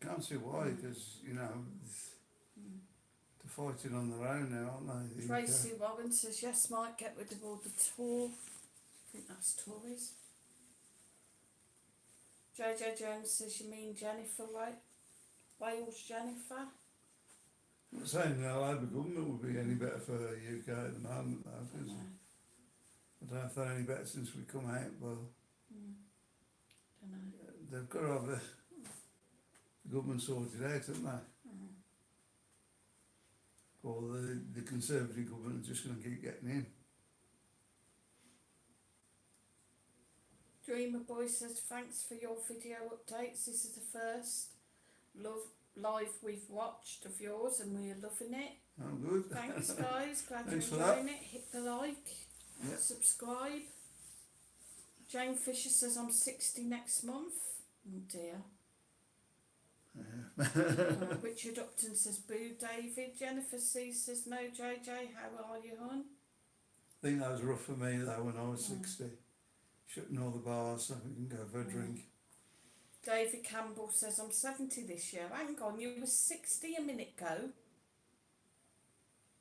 Can't see why, because, you know, they're fighting on their own now, aren't they? Tracy Warren says, yes, Mike, get rid of all the tour. I think that's Tories. JJ Jones says, you mean Jennifer, right? Wales Jennifer? I'm not saying the Labour government would be any better for the UK at the moment, though, because I don't know if they're any better since we come out. Well, Don't know. they've got to have the government sorted out, haven't they? Or the Conservative government are just going to keep getting in. Dreamer Boy says, thanks for your video updates. This is the first live we've watched of yours and we're loving it. Oh, good. Thanks guys, glad Thanks you're for that. enjoying it. Hit the like, Yeah. subscribe. Jane Fisher says I'm 60 next month. Oh dear. Richard Upton says boo David. Jennifer C says no JJ, how are you hon? I think that was rough for me though when I was 60. Shutting all the bars so we can go for a drink. David Campbell says I'm 70 this year. Hang on, you were 60 a minute ago.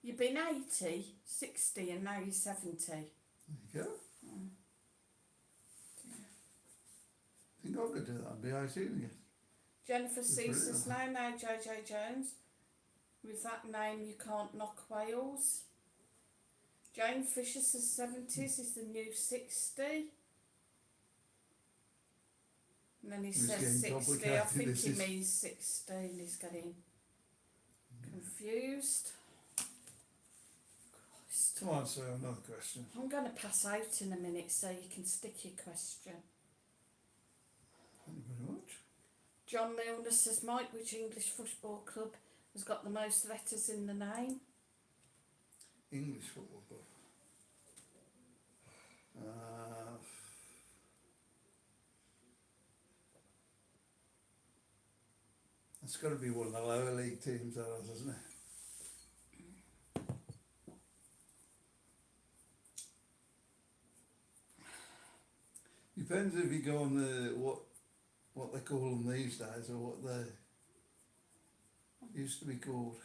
You've been 80, 60 and now you're 70. There you go. I think I could do that. I'd be 18 again. Jennifer C Brilliant. says now JJ Jones. With that name you can't knock Wales. Jane Fisher says 70s is the new 60. And he It's says getting 60. I complicated, think this he is. means 16. He's getting confused. Christ. Come on, sir, another question. I'm going to pass out in a minute so you can stick your question. Thank you very much. John Milner says, Mike, which English football club has got the most letters in the name? English football club. It's got to be one of the lower league teams, that is, isn't it? Depends if you go on the what they call them these days, or what they used to be called.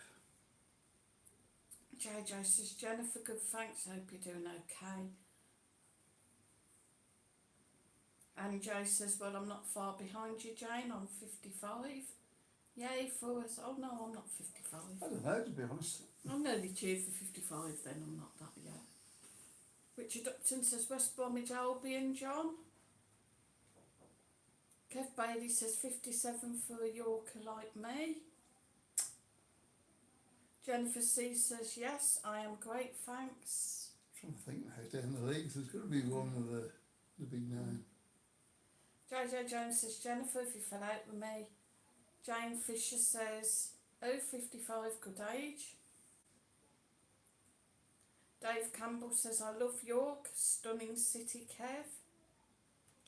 JJ says, Jennifer, good thanks, hope you're doing okay. And Jay says, well, I'm not far behind you, Jane, I'm 55. Yay for us. Oh no, I'm not 55. I don't know, to be honest. I'm nearly due for 55 then, I'm not that yet. Richard Upton says, West Bromwich Albion, John. Kev Bailey says, 57 for a Yorker like me. Jennifer C says, yes, I am great, thanks. I'm trying to think now, down the leagues, there's got to be one with the big name. JJ Jones says, Jennifer, if you fell out with me. Jane Fisher says, oh, 55, good age. Dave Campbell says, I love York, stunning city, Kev.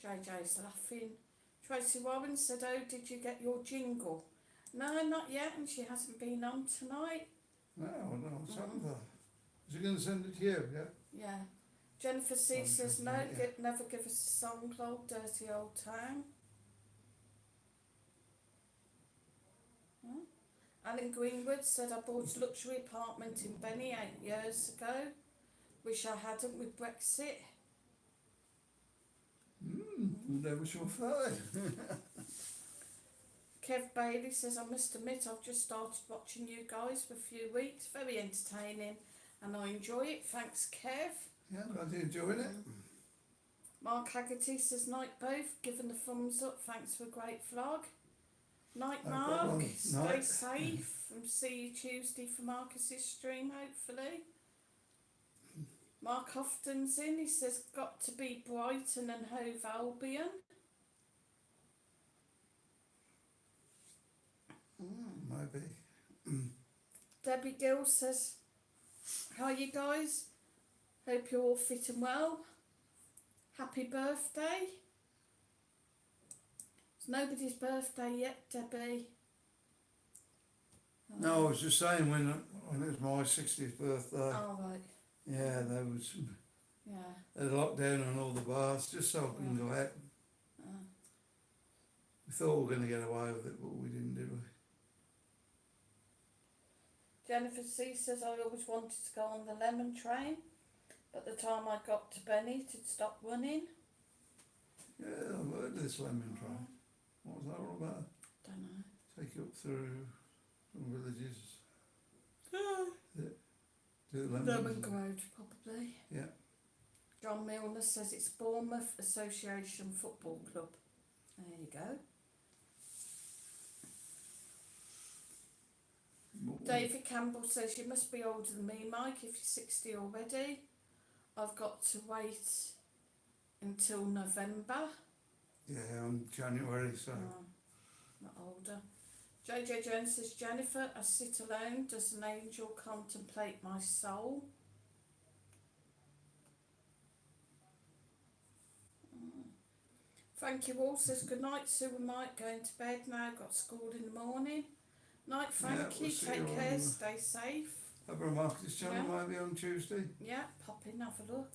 JJ's laughing. Tracy Warren said, oh, did you get your jingle? No, not yet, and she hasn't been on tonight. No, I don't know what's happened there. Is he going to send it to you, yeah? Yeah. Jennifer C Oh, says, no, yeah. never give us a song, Claude, dirty old town. Alan Greenwood said, I bought a luxury apartment in Benny 8 years ago. Wish I hadn't with Brexit. Never sure fine. Kev Bailey says, I must admit I've just started watching you guys for a few weeks. Very entertaining and I enjoy it. Thanks, Kev. Yeah, glad you're enjoying it. Mark Haggerty says, night both, giving the thumbs up. Thanks for a great vlog. Night, No Mark. problem. Stay Night. safe and see you Tuesday for Marcus's stream, hopefully. Mark Houghton's in. He says, got to be Brighton and Hove Albion. Maybe. Debbie Gill says, how are you guys? Hope you're all fit and well. Happy birthday. It's nobody's birthday yet, Debbie. No, I was just saying when it was my 60th birthday, Oh, right. yeah, there was Yeah. a lockdown on all the bars, just so I couldn't go out. We thought we were going to get away with it, but we didn't, did we? Jennifer C says, I always wanted to go on the lemon train, but the time I got to Benny, it stopped running. Yeah, I've heard of this lemon train. What was that all about? Don't know. Take you up through some villages. Yeah. Do the Lemon Grove, probably. Yeah. John Milner says it's Bournemouth Association Football Club. There you go. David Campbell says, you must be older than me, Mike, if you're 60 already. I've got to wait until November. Yeah, I'm January, so. Oh, not older. JJ Jones says, Jennifer, I sit alone. Does an angel contemplate my soul? Thank you all. Says, good night, Sue and Mike. Going to bed now. Got school in the morning. Night, Yeah, Frankie. we'll see Take you care. on- Stay safe. Have a Marcus channel Yeah. maybe on Tuesday. Yeah, pop in, have a look.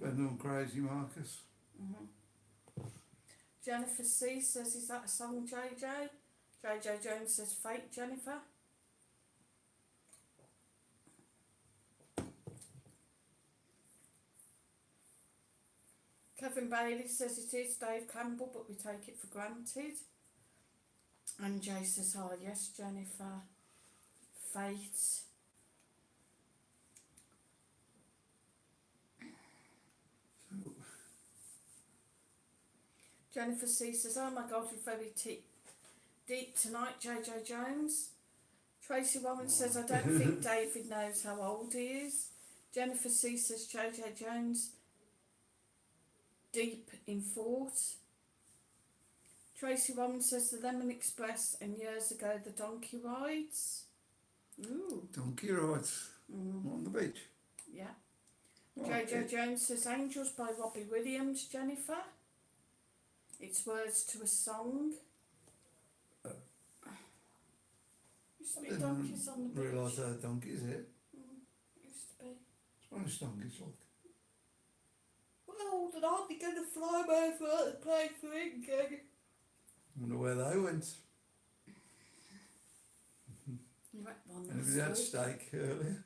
Benidorm Crazy Marcus. Jennifer C says, is that a song, JJ? JJ Jones says, fake, Jennifer. Kevin Bailey says it is Dave Campbell, but we take it for granted. And Jay says, oh yes, Jennifer. Fate. Jennifer C says, oh my God, you're very deep tonight, JJ Jones. Tracy Warren says, I don't think David knows how old he is. Jennifer C says, JJ Jones, deep in thought. Tracy Warren says, the Lemon Express and years ago the donkey rides. Ooh. Donkey rides on the beach. Yeah. Oh, JJ Jones says, Angels by Robbie Williams, Jennifer. It's words to a song. Used to be donkeys on the beach. Realise they're donkeys, is it? Used to be. Spanish donkeys, like. Well, they're hardly going to fly over and play for England. Wonder where they went. You went one Anybody had steak earlier?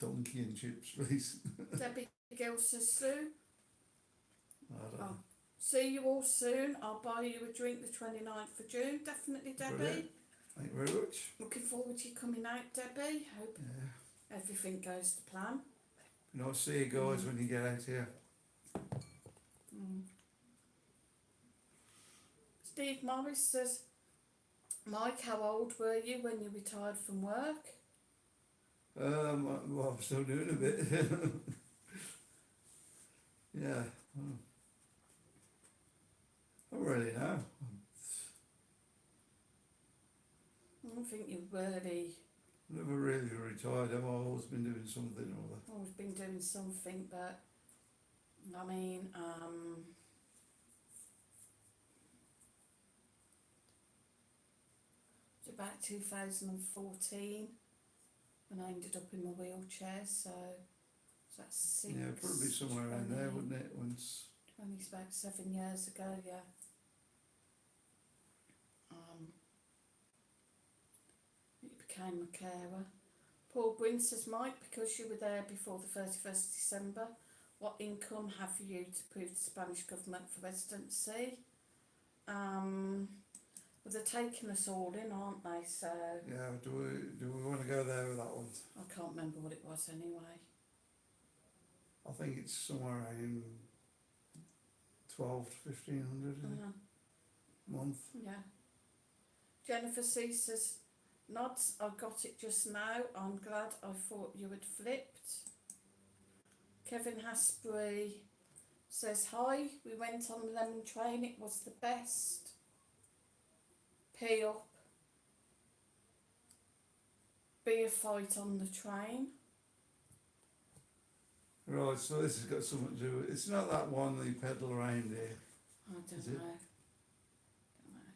Donkey and chips, please. Debbie Gill says, Sue, I don't know. see you all soon. I'll buy you a drink the 29th of June. Definitely, Debbie. Brilliant. Thank you very much. Looking forward to you coming out, Debbie. Hope Yeah. everything goes to plan. Nice to see you guys when you get out here. Steve Morris says, Mike, how old were you when you retired from work? Well, I'm still doing a bit. Yeah. I don't really know. I don't think you've really Never really retired. I've always been doing something or other. always been doing something, but I mean, it's about 2014 when I ended up in my wheelchair, so that's six. Yeah, probably somewhere around there, 20, wouldn't it? Once. 20, it's about 7 years ago, yeah. You became a carer. Paul Gwynn says, Mike, because you were there before the 31st December, what income have you to prove the Spanish government for residency? Well, they're taking us all in, aren't they? So Yeah, do we want to go there with that one? I can't remember what it was anyway. I think it's somewhere around 12 to 1500 a month. Yeah. Jennifer C says, Nods, I got it just now. I'm glad. I thought you had flipped. Kevin Hasbury says, hi, we went on the lemon train. It was the best. Pay up. Be a fight on the train. Right, so this has got something to do with, it's not that one that you pedal around here. I don't Is know. it? Don't know.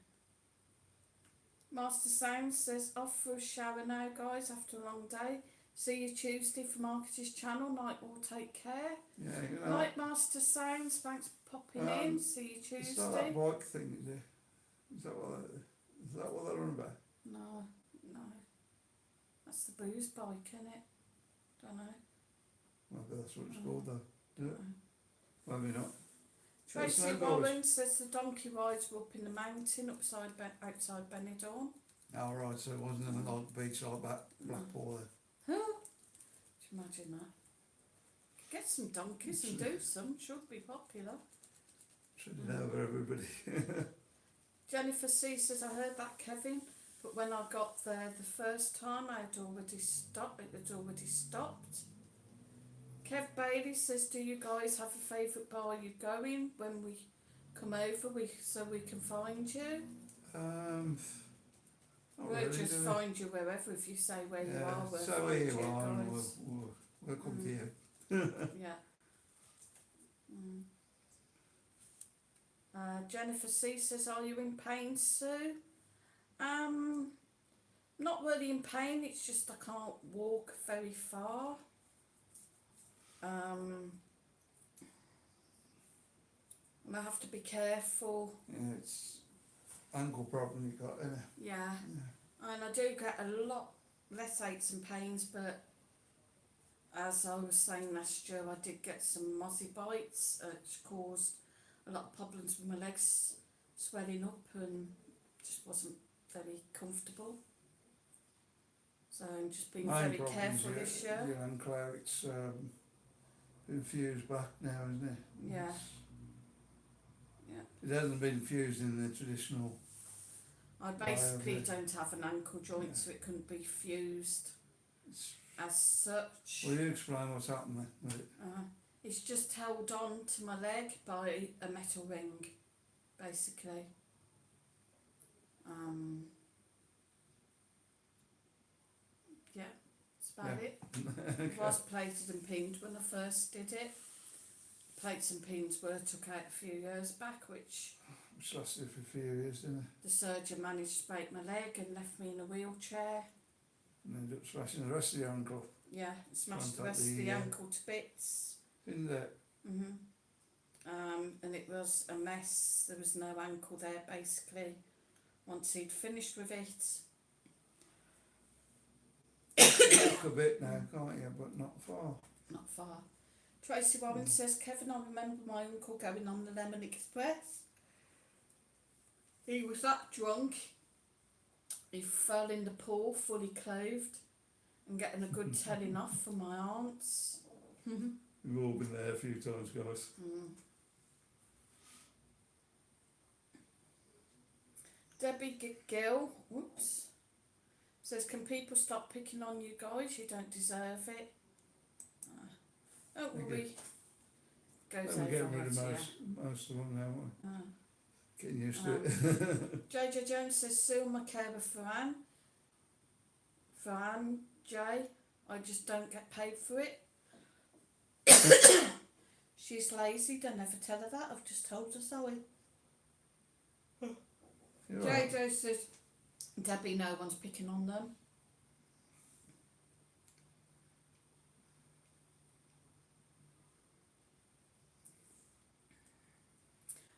Master Sound says, off for a shower now, guys, after a long day. See you Tuesday for Marketer's Channel. Night all, take care. Yeah, you know. Night, Master Sounds, thanks for popping in. See you It's not Tuesday. that bike thing, is it? Is that what they're on about? No. That's the booze bike, isn't it? Don't know. Maybe that's what it's called though. Is it? Maybe not. Tracy That's no goals. Warren says the donkey rides were up in the mountain outside Benidorm. Oh right, so it wasn't on the old beach like that, Blackpool there. Huh? Can you imagine that? Get some donkeys and do some, should be popular. Should have over everybody. Jennifer C says, I heard that, Kevin, but when I got there the first time it had already stopped. Kev Bailey says, do you guys have a favourite bar you're going when we come over so we can find you? Not We'll really, just do we? find you wherever. If you say where you are, we'll so find where you you are and guys. we'll come to you. Yeah. Jennifer C says, are you in pain, Sue? Not really in pain, it's just I can't walk very far. And I have to be careful. Yeah, it's ankle problem you got, isn't it? Yeah. And I do get a lot less aches and pains, but as I was saying last year, I did get some mozzie bites, which caused a lot of problems with my legs swelling up and just wasn't very comfortable. So I'm just being very careful this year. Your ankle, it's been fused back now, isn't it? Yeah. Yeah. It hasn't been fused in the traditional. I basically Right. don't have an ankle joint, Yeah. so it couldn't be fused It's, as such. will you explain what's happened there with it? It's just held on to my leg by a metal ring, basically. Yeah, that's about Yeah. it. It was plated and pinned when I first did it. Plates and pins were took out a few years back, which It's lasted for a few years, didn't it? the surgeon managed to break my leg and left me in a wheelchair. And ended up smashing the rest of the ankle. Yeah, smashed the Contact rest of the, the ankle to bits. Didn't it? And it was a mess. There was no ankle there, basically. Once he'd finished with it, Walk a bit now, can't you? But not far. not far. Tracy Warren says, Kevin, I remember my uncle going on the Lemon Express. He was that drunk, he fell in the pool fully clothed and getting a good telling off from my aunts. We've all been there a few times, guys. Debbie Gill, whoops, says, can people stop picking on you guys? You don't deserve it. Don't worry. Goes We're over getting rid of it, most of them now, aren't we? yeah. Getting used to it. JJ Jones says, Sue, my carer for Anne. For Anne, Jay, I just don't get paid for it. She's lazy, don't ever tell her that, I've just told her so. You're right. JJ says, Debbie, no one's picking on them.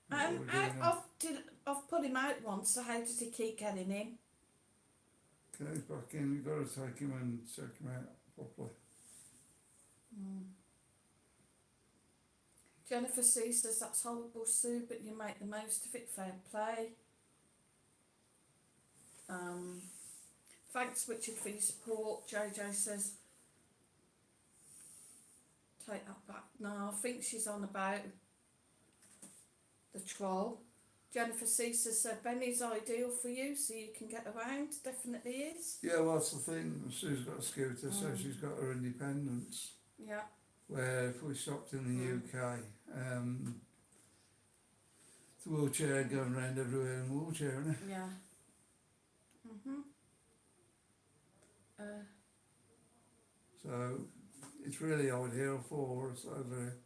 What are we doing now? I've put him out once, so how does he keep getting in? Okay, he's back in. You've got to take him and check him out properly. Jennifer C says, that's horrible, Sue, but you make the most of it, fair play. Thanks, Richard, for your support. JJ says, take that back. No, I think she's on about the troll. Jennifer C says, so Benny's ideal for you, so you can get around. Definitely is. Yeah, well, that's the thing. Sue's got a scooter, so she's got her independence. Yeah. Where if we stopped in the UK, the wheelchair going around everywhere in a wheelchair, isn't it? Yeah. So it's really ideal for us over here.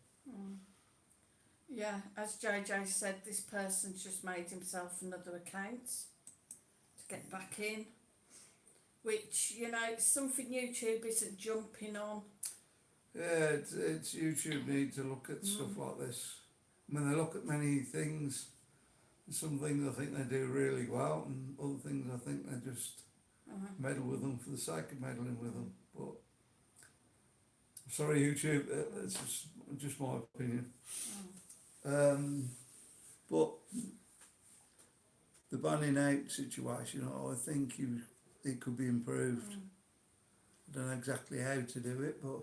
Yeah, as JJ said, this person's just made himself another account to get back in, which, you know, it's something YouTube isn't jumping on. Yeah, it's YouTube need to look at stuff like this. I mean, they look at many things. Some things I think they do really well, and other things I think they just meddle with them for the sake of meddling with them. But sorry, YouTube, that's just my opinion. But the banning out situation, I think it could be improved. I don't know exactly how to do it, but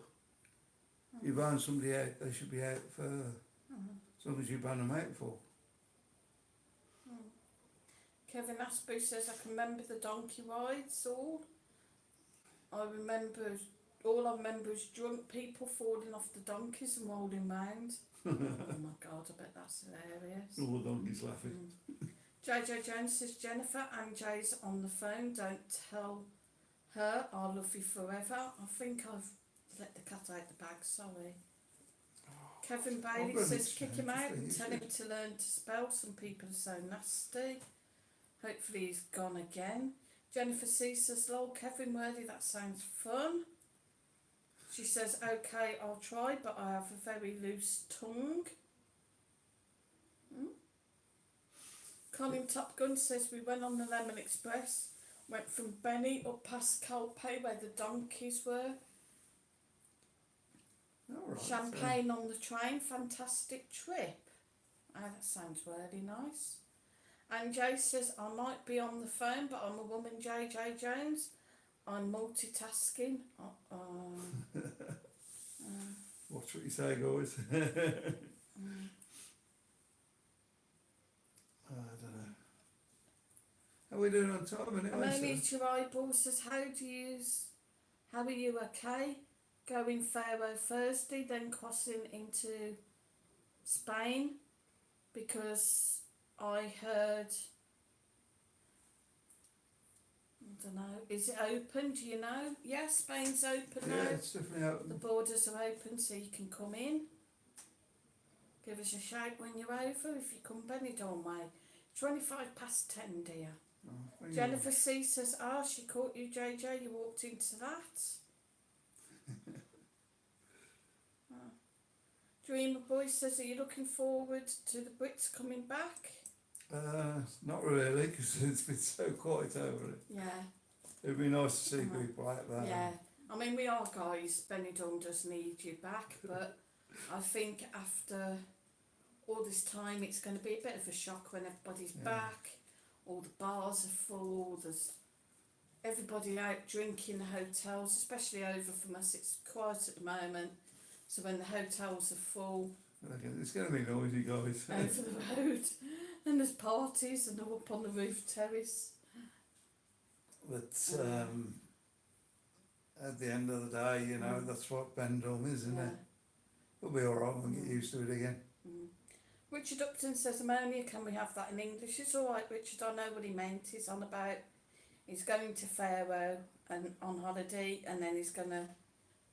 you ban somebody out, they should be out for as long as you ban them out for. Kevin Asprey says, I can remember the donkey rides all. All I remember is drunk people falling off the donkeys and rolling round. Oh my God, I bet that's hilarious. All the donkeys laughing. JJ Jones says, Jennifer and Jay's on the phone, don't tell her I'll love you forever. I think I've let the cat out the bag, sorry. Kevin Bailey says, kick him out and tell him to learn to spell. Some people are so nasty. Hopefully he's gone again. Jennifer C says, lol, Kevin Worthy, that sounds fun. She says, okay, I'll try, but I have a very loose tongue. Colin Top Gun says, we went on the Lemon Express, went from Benny up past Calpe where the donkeys were. All right, Champagne on the train, fantastic trip. Ah, that sounds really nice. And Jay says, I might be on the phone, but I'm a woman, JJ Jones. I'm multitasking. What Watch what you say, guys. I don't know. How are we doing on time anyway? Amelia Chiribal says, how are you okay? Going Faro Thursday, then crossing into Spain, because I heard, I don't know, is it open? Do you know? Yeah, Spain's open now. Yeah, it's definitely open. The borders are open, so you can come in. Give us a shout when you're over if you come Benidorm way. 10:25, dear. Oh, thank you. Jennifer C says, she caught you, JJ, you walked into that. Dreamer Boy says, are you looking forward to the Brits coming back? Not really, because it's been so quiet over it. Yeah. It'd be nice to see people like that. Yeah. I mean, we are guys, Benidorm does need you back, but I think after all this time it's going to be a bit of a shock when everybody's back. All the bars are full, there's everybody out drinking the hotels, especially over from us, it's quiet at the moment. So when the hotels are full, It's going to be noisy, guys. over the road, and there's parties and they're up on the roof terrace. But at the end of the day, you know, that's what Benidorm is, isn't it? We'll be alright, we'll get used to it again. Richard Upton says, Ammonia, can we have that in English? It's alright, Richard, I know what he meant. He's on about, he's going to Faro and on holiday, and then he's going to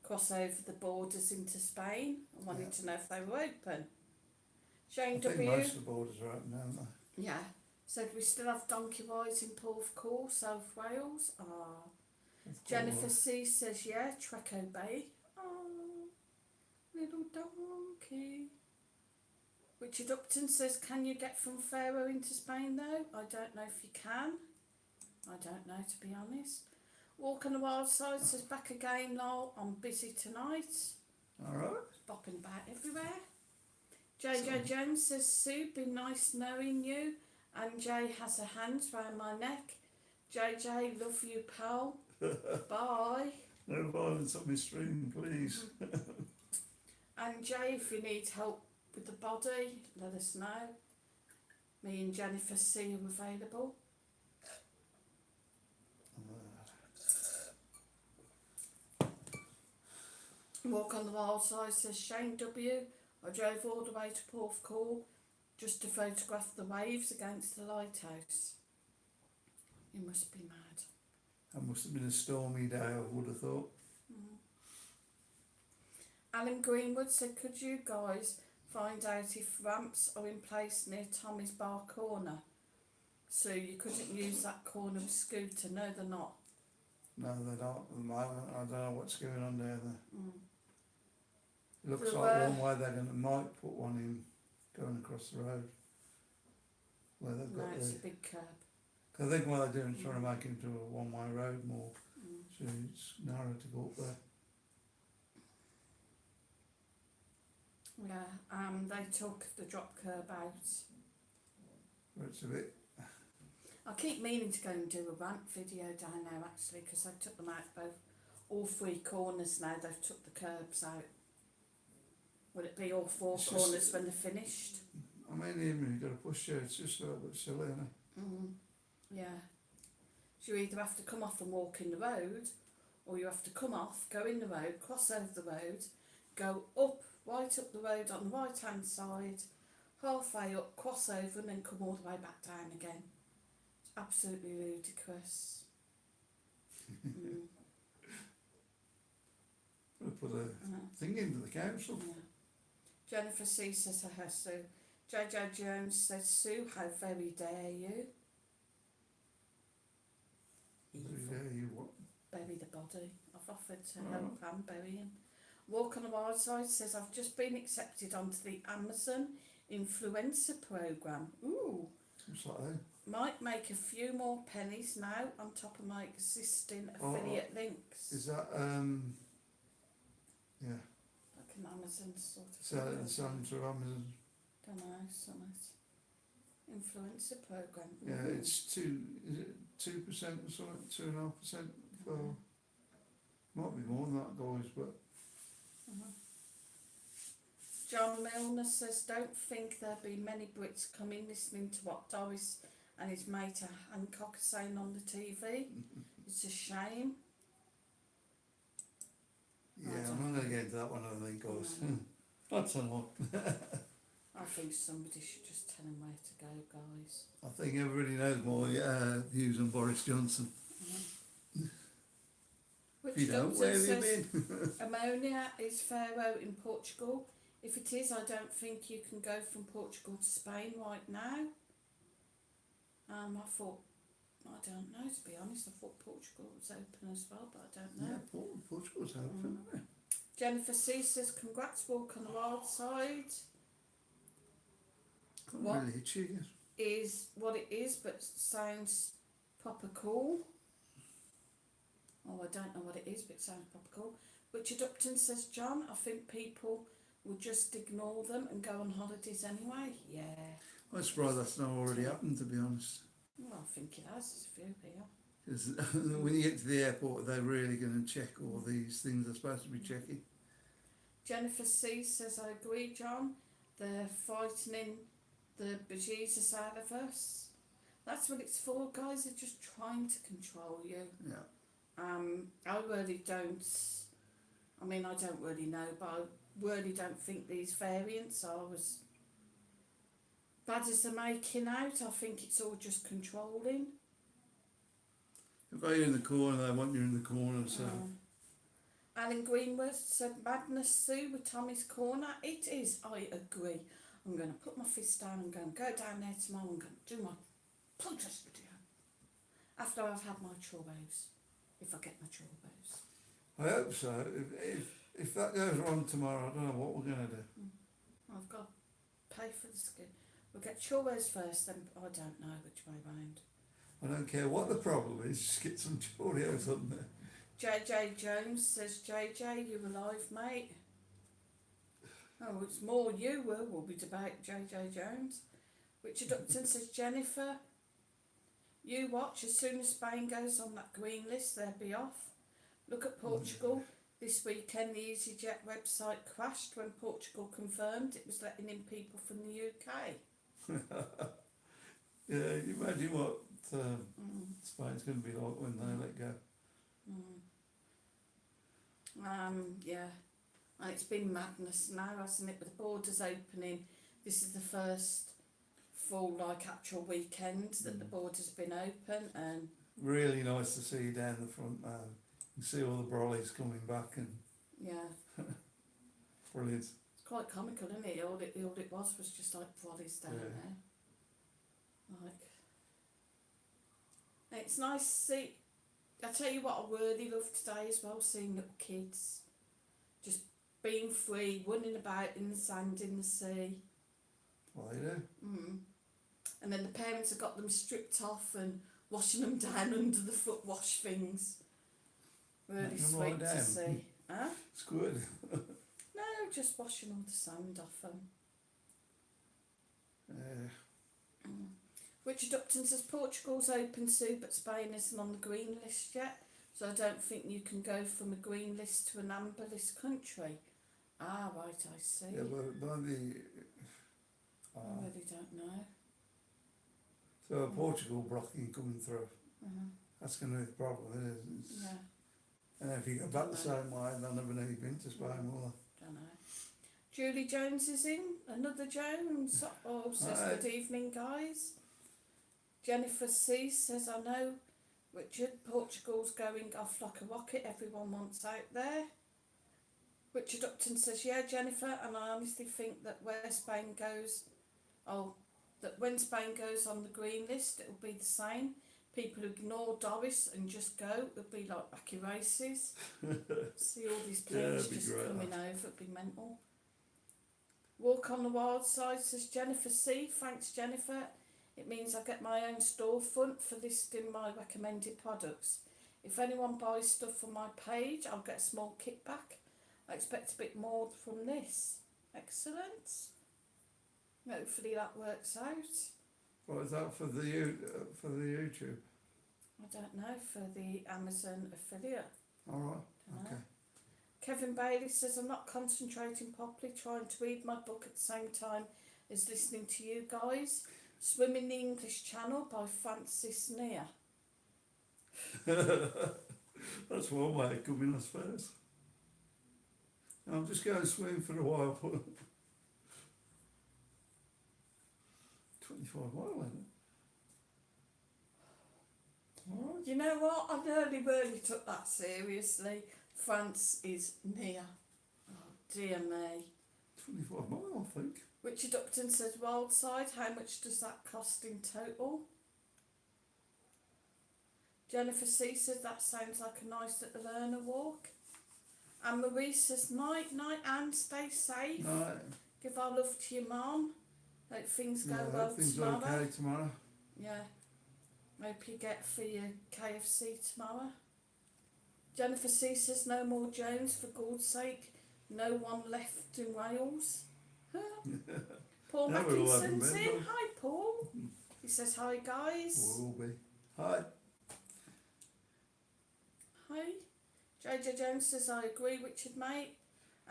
cross over the borders into Spain. I wanted to know if they were open. Shane I think W. most of the borders are open, aren't they? Yeah. Said we still have donkey rides in Porthcawl, South Wales. Jennifer C says, yeah, Treco Bay. Oh, little donkey. Richard Upton says, can you get from Faro into Spain though? I don't know if you can. I don't know, to be honest. Walk on the Wild Side says, back again, lol, I'm busy tonight. Alright. Bopping about everywhere. JJ Jones says, Sue, been nice knowing you. And Jay has her hands round my neck. JJ, love you, pal. Bye. No violence on my stream, please. And Jay, if you need help with the body, let us know. Me and Jennifer C are available. Walk on the Wild Side says, Shane W. I drove all the way to Porthcawl just to photograph the waves against the lighthouse. You must be mad. That must have been a stormy day, I would have thought. Alan Greenwood said, could you guys find out if ramps are in place near Tommy's Bar Corner? So you couldn't use that corner with scooter? No, they're not. No, they don't at the moment. I don't know what's going on there. It looks There like were- one way they're going to might put one in going across the road. Where they've No, got it's a the... big curb. I think what they're doing is trying to make it into a one-way road more. So it's narrow to go up there. Yeah, they took the drop curb out. Where it's a bit... I keep meaning to go and do a rant video down there actually, because they took them out both, all three corners now, they've took the curbs out. Will it be all four It's corners just- when they're finished? I mean, even if you've got to push there, it's just a little bit silly, isn't it? Yeah. So you either have to come off and walk in the road, or you have to come off, go in the road, cross over the road, go up, right up the road on the right hand side, halfway up, cross over, and then come all the way back down again. It's absolutely ludicrous. Got to put a thing into the council. Yeah. Jennifer C says her Sue. JJ Jones says, Sue, how very dare you? Yeah, you what? Bury the body. I've offered to help Pam bury him. Walk on the Wild Side says, I've just been accepted onto the Amazon influencer program. Ooh. What's that then? Might make a few more pennies now on top of my existing affiliate links. Is that, yeah, Like an Amazon sort of selling through Amazon? Don't know, something. Influencer program. Yeah, it's is it 2% or something, 2.5% for, might be more than that, guys, but John Milner says, don't think there'll be many Brits coming listening to what Doris and his mate Hancock are saying on the TV. It's a shame. Yeah, I'm not going to get into that one, I think, guys. I don't know. I think somebody should just tell him where to go, guys. I think everybody knows my views on Boris Johnson. If you don't, where have you been? Ammonia is Pharaoh in Portugal. If it is, I don't think you can go from Portugal to Spain right now. I thought, I don't know, to be honest, I thought Portugal was open as well, but I don't know. Yeah, Portugal's open, isn't it? Jennifer C says, congrats, walk on the wild side. Can't What? really hit you yet. Is what it is, but sounds proper cool. Oh, I don't know what it is, but it sounds proper cool. Richard Upton says, John, I think people will just ignore them and go on holidays anyway. Yeah. I'm surprised that's not already happened, to be honest. Well, I think it has. There's a few here. Because when you get to the airport, they're really going to check all these things they're supposed to be checking. Jennifer C says, I agree, John. They're frightening the bejesus out of us. That's what it's for, guys. They're just trying to control you. Yeah. I really don't. I mean, I don't really know, but I really don't think these variants are as bad as they're making out. I think it's all just controlling. If you're in the corner, they want you in the corner, so... Alan Greenwood said, madness, Sue, with Tommy's corner. It is, I agree. I'm going to put my fist down, I'm going to go down there tomorrow, I'm going to do my protest video. After I've had my churros. If I get my churros. I hope so. If that goes wrong tomorrow, I don't know what we're going to do. I've got to pay for the skin. We'll get churros first, then I don't know which way round. I don't care what the problem is, just get some Cheerios on there. JJ Jones says, JJ, you alive, mate? Oh, it's more you will be debate JJ Jones. Richard Upton says, Jennifer, you watch, as soon as Spain goes on that green list, they'll be off. Look at Portugal. This weekend, the EasyJet website crashed when Portugal confirmed it was letting in people from the UK. Yeah, you imagine what Spain's going to be like when they let go. Yeah. And it's been madness now, hasn't it? With the borders opening, this is the first full, actual weekend that the border's been open, and Really nice to see you down the front now. You see all the brollies coming back, and yeah, brilliant. it's quite comical, isn't it? All it was just like brollies down there. It's nice to see. I tell you what, I really love today as well, seeing little kids just being free, running about in the sand, in the sea. Well, they do. And then the parents have got them stripped off and washing them down under the foot wash things. Really Making them sweet lie to down. see. Huh? It's good. No, just washing all the sand off them. Richard Upton says Portugal's open, Sue, but Spain isn't on the green list yet, so I don't think you can go from a green list to an amber list country. Ah, right, I see. Yeah, but maybe... I really don't know. So Portugal blocking coming through. That's going to be the problem, isn't it? Yeah, And if you go back the same way, they'll never know you've been to Spain, will don't know. Julie Jones is in. Another Jones. Oh, says Hi. good evening, guys. Jennifer C says, I know, Richard, Portugal's going off like a rocket. Everyone wants out there. Richard Upton says, yeah, Jennifer, and I honestly think that where Spain goes, that when Spain goes on the green list, it'll be the same. People ignore Doris and just go. It'll be like backy races. See all these planes it'd be just great, coming over. It'd be mental. Walk on the wild side, says Jennifer C. Thanks, Jennifer. It means I get my own storefront for listing my recommended products. If anyone buys stuff on my page, I'll get a small kickback. I expect a bit more from this. Excellent. Hopefully that works out. What is that for the YouTube? I don't know, for the Amazon affiliate. All right. Dunno. Okay. Kevin Bailey says, I'm not concentrating properly, trying to read my book at the same time as listening to you guys. Swimming the English Channel by Francis Near. That's one way of coming, I suppose. I'll just go and swim for a while. 25 mile, isn't it? All right. You know what? I nearly really took that seriously. France is near. Oh, dear me. 25 mile, I think. Richard Upton says, Wildside, how much does that cost in total? Jennifer C says, that sounds like a nice little learner walk. And Marie says, night, and stay safe. Right. Give our love to your mum. Hope things go well things tomorrow. are okay tomorrow. Yeah. Hope you get for your KFC tomorrow. Jennifer C says, no more Jones, for God's sake. No one left in Wales. Paul No, we're all having Mackinson's in. Benidorm. Hi, Paul. He says, hi, guys. We'll all be. Hi. Hi. JJ Jones says, I agree, Richard, mate.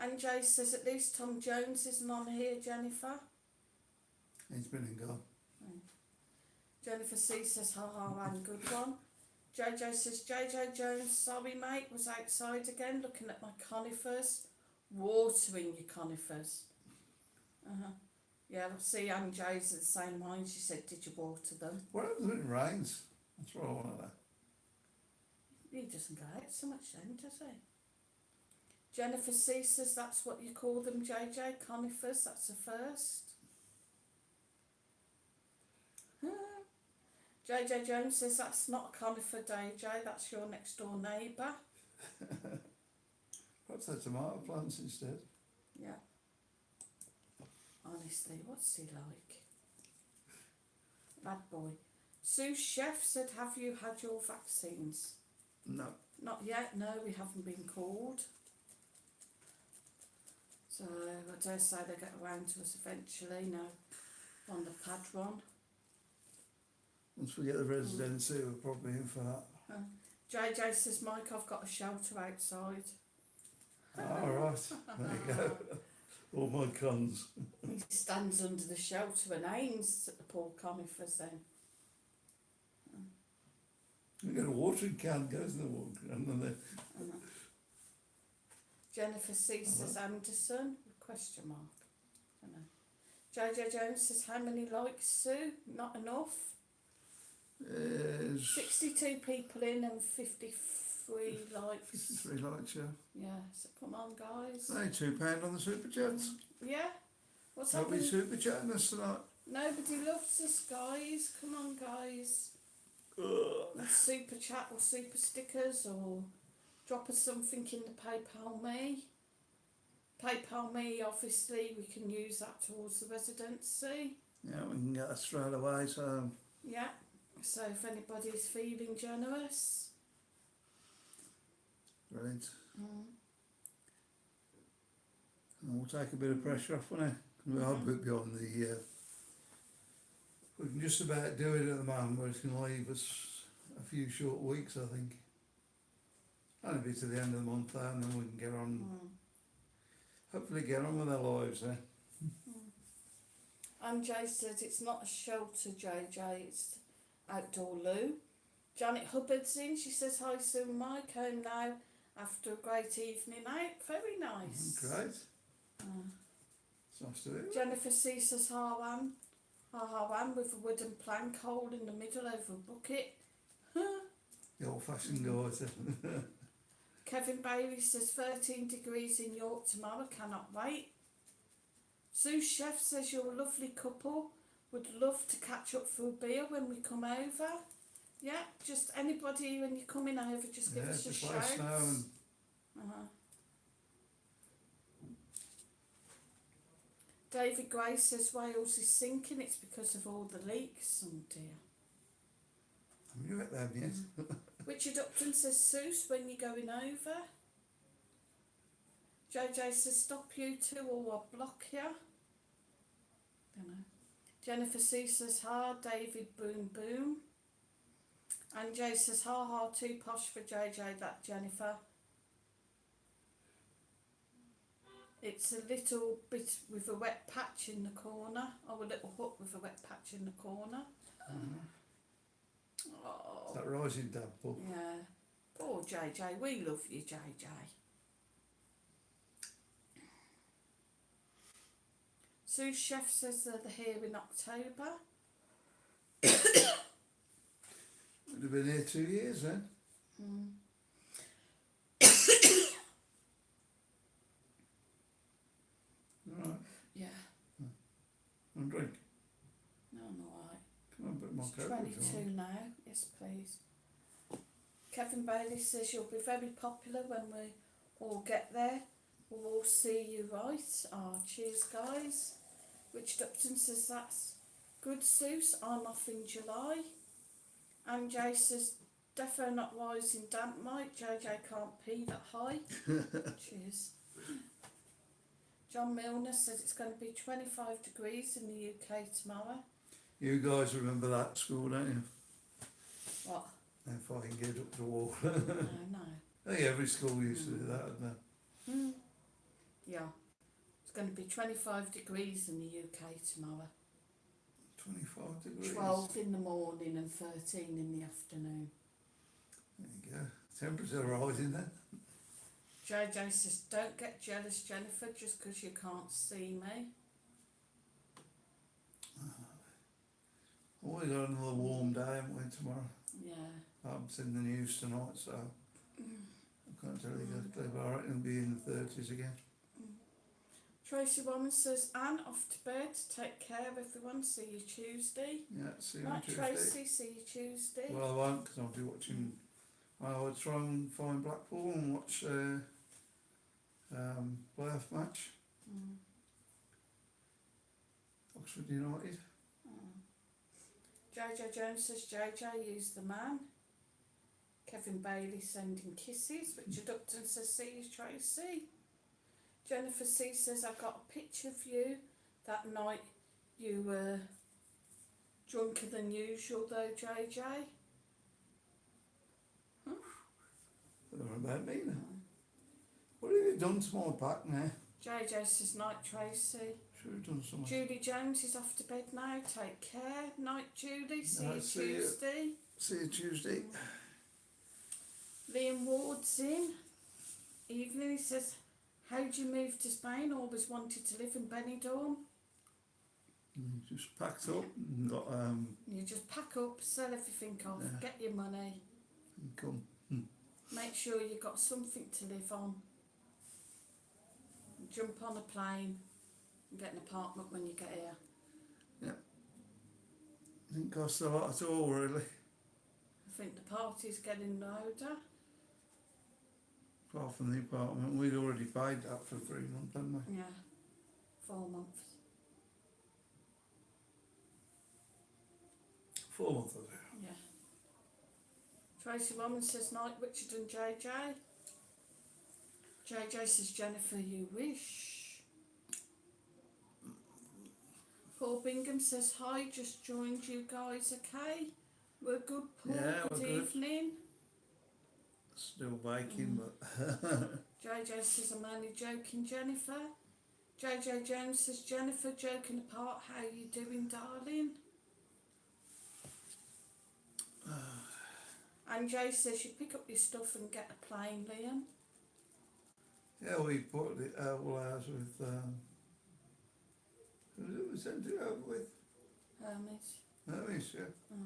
And Jay says, at least Tom Jones isn't on here, Jennifer. He's been and gone. Jennifer C says, ha ha, and good one. JJ says, JJ Jones, sorry mate, was outside again looking at my conifers. Watering your conifers. Yeah, see, Anne Jay's of the same mind. She said, did you water them? What happens when it rains? That's what I want to know. He doesn't go out so much then, does he? Jennifer C says, that's what you call them, JJ, conifers, that's a first. JJ Jones says, that's not a conifer, JJ, that's your next door neighbour. Perhaps they're tomato plants instead. Yeah. Honestly, what's he like? Bad boy. Sue Chef said, have you had your vaccines? No. Not yet, no, we haven't been called. So I dare say they get around to us eventually, no, on the padron. Once we get the residency, we're probably in for that. JJ says, Mike, I've got a shelter outside. All right. There you go. All my cons. He stands under the shelter and aims at the poor conifers then. We get a watering can, goes in the water can, and then Jennifer C says, Anderson, question mark. I don't know. JJ Jones says, how many likes, Sue? Not enough. 62 people in and 53 likes. 53 likes, yeah. Yeah, so come on, guys. Hey, £2 on the super chats. Yeah? What's Nobody happening? super chatting us tonight. Nobody loves us, guys. Come on, guys. And super chat or super stickers or drop us something in the PayPal me. PayPal me, obviously, we can use that towards the residency. Yeah, we can get that straight away, so... Yeah. So if anybody's feeling generous. Brilliant. And we'll take a bit of pressure off, won't it? We are a bit beyond the... we can just about do it at the moment, but it's going to leave us a few short weeks, I think. Only be to the end of the month there, and then we can get on... hopefully get on with our lives there. And Jay says it's not a shelter, JJ, it's outdoor loo. Janet Hubbard's in, she says, hi Sue and Mike, home now after a great evening out. Very nice. Great. It's nice to hear. Jennifer C says, Harwan with a wooden plank hole in the middle over a bucket. The old-fashioned guys. Kevin Bailey says 13 degrees in York tomorrow, cannot wait. Sue Chef says you're a lovely couple, would love to catch up for a beer when we come over. Yeah, just anybody when you're coming over, just give us a just let us shout. know and David Gray says Wales is sinking, it's because of all the leaks. Oh dear. have you met them yet? Richard Upton says, Seuss, when you going over? JJ says, stop you two or I'll block you. Don't know. Jennifer C says, ha, David, boom, boom. And Jay says, ha, ha, too posh for JJ, that Jennifer. It's a little bit with a wet patch in the corner. Oh, a little hut with a wet patch in the corner. Is Oh, that rising dad book? yeah. Poor JJ. We love you, JJ. Sue Chef says they're here in October. Would have been here 2 years then. Right, Yeah. one drink. No, I'm alright. Come on, put my It's coat on. 22 now. Yes, please. Kevin Bailey says you'll be very popular when we all get there. We'll all see you right. Oh, cheers, guys. Richard Upton says that's good, Seuss. I'm off in July. And Jay says, defo not rising damp, Mike. JJ can't pee that high. Cheers. John Milner says it's going to be 25 degrees in the UK tomorrow. You guys remember that school, don't you? What? If I can get up the wall. No, no. I think every school used to do that, didn't they? Yeah. It's going to be 25 degrees in the UK tomorrow. 25 degrees. 12 in the morning and 13 in the afternoon. There you go. Temperature rising then. JJ says, don't get jealous, Jennifer, just because you can't see me. Oh, we got another warm day, haven't we, tomorrow? Yeah. I haven't seen the news tonight, so I can't tell you exactly, but I reckon it'll be in the 30s again. Tracy Woman says, Anne, off to bed. Take care, everyone. See you Tuesday. Yeah, see you on Right, Tuesday. Tracy, see you Tuesday. Well, I won't, because I'll be watching. I'll try and find Blackpool and watch playoff match. Oxford United. JJ Jones says, JJ, use the man. Kevin Bailey sending kisses. Richard Upton says, see you Tracy. Jennifer C says, I got a picture of you that night. You were drunker than usual though, JJ. Don't know about me now. What have you done to my back now? JJ says, night Tracy. Should have done something. Julie Jones is off to bed now. Take care. Night Julie. See you See you. Tuesday. See you Tuesday. Liam Ward's in. Evening, he says, how'd you move to Spain? Always wanted to live in Benidorm. Just packed up and got You just pack up, sell everything off, Yeah. get your money. and come. Make sure you've got something to live on. Jump on a plane and get an apartment when you get here. Didn't cost a lot at all, really. I think the party's getting louder. Apart from the apartment, we'd already paid that for 3 months, hadn't we? Yeah, 4 months. 4 months, was it? Yeah. Tracy Woman says, night Richard and JJ. JJ says, Jennifer, you wish. Paul Bingham says, hi, just joined you guys, okay? We're good, Paul. Yeah, good we're good. evening. Still baking, but JJ says, I'm only joking, Jennifer. JJ Jones says, Jennifer, joking apart, how you doing, darling? And Jay says, you pick up your stuff and get a plane, Liam. yeah, we put it all ours with. Who was it we sent it over with? Hermes. Hermes, yeah.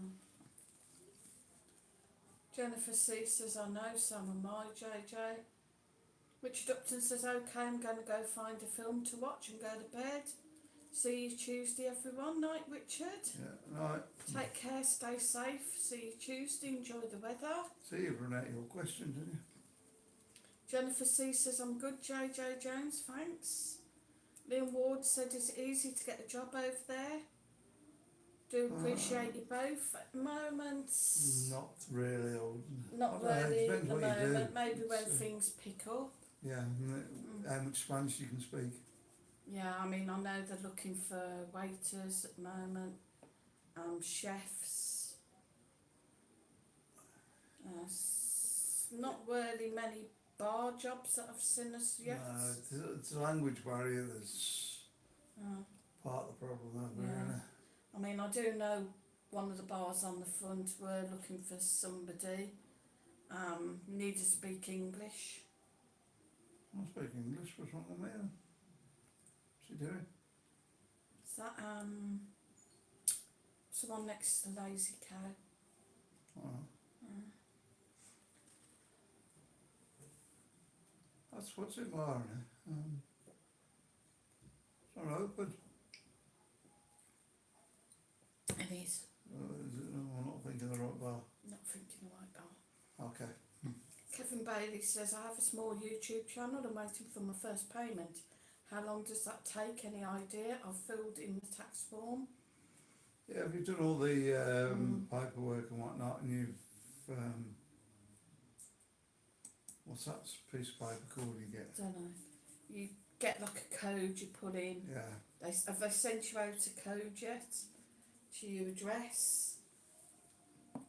Jennifer C says, I know, so am I, JJ. Richard Upton says, okay, I'm going to go find a film to watch and go to bed. See you Tuesday, everyone. Night, Richard. Yeah, right. Take care, stay safe. See you Tuesday, enjoy the weather. See, you've run out your question, didn't you? Jennifer C says, I'm good, JJ Jones, thanks. Liam Ward said, it's easy to get a job over there. Do appreciate you both at the moment. Not really old. Not I don't know, it really at depends the what you do. moment, maybe when It's, things pick up. Yeah, how much Spanish you can speak. Yeah, I mean, I know they're looking for waiters at the moment, chefs. Not really many bar jobs that I've seen as yet. No, it's a language barrier that's Oh, part of the problem over Yeah. here. I mean, I do know one of the bars on the front were looking for somebody, needed to speak English. I speak English, what's wrong with me then? What's she doing? Is that, someone next to Lazy Cow? Oh, Mm. that's what's it, Lauren? It's not open. It is. Is it? No, I'm not thinking of the right bar. Not thinking the right bar. Okay. Kevin Bailey says, I have a small YouTube channel. I'm waiting for my first payment. How long does that take? Any idea? I've filled in the tax form. Yeah, have you done all the paperwork and whatnot, and you've what's that piece of paper called you get? Don't know. You get like a code you put in. Yeah. Have they sent you out a code yet to your address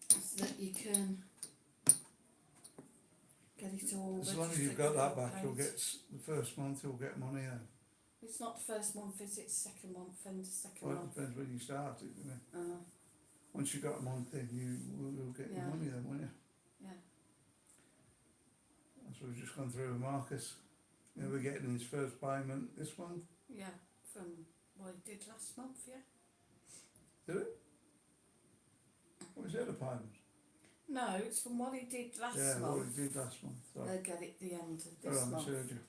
so that you can get it all? As long as registered you've got that and back, you'll paid? get the first month. You'll get money then. It's not the first month, is it? Second month and the second Well, it month. depends when you start it, doesn't it? Uh, Once you got a month in, you will get your Yeah. money then, won't you? yeah. That's what we've just gone through with Marcus. You know, we're getting his first payment this month. Yeah, from what he did last month, yeah. Did it? What was the other payment? No, it's from what he did last Yeah, what month. he did last month. Sorry. They'll get it the end of Oh, this I month. misheard you.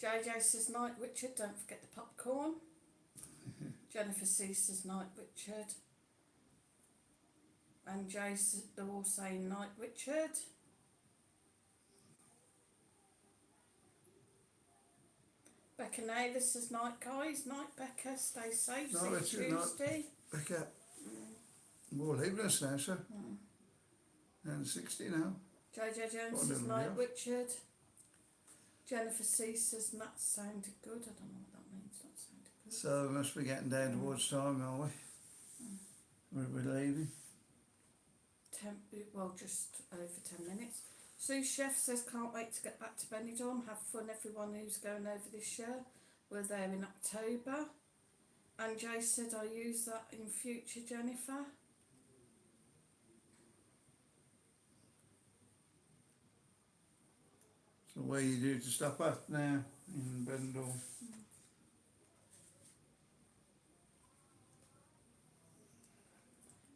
JJ says, Night Richard, don't forget the popcorn. Jennifer C says, Night Richard. And Jay says, they're all saying, Night Richard. Becca Naylor says, Night guys, night Becca, stay safe, No, see you it's not. Tuesday. Becca, Mm. we're leaving us now, sir. Mm. And 60 now. JJ Jones What says, do we Night have? Richard. Jennifer C says, that sounded good. I don't know what that means, that sounded good. So we must be getting down towards time, are we? We're leaving. Well, just over 10 minutes. Sue Chef says, can't wait to get back to Benidorm. Have fun, everyone who's going over this year. We're there in October. And Jay said, I'll use that in future, Jennifer. So where you due to stop at now in Benidorm?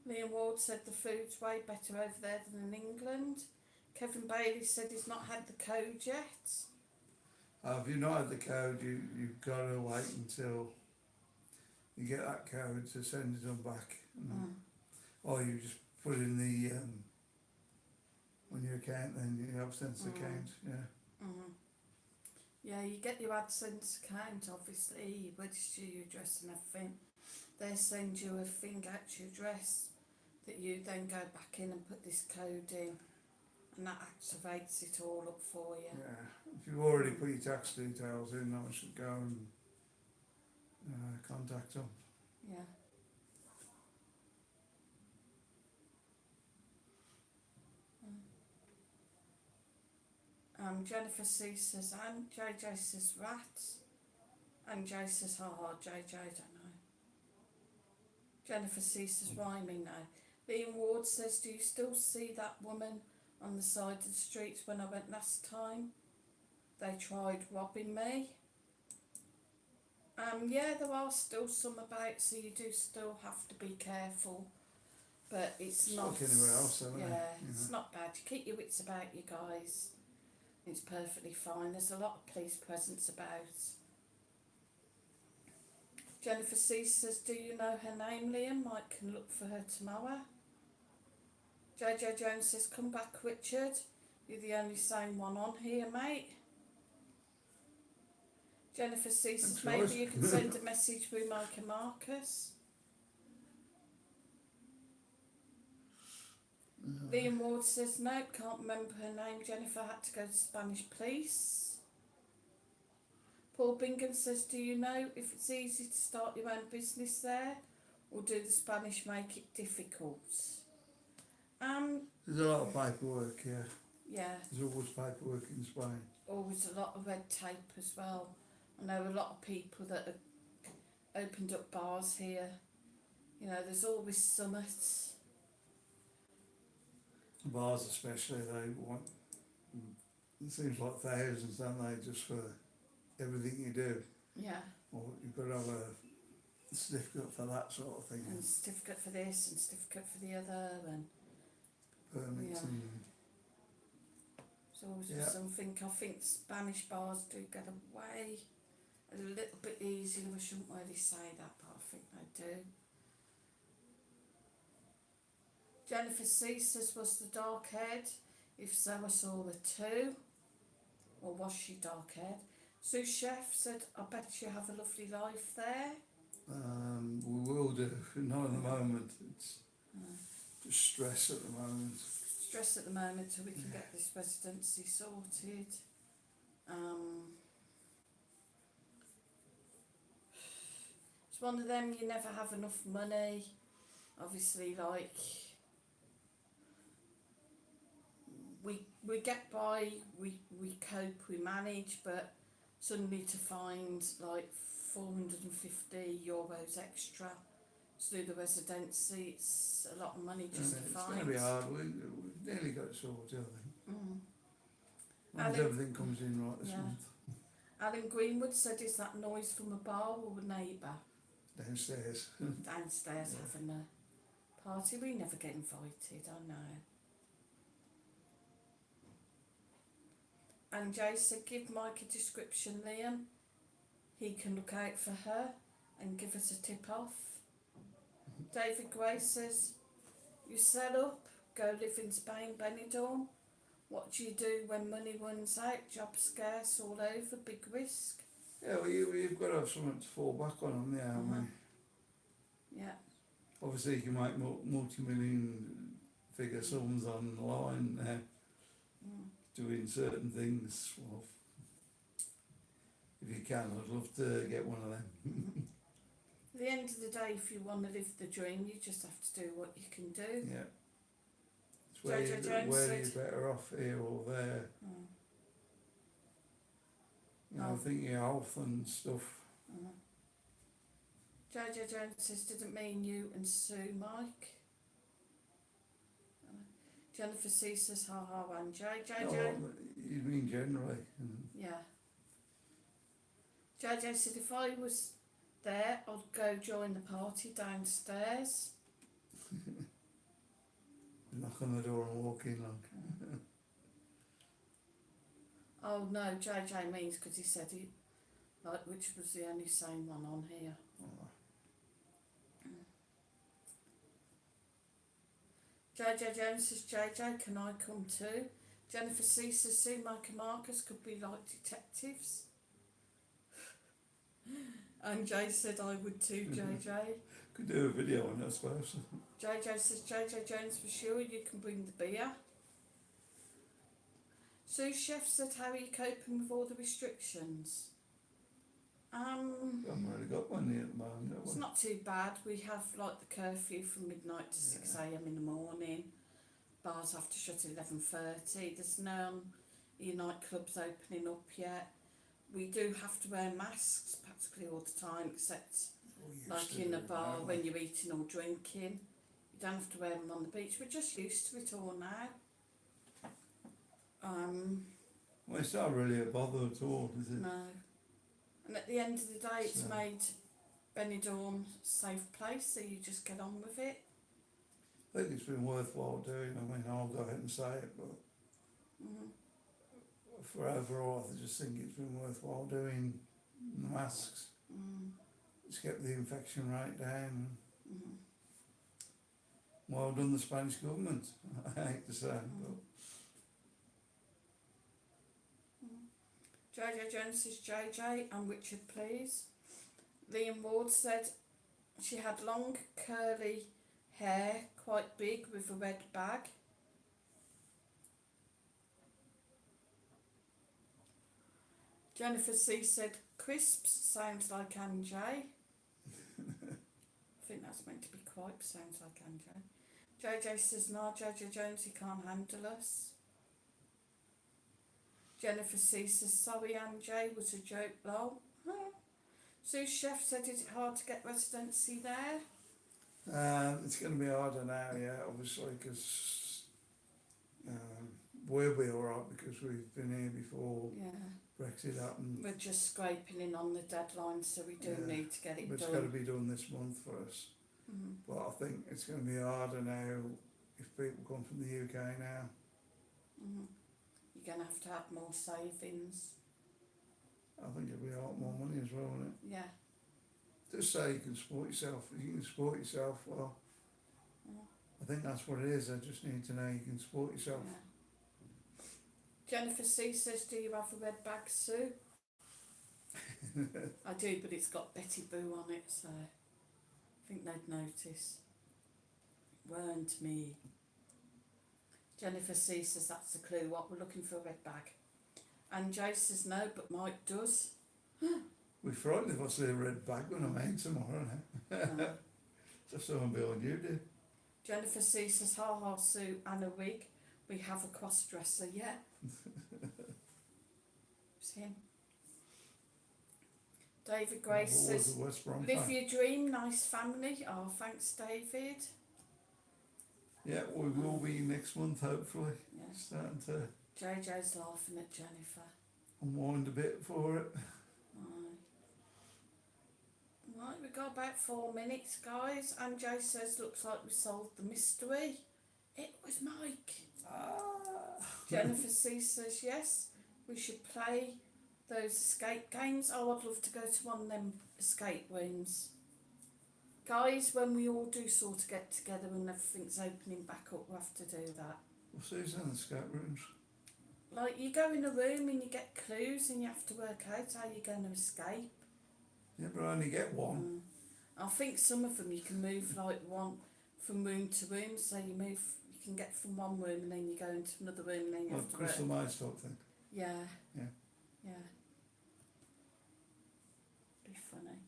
Liam Ward said the food's way better over there than in England. Kevin Bailey said he's not had the code yet. If you've not had the code, you've got to wait until you get that code to send it on back. Or you just put in the on your account, then your AdSense account, yeah. Yeah, you get your AdSense account, obviously, you register your address and everything. They send you a thing out to your address that you then go back in and put this code in, and that activates it all up for you. Yeah, if you've already put your tax details in, I should go and contact them. Yeah. Jennifer C says, and JJ says rats, and Jay says, JJ, I don't know. Jennifer C says rhyming now. Liam Ward says, do you still see that woman on the side of the streets when I went last time? They tried robbing me. Yeah, there are still some about, so you do still have to be careful. But it's It's not. like anywhere else, though, isn't it? Yeah, You it's know. not bad. You keep your wits about you guys. It's perfectly fine. There's a lot of police presence about. Jennifer C says, do you know her name, Liam? Mike can look for her tomorrow. JJ Jones says, come back, Richard. You're the only sane one on here, mate. Jennifer C says, Thanks, maybe guys. you can send a message with Mike and Marcus. Liam Ward says, nope, can't remember her name. Jennifer had to go to Spanish police. Paul Bingham says, do you know if it's easy to start your own business there, or do the Spanish make it difficult? There's a lot of paperwork, yeah. Yeah, There's always paperwork in Spain. always a lot of red tape as well. I know a lot of people that have opened up bars here. You know, there's always summits. Bars especially, they want, it seems like thousands, don't they, just for everything you do. Yeah, Or you've got to have a certificate for that sort of thing, and certificate for this and certificate for the other, and permits yeah. and it's always Yeah. something. I think Spanish bars do get away a little bit easier. I shouldn't really say that, but I think they do. Jennifer C says, was the dark haired? If so, I saw the two. Or was she dark haired? Sue Chef said, I bet you have a lovely life there. we will do, not at the moment, it's just stress at the moment. Stress at the moment till we can get this residency sorted. It's one of them, you never have enough money. Obviously, like, we get by, we cope, we manage, but suddenly to find like €450 extra to do the residency, it's a lot of money just to It's find. going to be hard, we've nearly got it sorted, I think. Once Alan- everything comes in right this Yeah. month. Alan Greenwood said, is that noise from a bar or a neighbour Downstairs. downstairs Yeah. having a party? We never get invited, I know. And Jay said, give Mike a description, Liam. He can look out for her and give us a tip off. David Gray says, you sell up, go live in Spain, Benidorm. What do you do when money runs out? Job scarce all over, big risk. Yeah, well, you've got to have something to fall back on, haven't you? I mean, Yeah, obviously you can make multi-million figure sums online now, doing certain things. Well, if you can, I'd love to get one of them. at the end of the day, if you want to live the dream, you just have to do what you can do. Yeah. It's where Jojo Jones where you're said- better off here or there. Mm. You know, Oh. thinking your health and stuff. Jojo Jones says, didn't mean you and Sue, Mike. Jennifer C says, ha ha, and Jojo. No, you mean generally. Yeah. Jojo said, if I was there, I'd go join the party downstairs. Knock on the door and walk in like. Oh no, JJ means because he said he, like, which was the only same one on here. JJ Jones says, JJ, can I come too? Jennifer C says, Sue, Mike and Marcus could be like detectives. And Jay said, I would too, JJ. Could do a video on it, I suppose. JJ says, JJ Jones, for sure, you can bring the beer. Sue Chef said, how are you coping with all the restrictions? We haven't really got one here at the moment, have we? It's not too bad. We have like the curfew from midnight to 6 a.m. in the morning. Bars have to shut at 11:30. There's none nightclubs opening up yet. We do have to wear masks practically all the time, except like in a bar when you're eating or drinking. You don't have to wear them on the beach. We're just used to it all now. Well, it's not really a bother at all, is it? No. And at the end of the day, it's So- made Benidorm a safe place, so you just get on with it. I think it's been worthwhile doing. I mean, I'll go ahead and say it, but for overall, I just think it's been worthwhile doing the masks. It's kept the infection rate down. Well done, the Spanish government. I hate to say, but JJ Jones says, JJ and Richard, please. Liam Ward said she had long curly hair, quite big, with a red bag. Jennifer C said, crisps sounds like Anj. I think that's meant to be quite, sounds like Anj. JJ says, no, JJ Jones, he can't handle us. Jennifer C says, sorry Anjay, was a joke, lol. Sue Chef said, is it hard to get residency there? It's going to be harder now, yeah, obviously, because we'll be alright because we've been here before Yeah. Brexit happened. We're just scraping in on the deadline, so we do Yeah, need to get it But it's done. got to be done this month for us. But I think it's going to be harder now if people come from the UK now. You're going to have more savings. I think it'll be a lot more money as well, won't it? Yeah. Just say you can support yourself. If you can support yourself, well, I think that's what it is. I just need to know you can support yourself. Yeah. Jennifer C says, do you have a red bag, Sue? I do, but it's got Betty Boo on it, so I think they'd notice. Weren't me. Jennifer C says, that's a clue. What, we're looking for a red bag. And Jay says, no, but Mike does. We're frightened if I see a red bag when I'm out tomorrow now. Just someone behind you, do. Jennifer C says, ha ha, Sue, and a wig. We have a cross-dresser, yeah. It's him. David Grace says, live your dream, nice family. Oh, thanks, David. Yeah, we will be next month, hopefully. Yeah. Starting to JJ's laughing at Jennifer. unwind a bit for it. Right, we've got about 4 minutes, guys. And Jay says, looks like we solved the mystery. It was Mike. Jennifer C says, yes, we should play those escape games. Oh, I'd love to go to one of them escape rooms. Guys, when we all do sort of get together and everything's opening back up, we'll have to do that. What's these in the escape rooms? Like, you go in a room and you get clues and you have to work out how you're going to escape. Yeah, but I only get one. I think some of them you can move like one from room to room, so you can get from one room and then you go into another room and then you have to Crystal work. Maze type thing. Yeah. Yeah. Yeah. Be funny.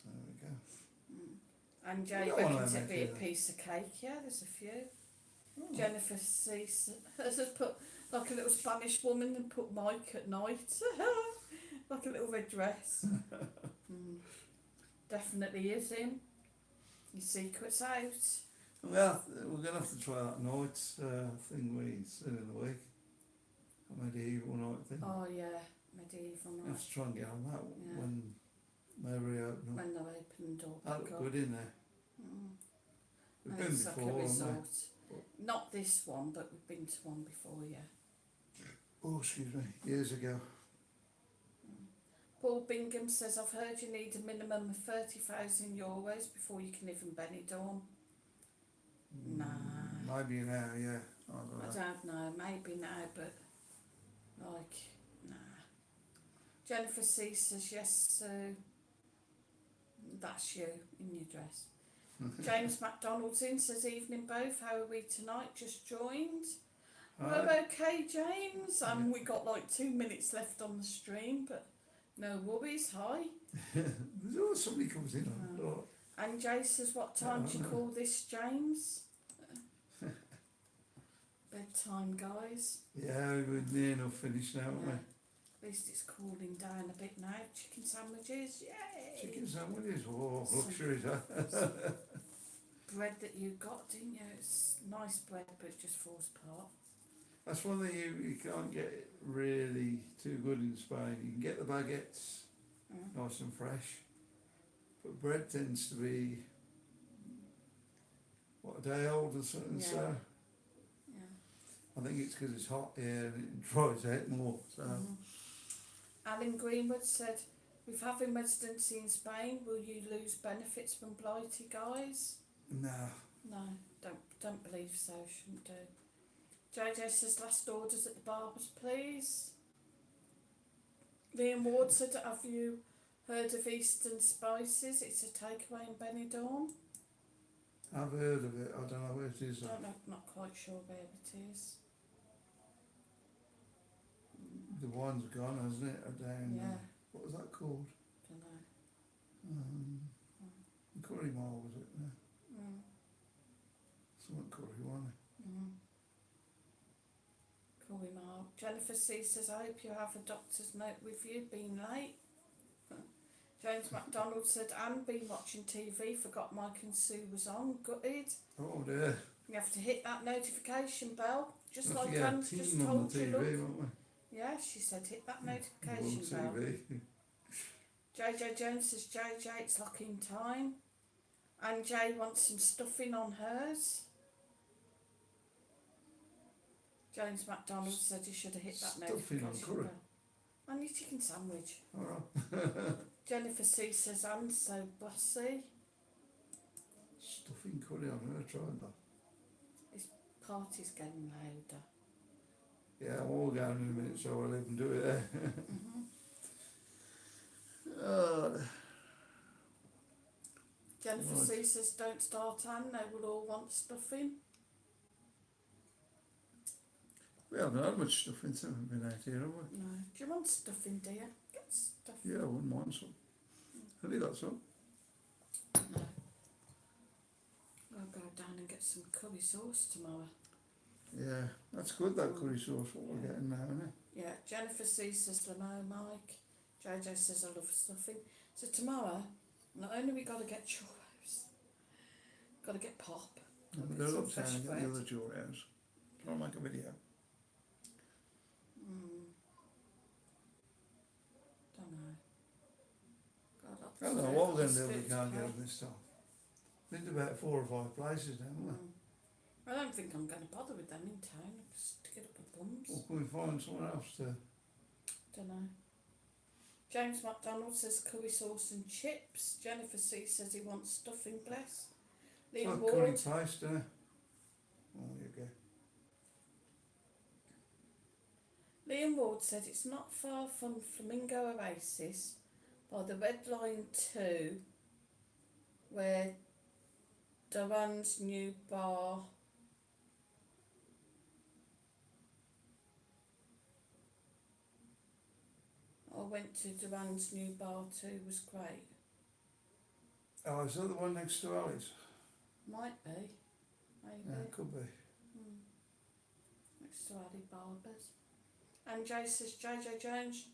There we go. And Jay got one of reckons them it'd be a actually, piece of cake. Yeah, there's a few. Oh. Jennifer C has put like a little Spanish woman and put Mike at night. Like a little red dress. Definitely is him. Your secret's out. Well, we're going to have to try that night thing we said in the week. A medieval night thing. Oh yeah, medieval We night. have to try and get on that Yeah. when they reopen up. When they open the door That back looked up. good in there. We've And been it's like before, a haven't resort. Not this one, but we've been to one before, yeah. we? Oh, excuse me, years ago. Paul Bingham says, I've heard you need a minimum of €30,000 before you can live in Benidorm. Nah. Maybe now, yeah. I don't know, maybe now, but like, nah. Jennifer C says, yes, so that's you in your dress. James McDonald's in says, evening both, how are we tonight? Just joined. We're okay, James. We got like 2 minutes left on the stream, but no worries. Hi. There's always somebody comes in on the door. And Jay says, what time do you call this, James? Bedtime, guys. Yeah, we're near enough finished now, aren't we? At least it's cooling down a bit now. Chicken sandwiches, yay! Chicken sandwiches, oh, luxuries, huh? Bread that you got, didn't you? It's nice bread, but it just falls apart. That's one thing you can't get really too good in Spain. You can get the baguettes nice and fresh, but bread tends to be, what, a day old or something, Yeah. so Yeah. I think it's because it's hot here and it dries out more, so. Alan Greenwood said, with having residency in Spain, will you lose benefits from Blighty, guys? No. No, don't believe so, shouldn't do. JJ says, last orders at the barbers, please. Liam Ward said, have you heard of Eastern Spices? It's a takeaway in Benidorm. I've heard of it, I don't know where it is. Don't know, not quite sure where it is. The wine's gone, hasn't it? Down, Yeah. What was that called? Don't know. Curry Mile, was it? Yeah. Mm. Something curry, wasn't it? Call him out. Jennifer C says, I hope you have a doctor's note with you, been late. James MacDonald said, Anne, been watching TV, forgot Mike and Sue was on, gutted. Oh dear. You have to hit that notification bell, just like yeah, Anne's just team on told the you, TV, look. won't we? Yeah, she said hit that On notification bell. TV. JJ Jones says, JJ, it's locking time. And Jay wants some stuffing on hers. James MacDonald said you should have hit that Stuffing on notification curry? bell. And your chicken sandwich. Alright. Jennifer C says, I'm so bossy. Stuffing curry, I've never tried that. Party's getting louder. Yeah, I'm all going in a minute, so I'll even do it there. Jennifer Right. C says, don't start Anne, they will all want stuffing. We haven't had much stuffing since we've been out here, have we? No. Do you want stuffing, dear? Get stuffing. Yeah, I wouldn't mind some. Have you got some? No. I'll go down and get some curry sauce tomorrow. Yeah, that's good, that curry sauce, what we're getting now, isn't it? Yeah, Jennifer C says, no, Mike. JJ says, I love stuffing. So tomorrow, not only we got to get churros, got to get pop. I'm Get going to some go uptown fresh and get bread. the other Cheerios. Try and make a video. Don't know. God, I don't know what we're going to do if we Split can't get pie. up this time. Been to about 4 or 5 places now, haven't we? I don't think I'm going to bother with them in town. Just to get up a bums. Or can we find someone else to... Don't know. James MacDonald says curry sauce and chips. Jennifer C says he wants stuffing, bless. It's Liam like curry Ward. paste, isn't it? Oh, there you go. Liam Ward said it's not far from Flamingo Oasis by the Red Line 2 where Duran's new bar I went to Duran's new bar too, was great. Oh, is that the one next to Ali's? Might be, maybe. Yeah, it could be. Next to Ali Barbers. And Jay says, JJ Jones,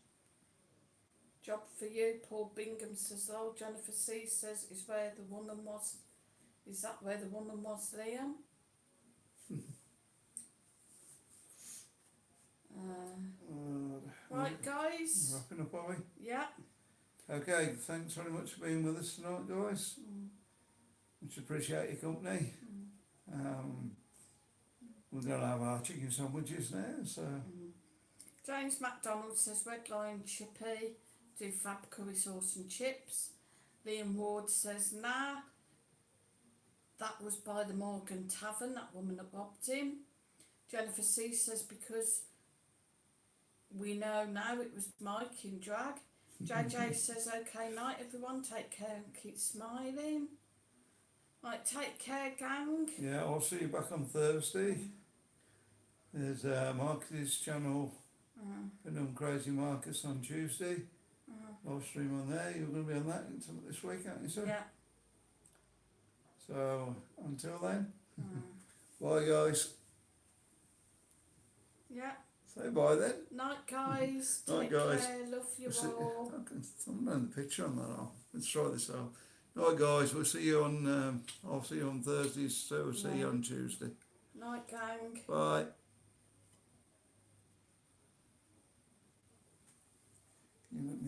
job for you. Paul Bingham says, oh, Jennifer C says, is that where the woman was, Liam? Right, guys. Wrapping up, are we? Yeah. Okay, thanks very much for being with us tonight, guys. Much appreciate your company. We're going to have our chicken sandwiches now, so... James MacDonald says, Red Line Chippy, do fab curry sauce and chips. Liam Ward says, nah, that was by the Morgan Tavern, that woman that robbed him. Jennifer C says, because we know now it was Mike in drag. JJ says, okay, night everyone, take care and keep smiling. Right, take care, gang. Yeah, I'll see you back on Thursday. There's Marcus's channel, Benidorm Crazy Marcus on Tuesday. Live stream on there. You're going to be on that until this week, aren't you, sir? Yeah. So, until then, bye, guys. Yeah. Say bye then. Night, guys. Night, Take guys. care. Love you We'll see- all. I'm running the picture on that. Let's try this out. Right, guys. We'll see you on. I'll see you on Thursday. So we'll see you on Tuesday. Night, gang. Bye. You let me